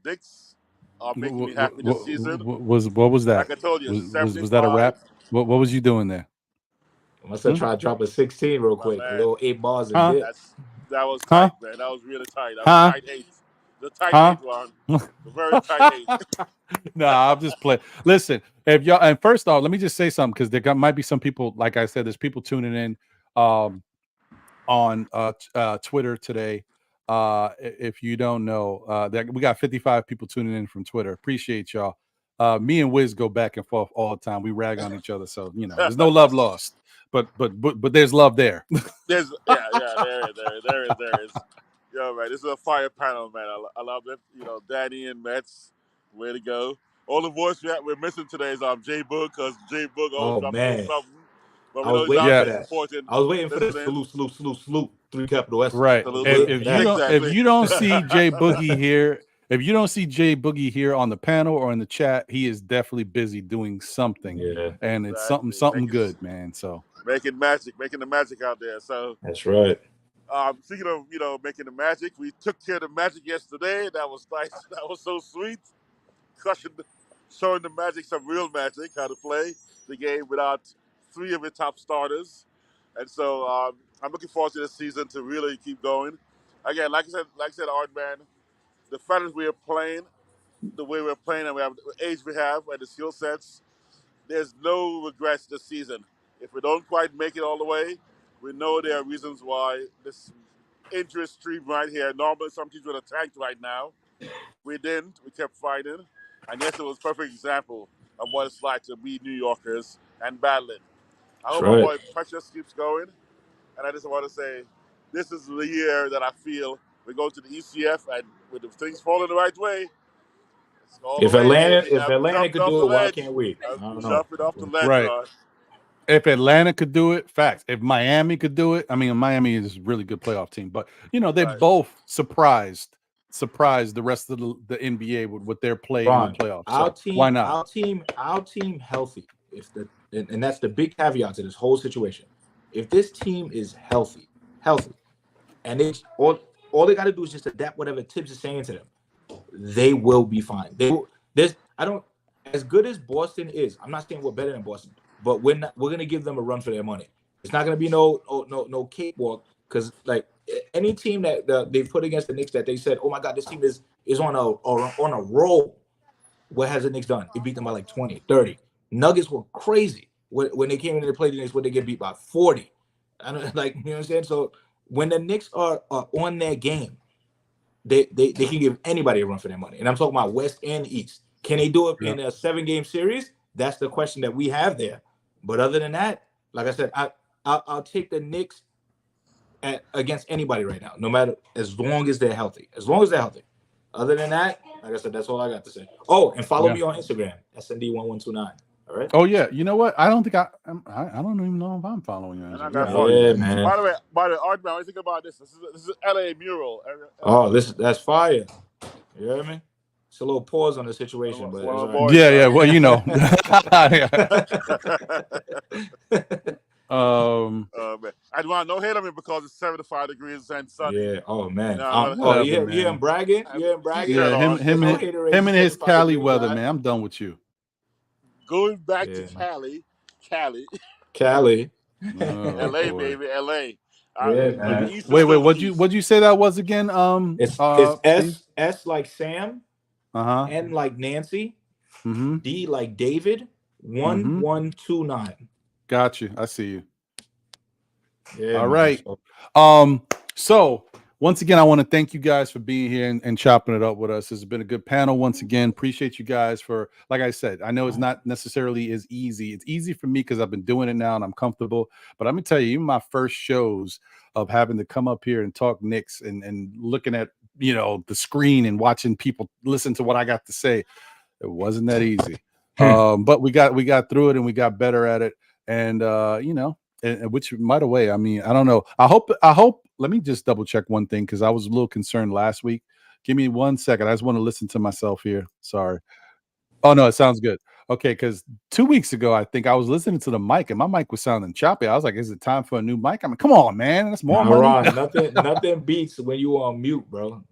H: Knicks are making me happy this season.
A: What was that?
H: Like I told you,
A: was that a rap? What was you doing there?
G: I must have tried to drop a 16 real quick. A little 8 bars and dip.
H: That was tight, man. That was really tight. That was tight 8. The tight 8, Ron. The very tight 8.
A: Nah, I'm just playing. Listen, if y'all, and first off, let me just say something, because there might be some people, like I said, there's people tuning in on Twitter today. If you don't know, that we got 55 people tuning in from Twitter. Appreciate y'all. Me and Wiz go back and forth all the time. We rag on each other, so there's no love lost. But there's love there.
H: There is. Yo, man, this is a fire panel, man. I love it. Danny and Mets, way to go. All the voice we're missing today is J Boog, because J Boog always drops something. But
G: I was waiting for this salute, 3 capital S.
A: Right. If you don't see J Boogie here, if you don't see Jay Boogie here on the panel or in the chat, he is definitely busy doing something.
G: Yeah.
A: And it's something good, man. So
H: making the magic out there. So
G: that's right.
H: Speaking of making the magic, we took care of the magic yesterday. That was nice. That was so sweet. Showing the magic some real magic, how to play the game without 3 of your top starters. And so I'm looking forward to this season to really keep going. Again, like I said, Art, man, the fact that we are playing the way we're playing and we have the age we have and the skill sets, there's no regrets this season. If we don't quite make it all the way, we know there are reasons why. This injury stream right here, normally some teams would have tanked right now. We didn't. We kept fighting. And yes, it was a perfect example of what it's like to be New Yorkers and battling. I hope our boy Precious keeps going. And I just want to say, this is the year that I feel we go to the ECF, and with the things falling the right way.
G: If Atlanta could do it, why can't we?
H: Jumping off the ledge,
A: right. If Atlanta could do it, facts. If Miami could do it, I mean, Miami is a really good playoff team, but they both surprised the rest of the NBA with their play in the playoffs. Why not?
G: Our team healthy. And that's the big caveat to this whole situation. If this team is healthy, and all they got to do is just adapt whatever Tibbs is saying to them, they will be fine. As good as Boston is, I'm not saying we're better than Boston, but we're gonna give them a run for their money. It's not gonna be no cakewalk, because like any team that they put against the Knicks that they said, oh my God, this team is on a roll. What has the Knicks done? They beat them by like 20, 30. Nuggets were crazy when they came in to play the Knicks, when they get beat by 40. I don't you know what I'm saying? So when the Knicks are on their game, they can give anybody a run for their money. And I'm talking about West and East. Can they do it in a 7-game series? That's the question that we have there. But other than that, like I said, I'll take the Knicks against anybody right now, no matter, as long as they're healthy. Other than that, like I said, that's all I got to say. Oh, and follow me on Instagram, SND1129. All right.
A: Oh yeah, you know what? I don't think I don't even know if I'm following you.
G: Yeah, man.
H: By the way, Art, man, what do you think about this? This is LA mural.
G: That's fire. You hear me? It's a little pause on the situation, but
A: yeah. Well, you know.
H: Man. I want no hate on me because it's 75 degrees and sunny.
G: Yeah. Oh man.
H: You
G: hear him bragging?
A: Yeah. Him and his Cali weather, man. I'm done with you.
H: Going back to Cali. LA, baby, LA.
G: Wait,
A: what'd you say that was again?
G: It's S like Sam, N like Nancy,
A: Mm-hmm.
G: D like David, 1129.
A: Got you. I see you.
G: Yeah.
A: All right. So once again, I want to thank you guys for being here and chopping it up with us. It's been a good panel once again. Appreciate you guys for, like I said, I know it's not necessarily as easy. It's easy for me because I've been doing it now and I'm comfortable. But let me tell you, even my first shows of having to come up here and talk Knicks and looking at, you know, the screen and watching people listen to what I got to say, it wasn't that easy. But we got through it and we got better at it. And you know, and which by the way, I mean, I don't know. I hope let me just double check one thing because I was a little concerned last week. Give me 1 second. I just want to listen to myself here. Sorry. Oh no, it sounds good. Okay, because 2 weeks ago, I think I was listening to the mic and my mic was sounding choppy. I was like, "Is it time for a new mic?" I mean, come on, man, that's more money.
G: Ron, nothing beats when you on mute, bro.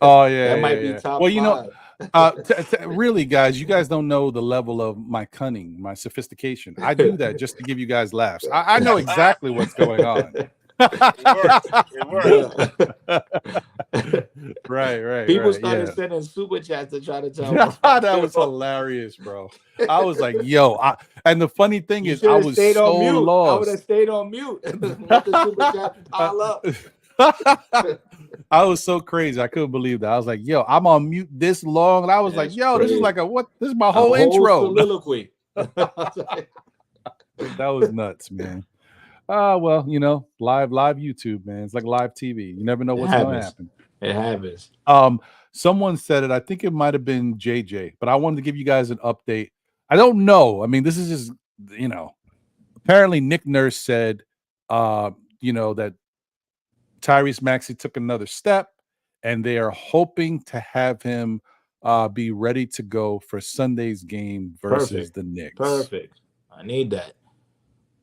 A: Oh yeah,
G: that might be top.
A: Well, you
G: 5.
A: know, really, guys, you guys don't know the level of my cunning, my sophistication. I do that just to give you guys laughs. I know exactly what's going on.
H: It worked.
A: Right.
G: People started sending super chats to try to tell me.
A: That was hilarious, bro. I was like, yo, and the funny thing is, I was so lost.
G: I would have stayed on mute. Let the super chat pile up.
A: I was so crazy. I couldn't believe that. I was like, yo, I'm on mute this long. And I was like, yo,
G: crazy.
A: This is like this is my whole intro.
G: Soliloquy.
A: That was nuts, man. Well, you know, live YouTube, man. It's like live TV. You never know what's going to happen.
G: It happens.
A: Someone said it. I think it might have been JJ, but I wanted to give you guys an update. I don't know. I mean, this is just, you know, apparently Nick Nurse said, you know, that Tyrese Maxey took another step and they are hoping to have him be ready to go for Sunday's game versus the Knicks.
G: Perfect. I need that.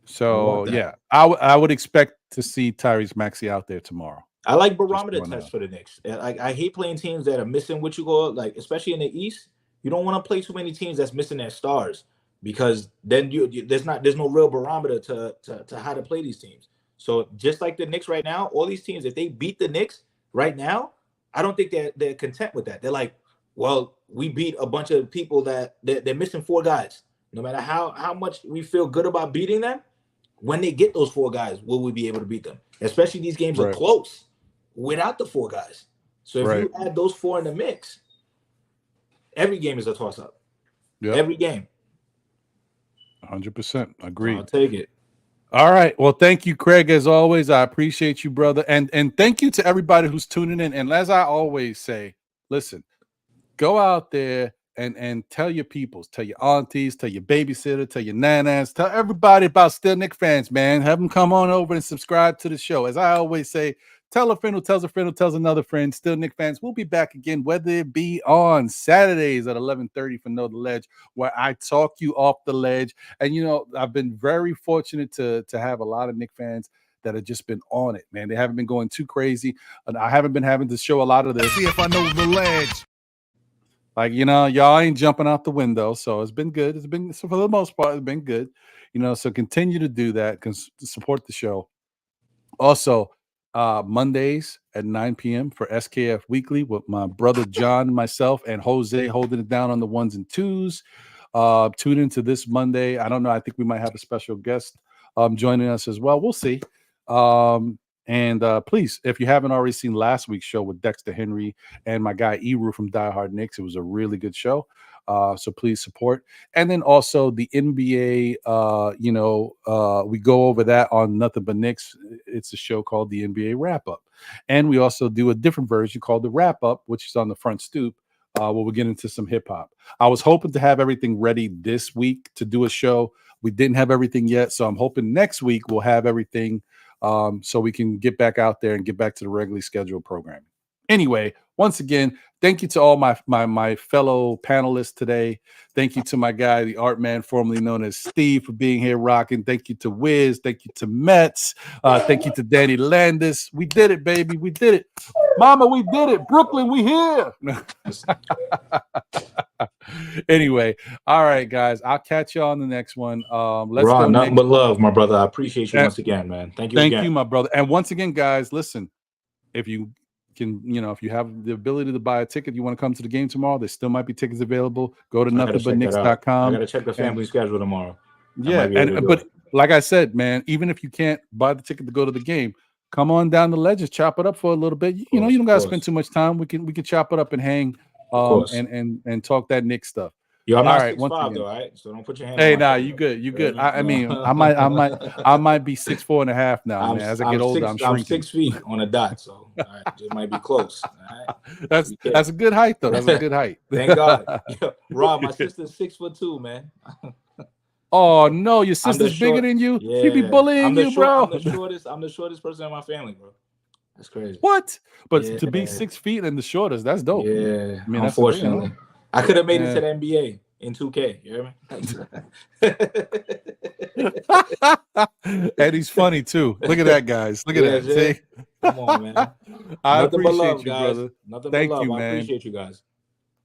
A: So yeah, I would expect to see Tyrese Maxey out there tomorrow.
G: I like barometer tests for the Knicks. I hate playing teams that are missing what you go, like, especially in the East. You don't want to play too many teams that's missing their stars because then there's no real barometer to how to play these teams. So just like the Knicks right now, all these teams, if they beat the Knicks right now, I don't think they're content with that. They're like, well, we beat a bunch of people that they're missing 4 guys. No matter how much we feel good about beating them, when they get those 4 guys, will we be able to beat them? Especially these games are close without the 4 guys. So if you add those 4 in the mix, every game is a toss-up. Yep. Every game.
A: 100%. Agreed.
G: I'll take it.
A: All right. Well, thank you, Craig, as always. I appreciate you, brother. And thank you to everybody who's tuning in. And as I always say, listen, go out there and tell your peoples, tell your aunties, tell your babysitter, tell your nanas, tell everybody about Still Knicks fans, man. Have them come on over and subscribe to the show. As I always say, tell a friend who tells a friend who tells another friend. Still Knicks fans, we'll be back again, whether it be on Saturdays at 11:30 for Know the Ledge, where I talk you off the ledge. And, you know, I've been very fortunate to have a lot of Knicks fans that have just been on it, man. They haven't been going too crazy. And I haven't been having to show a lot of this.
F: See if I know the ledge.
A: Like, you know, y'all ain't jumping out the window. So it's been good. It's been, so for the most part, it's been good. You know, so continue to do that because to support the show. Also, Mondays at 9 p.m. for SKF Weekly with my brother John and myself and Jose holding it down on the 1s and 2s. Tune into this Monday. I don't know. I think we might have a special guest joining us as well. We'll see. And please, if you haven't already seen last week's show with Dexter Henry and my guy Eru from Die Hard Knicks, it was a really good show. So please support. And then also the NBA, we go over that on Nothing But Knicks. It's a show called the NBA Wrap Up. And we also do a different version called the Wrap Up, which is on the front stoop, where we get into some hip hop. I was hoping to have everything ready this week to do a show. We didn't have everything yet. So I'm hoping next week we'll have everything so we can get back out there and get back to the regularly scheduled programming. Anyway, once again, thank you to all my fellow panelists today. Thank you to my guy, the art man, formerly known as Steve, for being here rocking. Thank you to Wiz. Thank you to Mets. Thank you to Danny Landis. We did it, baby. We did it. Mama, we did it. Brooklyn, we here. Anyway, all right, guys. I'll catch you on the next one. Let's
G: Ron,
A: go.
G: Nothing but love, my brother. I appreciate you once again, man. Thank you.
A: Thank you, my brother. And once again, guys, listen, if you can, if you have the ability to buy a ticket, you want to come to the game tomorrow, there still might be tickets available. Go to NothingButKnicks.com.
G: I got to check the family schedule tomorrow.
A: Yeah, but like I said, man, even if you can't buy the ticket to go to the game, come on down the ledges, chop it up for a little bit. You know, you don't gotta spend too much time. We can chop it up and hang and talk that Knicks stuff.
G: Yo, I'm
A: all
G: not
A: right,
G: 6'5" though, all right? So don't put your hand
A: Hey,
G: on my
A: you good. You good. I mean, I might be 6'4.5" now, man. As I get older, I'm shrinking.
G: I'm 6 feet on a dot, so all right, it might be close. All right?
A: That's a good height, though. That's a good height.
G: Thank God. Yo, Rob, my sister's 6'2", man.
A: Oh no, your sister's bigger than you.
G: Yeah.
A: She be bullying you, bro.
G: I'm the shortest person in my family, bro. That's crazy.
A: What? But to be 6 feet and the shortest, that's dope.
G: Yeah.
A: I mean,
G: unfortunately, I could have made it to the NBA in 2K. You hear me?
A: And he's funny too. Look at that, guys. Look at that. See?
G: Come on, man.
A: I
G: Nothing
A: appreciate
G: but love,
A: you,
G: guys.
A: brother.
G: Nothing
A: Thank
G: but love.
A: you,
G: I
A: man.
G: appreciate you guys.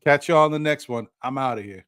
A: Catch you all on the next one. I'm out of here.